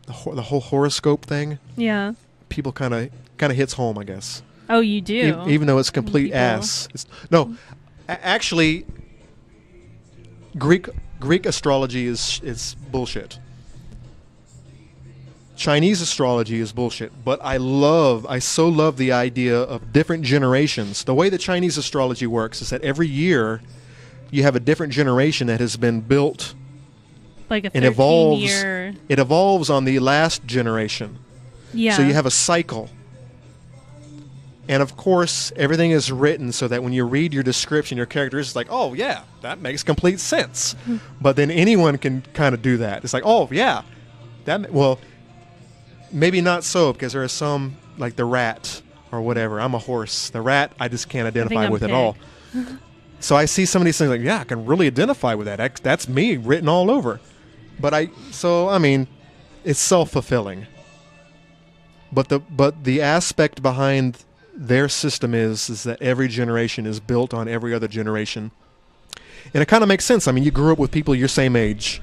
The whole horoscope thing. Yeah. People kind of hits home, I guess. Oh, you do? Even though it's complete People. ass. Actually, Greek astrology is bullshit. Chinese astrology is bullshit, but I so love the idea of different generations. The way that Chinese astrology works is that every year you have a different generation that has been built Like a and evolves. 13-year... It evolves on the last generation. Yeah. So you have a cycle. And of course, everything is written so that when you read your description, your characteristics, like, oh yeah, that makes complete sense. But then anyone can kind of do that. It's like, oh yeah, well, maybe not so, because there are some, like the rat or whatever. I'm a horse. The rat, I just can't identify I'm with at pig. all. So I see some of these things like, yeah, I can really identify with that. That's me written all over. But I mean, it's self-fulfilling. But the aspect behind their system is that every generation is built on every other generation. And it kind of makes sense. I mean, you grew up with people your same age.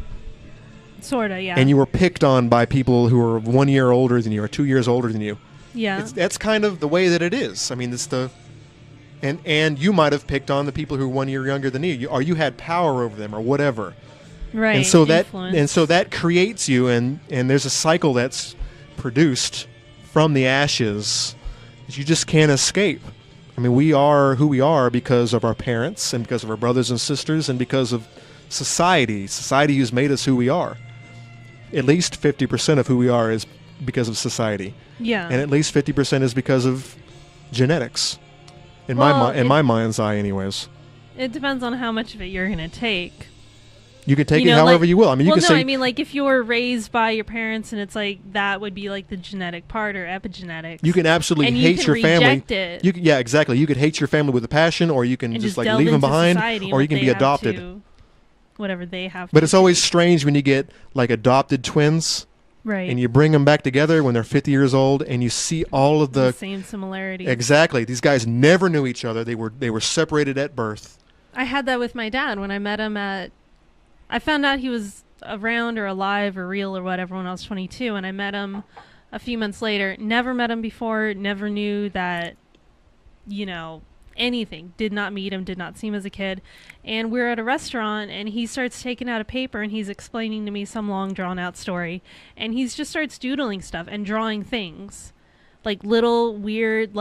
Sorta, yeah. And you were picked on by people who were 1 year older than you or 2 years older than you. Yeah. That's kind of the way that it is. I mean, it's and you might have picked on the people who were 1 year younger than you, or you had power over them or whatever. Right. And so influence. that creates you, and there's a cycle that's produced from the ashes that you just can't escape. I mean, we are who we are because of our parents and because of our brothers and sisters and because of society. Society has made us who we are. At least 50% of who we are is because of society. Yeah. And at least 50% is because of genetics. In my mind's eye, anyways. It depends on how much of it you're going to take. You can take it however you will. I mean, you can say. I mean, like if you were raised by your parents, and it's like that would be like the genetic part or epigenetics. You can absolutely and hate you can your family. reject it. Yeah, exactly. You could hate your family with a passion, or you can and just like delve leave them into behind, society or and you can what be they have adopted. to- whatever they have. But to it's always strange when you get like adopted twins, right, and you bring them back together when they're 50 years old, and you see all of the same similarities. Exactly. These guys never knew each other. They were separated at birth. I had that with my dad when I met him I found out he was around or alive or real or whatever when I was 22, and I met him a few months later. Never met him before, never knew that, anything. Did not meet him, did not see him as a kid. And we're at a restaurant, and he starts taking out a paper, and he's explaining to me some long drawn-out story. And he just starts doodling stuff and drawing things. Like little weird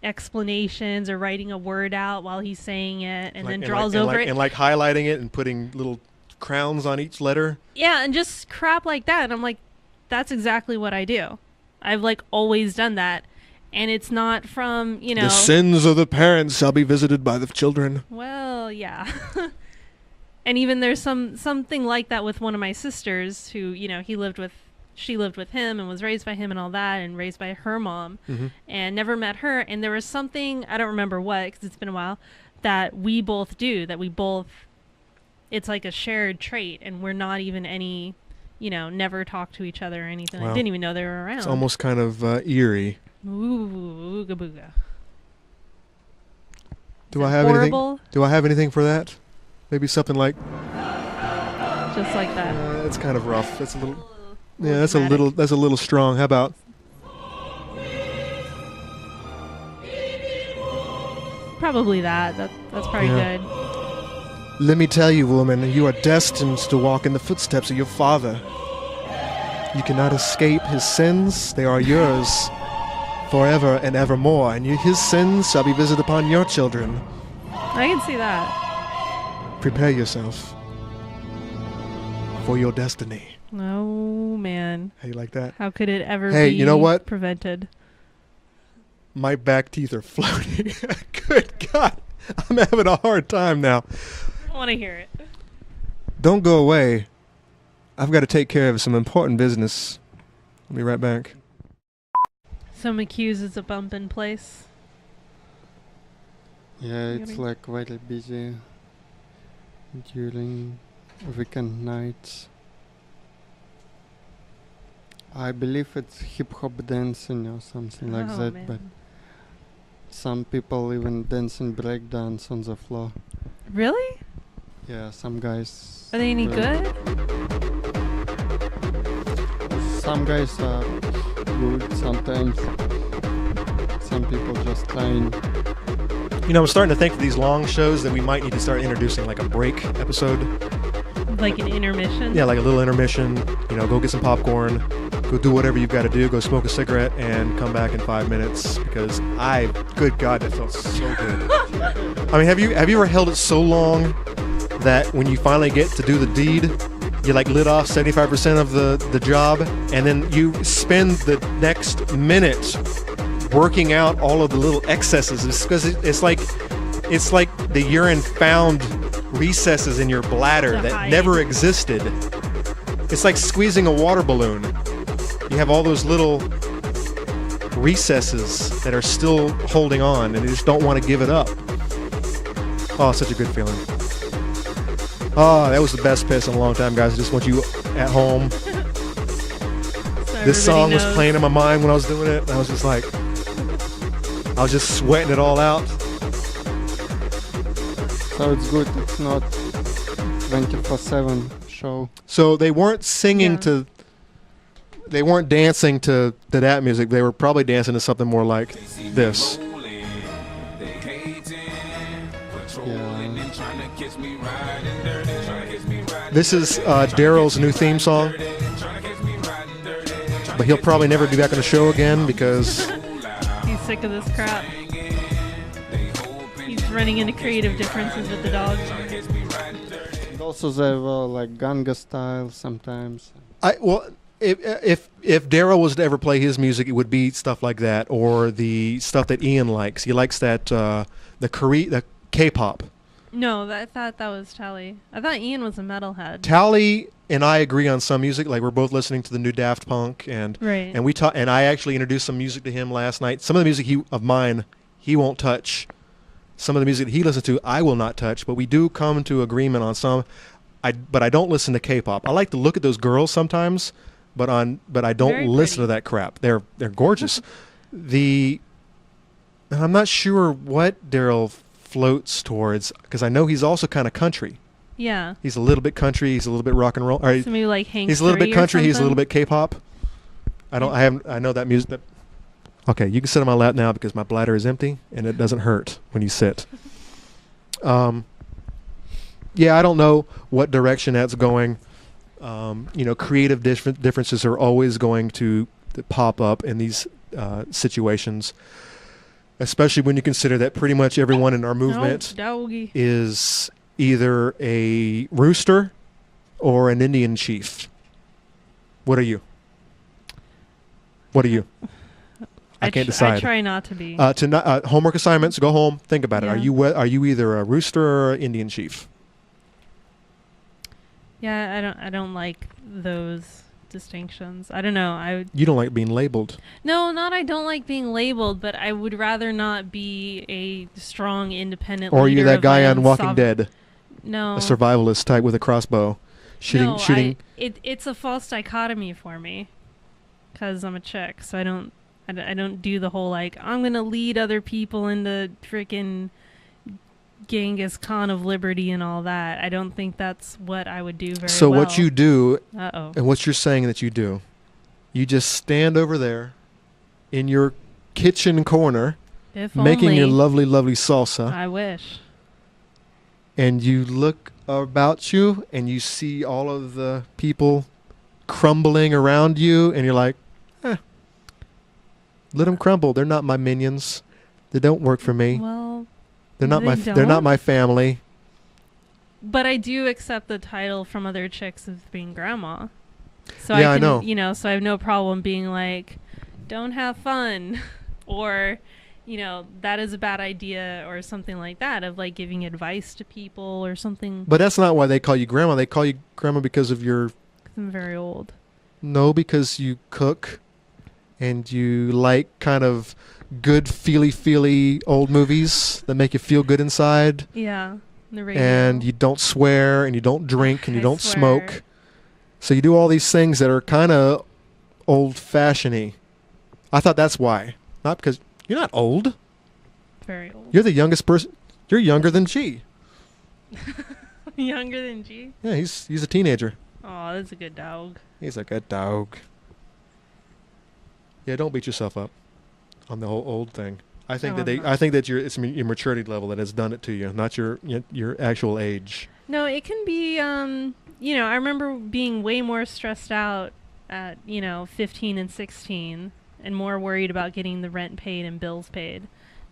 explanations or writing a word out while he's saying it, and then draws over it. And highlighting it and putting little crowns on each letter. Yeah, and just crap like that. And I'm like, that's exactly what I do. I've always done that. And it's not from, The sins of the parents shall be visited by the children. Well, yeah. And even there's something like that with one of my sisters who, she lived with him and was raised by him and all that, and raised by her mom, and never met her. And there was something, I don't remember what, because it's been a while, that we both do, that we both, it's like a shared trait, and we're not even any, never talk to each other or anything. Wow. I didn't even know they were around. It's almost kind of eerie. Ooh, ooga booga. Do I have anything? Horrible? Do I have anything for that? Maybe something like. Just like that. It's kind of rough. That's a little. Little Yeah, that's a dramatic. little. That's a little strong. How about? Probably that. That's probably Yeah. good. Let me tell you, woman, you are destined to walk in the footsteps of your father. You cannot escape his sins. They are yours forever and evermore, and his sins shall be visited upon your children. I can see that. Prepare yourself for your destiny. Oh, man. How you like that? How could it ever Hey, be you know what? prevented? My back teeth are floating. Good God. I'm having a hard time now. I want to hear it. Don't go away. I've got to take care of some important business. I'll be right back. So McHugh's is a bumpin' place. Yeah, You it's gotta- like very busy during weekend nights. I believe it's hip hop dancing or something like Oh, that, man. but some people even dancing break dance on the floor. Really? Yeah, some guys. Are they any really- good? Some guys are good sometimes. Some people just trying. I'm starting to think for these long shows that we might need to start introducing like a break episode. Like an intermission? Yeah, like a little intermission. Go get some popcorn. Go do whatever you've got to do. Go smoke a cigarette and come back in 5 minutes because good God, that felt so good. I mean, have you ever held it so long that when you finally get to do the deed, you like lit off 75% of the job, and then you spend the next minute working out all of the little excesses? It's because it's like the urine found recesses in your bladder To that hide. never existed. It's like squeezing a water balloon. You have all those little recesses that are still holding on, and you just don't want to give it up. Oh, such a good feeling. Oh, that was the best piss in a long time, guys. I just want you at home. So This song everybody was knows. playing in my mind when I was doing it, and I was just like, I was just sweating it all out. So it's good. It's not 24/7 show. So they weren't singing Yeah. they weren't dancing to that music. They were probably dancing to something more like this. This is Daryl's new theme song, but he'll probably never be back on the show again because He's sick of this crap. He's running into creative differences with the dogs. And also they were like Ganga style sometimes. if Daryl was to ever play his music, it would be stuff like that, or the stuff that Ian likes. He likes that the K-pop. No, I thought that was Tally. I thought Ian was a metalhead. Tally and I agree on some music. Like we're both listening to the new Daft Punk, and Right. and we talk. And I actually introduced some music to him last night. Some of the music of mine, he won't touch. Some of the music that he listens to, I will not touch. But we do come to agreement on some. But I don't listen to K-pop. I like to look at those girls sometimes, but I don't Very listen pretty. to that crap. They're gorgeous. And I'm not sure what Daryl floats towards, because I know he's also kind of country. Yeah. He's a little bit country. He's a little bit rock and roll. Or So maybe like Hank he's a little bit Three or country. He's a little something? bit K-pop. I know that music. Okay, you can sit on my lap now because my bladder is empty and it doesn't hurt when you sit. Yeah, I don't know what direction that's going. Creative differences are always going to pop up in these situations, especially when you consider that pretty much everyone in our movement doggy. is either a rooster or an Indian chief. What are you? What are you? I can't decide. I try not to be. Homework assignments. Go home. Think about it. Yeah. Are you either a rooster or an Indian chief? Yeah, I don't like those distinctions. I don't know. You don't like being labeled. No, not I don't like being labeled, but I would rather not be a strong, independent Or leader you're that of guy my on own Walking Dead, No. a survivalist type with a crossbow, shooting. It's a false dichotomy for me, because I'm a chick, so I don't do the whole like I'm gonna lead other people into freaking Genghis Khan of liberty and all that. I don't think that's what I would do very So well. what you do, Uh-oh. and what you're saying that you do, you just stand over there in your kitchen corner, If making your only. lovely, lovely salsa, I wish. and you look about you and you see all of the people crumbling around you, and you're like, let them crumble. They're not my minions. They don't work for me. Well, They're not they they're not don't? my family. But I do accept the title from other chicks of being grandma. So Yeah, I I can, know. you know, so I have no problem being like, don't have fun, or, you know, that is a bad idea, or something like that, of like giving advice to people or something. But that's not why they call you grandma. They call you grandma because of your... 'Cause I'm very old. No, because you cook and you like kind of good feely old movies that make you feel good inside. Yeah, the radio. And you don't swear and you don't drink and you I don't swear. smoke. So you do all these things that are kind of old-fashioned-y. I thought that's why. Not because you're not old. Very old. You're the youngest person. You're younger than G. Younger than G? Yeah, he's a teenager. Oh, that's a good dog. He's a good dog. Yeah, don't beat yourself up on the whole old thing. I think No, that I'm not. I think that it's your maturity level that has done it to you, not your actual age. No, it can be, you know, I remember being way more stressed out at, 15 and 16 and more worried about getting the rent paid and bills paid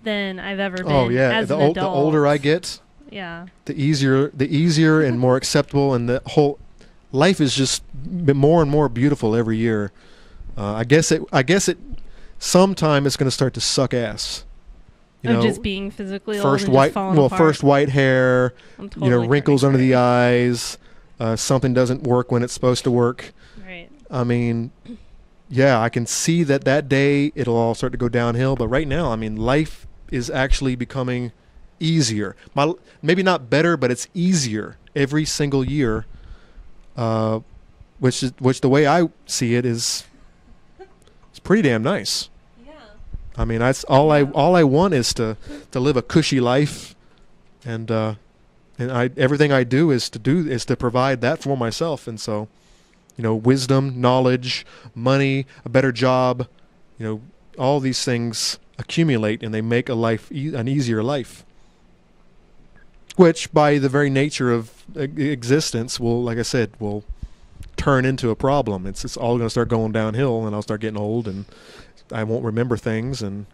than I've ever been Oh yeah, as the an the adult. older I get, Yeah. the easier and more acceptable, and the whole life is just more and more beautiful every year. I guess it sometime it's going to start to suck ass. Of just being physically old first and white just falling apart. first white hair, I'm totally wrinkles under the eyes, something doesn't work when it's supposed to work. Right. I mean, yeah, I can see that day it'll all start to go downhill, but right now, I mean, life is actually becoming easier. Maybe not better, but it's easier every single year. Which the way I see it is, it's pretty damn nice. Yeah. I mean, that's all I want is to live a cushy life, and everything I do is to provide that for myself, and so, wisdom, knowledge, money, a better job, all these things accumulate and they make a life an easier life. Which, by the very nature of existence, will, like I said, will turn into a problem. It's all going to start going downhill, and I'll start getting old, and I won't remember things, and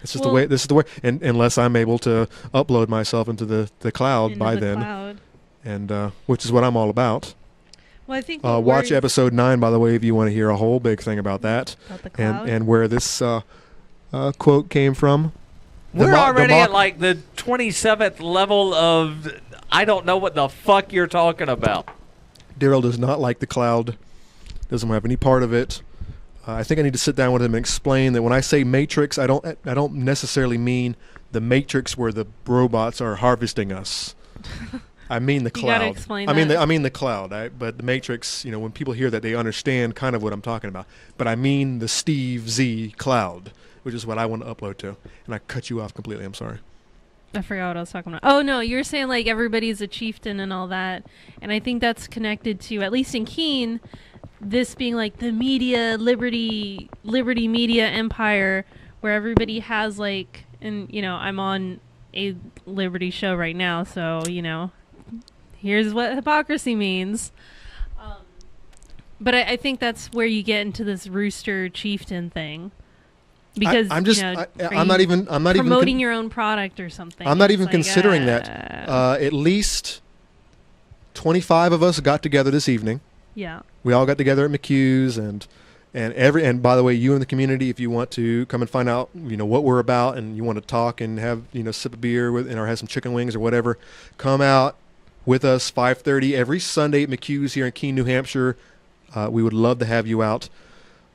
it's just the way. This is the way, and unless I'm able to upload myself into the cloud by then, cloud. and which is what I'm all about. Well, I think watch episode 9, by the way, if you want to hear a whole big thing about that, About the cloud? and where this quote came from. We're already at like the 27th level of I don't know what the fuck you're talking about. Daryl does not like the cloud. Doesn't have any part of it. I think I need to sit down with him and explain that when I say Matrix, I don't necessarily mean the Matrix where the robots are harvesting us. I mean the cloud. You gotta explain I mean that. the cloud. But the Matrix, when people hear that, they understand kind of what I'm talking about. But I mean the Steve Z cloud, which is what I want to upload to. And I cut you off completely. I'm sorry. I forgot what I was talking about. Oh, no, you were saying like everybody's a chieftain and all that. And I think that's connected to, at least in Keene, this being like the media, liberty media empire, where everybody has like, and I'm on a Liberty show right now, so, here's what hypocrisy means. But I think that's where you get into this rooster chieftain thing. Because I'm not even promoting your own product or something. I'm not even It's like, considering that. At least 25 of us got together this evening. Yeah. We all got together at McHugh's, and by the way, you in the community, if you want to come and find out, what we're about, and you want to talk and have, sip a beer with, or have some chicken wings or whatever, come out with us 5:30 every Sunday at McHugh's here in Keene, New Hampshire. We would love to have you out.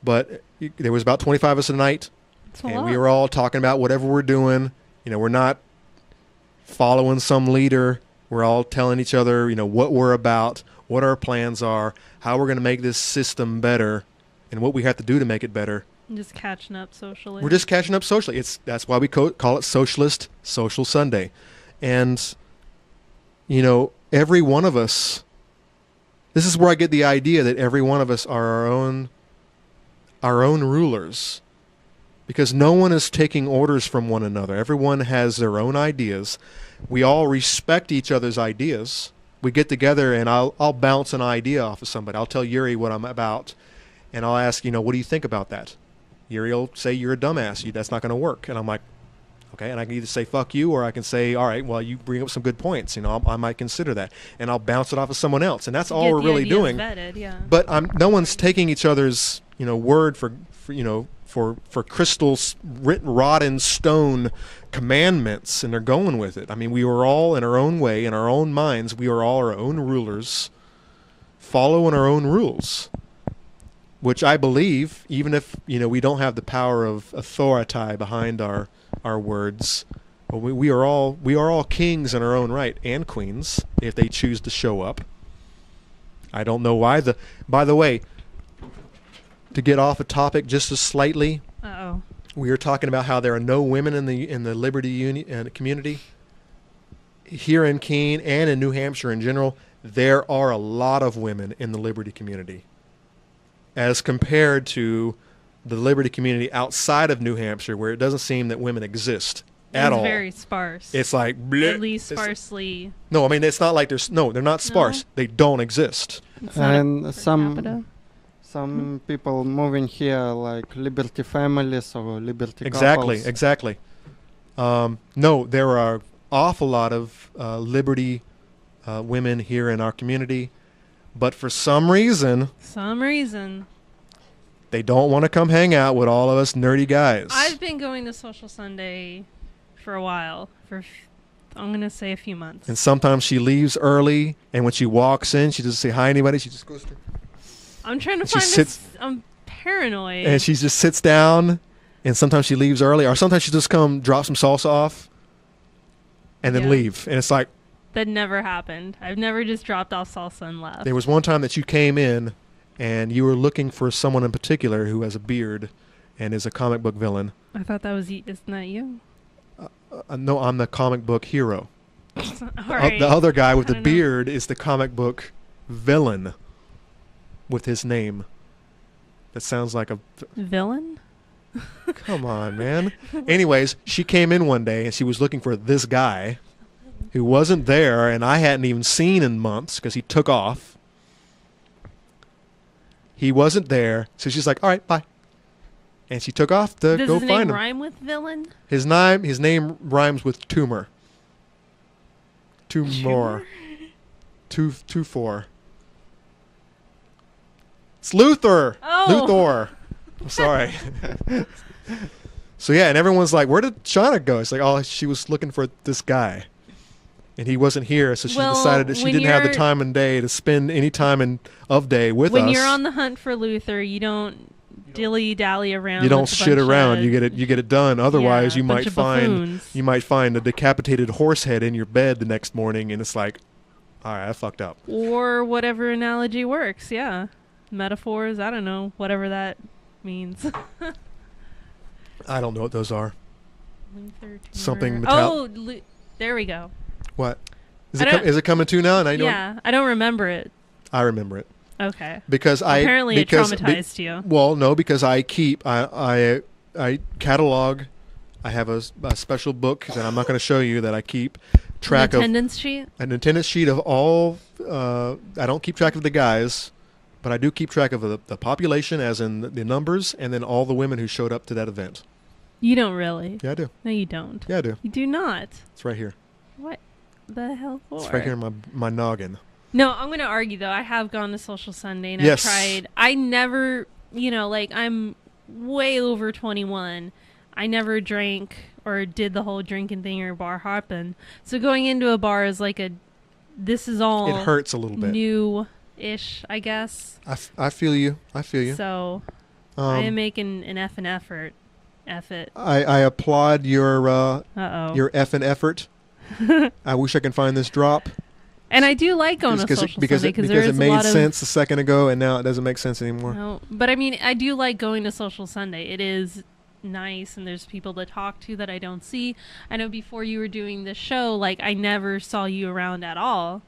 But there was about 25 of us a night, and we were all talking about whatever we're doing. We're not following some leader. We're all telling each other, what we're about, what our plans are, how we're going to make this system better, and what we have to do to make it better. Just catching up socially. We're just catching up socially. That's why we call it Socialist Social Sunday. And, every one of us, this is where I get the idea that every one of us are our own rulers. Because no one is taking orders from one another. Everyone has their own ideas. We all respect each other's ideas. We get together and I'll bounce an idea off of somebody. I'll tell Yuri what I'm about. And I'll ask, what do you think about that? Yuri will say, you're a dumbass. That's not going to work. And I'm like, okay. And I can either say, fuck you, or I can say, all right, well, you bring up some good points. I might consider that. And I'll bounce it off of someone else. And that's all we're really doing. Vetted, yeah. But no one's taking each other's, word for crystals written wrought in stone commandments, and they're going with it. I mean, we are all in our own way, in our own minds. We are all our own rulers, following our own rules. Which I believe, even if we don't have the power of authority behind our words, but we are all kings in our own right, and queens if they choose to show up. I don't know why. By the way, to get off a topic just as slightly, we are talking about how there are no women in the Liberty Union community here in Keene and in New Hampshire in general. There are a lot of women in the Liberty community, as compared to the Liberty community outside of New Hampshire, where it doesn't seem that women exist at all. It's very sparse. It's like bleh. At least sparsely. No, I mean it's not like they're not sparse. They don't exist. And some people moving here like Liberty families or Liberty couples. Exactly. No, there are an awful lot of Liberty women here in our community. But for some reason, they don't want to come hang out with all of us nerdy guys. I've been going to Social Sunday for a while, I'm going to say a few months. And sometimes she leaves early, and when she walks in, she doesn't say hi to anybody. She just goes to... I'm trying to find this. I'm paranoid. And she just sits down, and sometimes she leaves early, or sometimes she just come drop some salsa off and then leave. And it's like... That never happened. I've never just dropped off salsa and left. There was one time that you came in and you were looking for someone in particular who has a beard and is a comic book villain. I thought that was isn't that you? No, I'm the comic book hero. Right. The other guy with the beard is the comic book villain with his name. That sounds like a... Villain? Come on, man. Anyways, she came in one day and she was looking for this guy who wasn't there, and I hadn't even seen in months because he took off. He wasn't there, so she's like, all right, bye. And she took off to go find him. Does his name rhyme with villain? His name rhymes with tumor. Tumor. 2-4. It's Luther. Oh. Luthor. I'm sorry. So yeah, and everyone's like, where did Shauna go? It's like, oh, she was looking for this guy. And he wasn't here, so she decided that she didn't have the time and day to spend any time of day with us. When you're on the hunt for Luther, you don't dilly-dally around. You don't shit around. You get it done. Otherwise, you might find a decapitated horse head in your bed the next morning, and it's like, all right, I fucked up. Or whatever analogy works. Yeah, metaphors. I don't know. Whatever that means. I don't know what those are. Luther, something. There we go. What? Is it coming to now? And I don't remember it. I remember it. Okay. Because apparently it traumatized you. Well, no, because I catalog. I have a special book that I'm not going to show you that I keep track of. An attendance sheet of all. I don't keep track of the guys, but I do keep track of the population, as in the numbers, and then all the women who showed up to that event. You don't really? Yeah, I do. No, you don't. Yeah, I do. You do not. It's right here. What the hell for? It's right here in my noggin. No, I'm going to argue, though. I have gone to Social Sunday, and I've tried. I never, I'm way over 21. I never drank or did the whole drinking thing or bar hopping. So going into a bar is like this is all... It hurts a little bit. New ish, I guess. I feel you. I feel you. So I am making an effing effort. Eff it. I applaud your effing effort. I wish I could find this drop. And I do like going to Social Sunday because it made sense a second ago, and now it doesn't make sense anymore. No, but I mean, I do like going to Social Sunday. It is nice, and there's people to talk to that I don't see. I know before you were doing this show, like, I never saw you around at all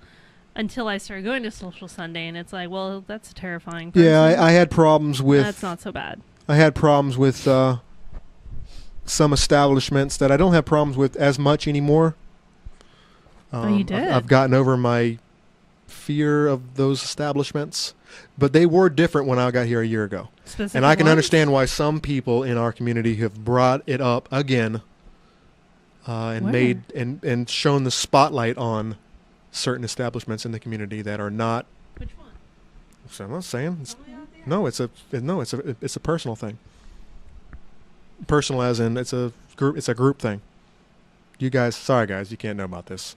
until I started going to Social Sunday, and it's like, well, that's a terrifying person. Yeah, I had problems with... That's not so bad. I had problems with some establishments that I don't have problems with as much anymore. You did? I've gotten over my fear of those establishments, but they were different when I got here a year ago. And I can understand why some people in our community have brought it up again and shown the spotlight on certain establishments in the community that are not. Which one? So I'm not saying. It's a personal thing. Personal as in it's a group thing. You guys, sorry guys, you can't know about this.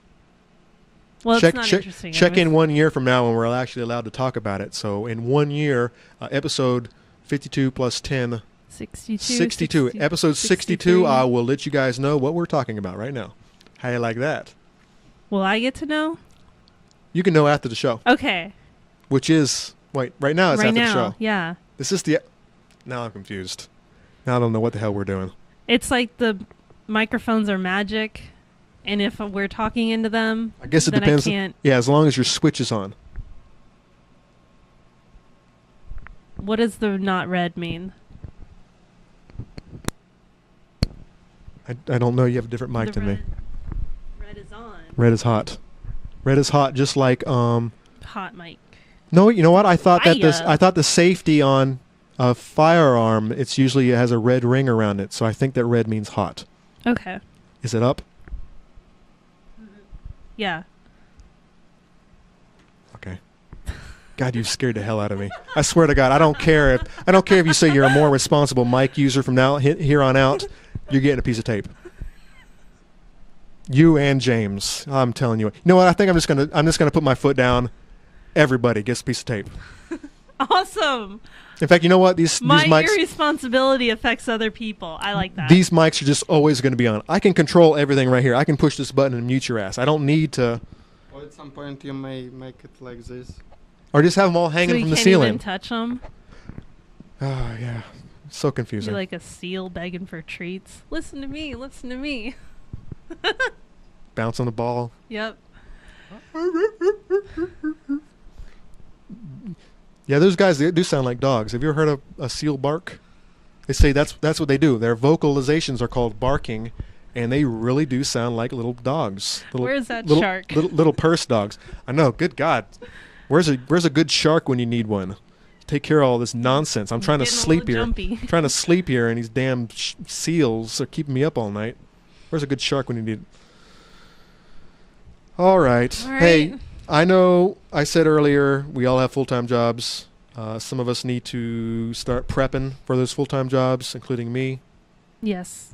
Well, it's not interesting. Check in 1 year from now when we're actually allowed to talk about it. So in 1 year, episode 52 plus 10. 62. Episode 62, I will let you guys know what we're talking about right now. How you like that? Will I get to know? You can know after the show. Okay. Which is, right now it's after the show. Yeah. This is now I'm confused. Now I don't know what the hell we're doing. It's like the microphones are magic, and if we're talking into them, I guess it then depends. I can't. Yeah, as long as your switch is on. What does the not red mean? I don't know. You have a different mic than me. Red is on. Red is hot. Red is hot, just like hot mic. No, you know what? I thought the safety on a firearm, it has a red ring around it, so I think that red means hot. Okay. Is it up? Yeah. Okay. God, you've scared the hell out of me. I swear to God, I don't care if you say you're a more responsible mic user from here on out. You're getting a piece of tape. You and James, I'm telling you. You know what? I think I'm just gonna put my foot down. Everybody gets a piece of tape. Awesome. In fact, you know what? These mics. My irresponsibility affects other people. I like that. These mics are just always going to be on. I can control everything right here. I can push this button and mute your ass. I don't need to. Or at some point you may make it like this. Or just have them all hanging from the ceiling. You can't even touch them. Oh yeah, so confusing. You're like a seal begging for treats. Listen to me. Listen to me. Bounce on the ball. Yep. Yeah, those guys, they do sound like dogs. Have you ever heard a seal bark? They say that's what they do. Their vocalizations are called barking, and they really do sound like little dogs. Where's that shark? Little purse dogs. I know. Good God, where's a good shark when you need one? Take care of all this nonsense. I'm trying to sleep here. Trying to sleep here, and these damn seals are keeping me up all night. Where's a good shark when you need it? All right. Hey. I know I said earlier we all have full-time jobs. Some of us need to start prepping for those full-time jobs, including me. Yes.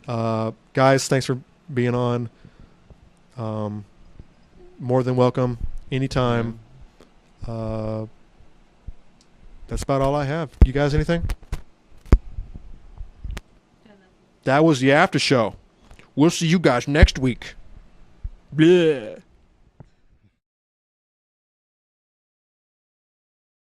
Guys, thanks for being on. More than welcome. Anytime. That's about all I have. You guys, anything? That was the after show. We'll see you guys next week. Bleh.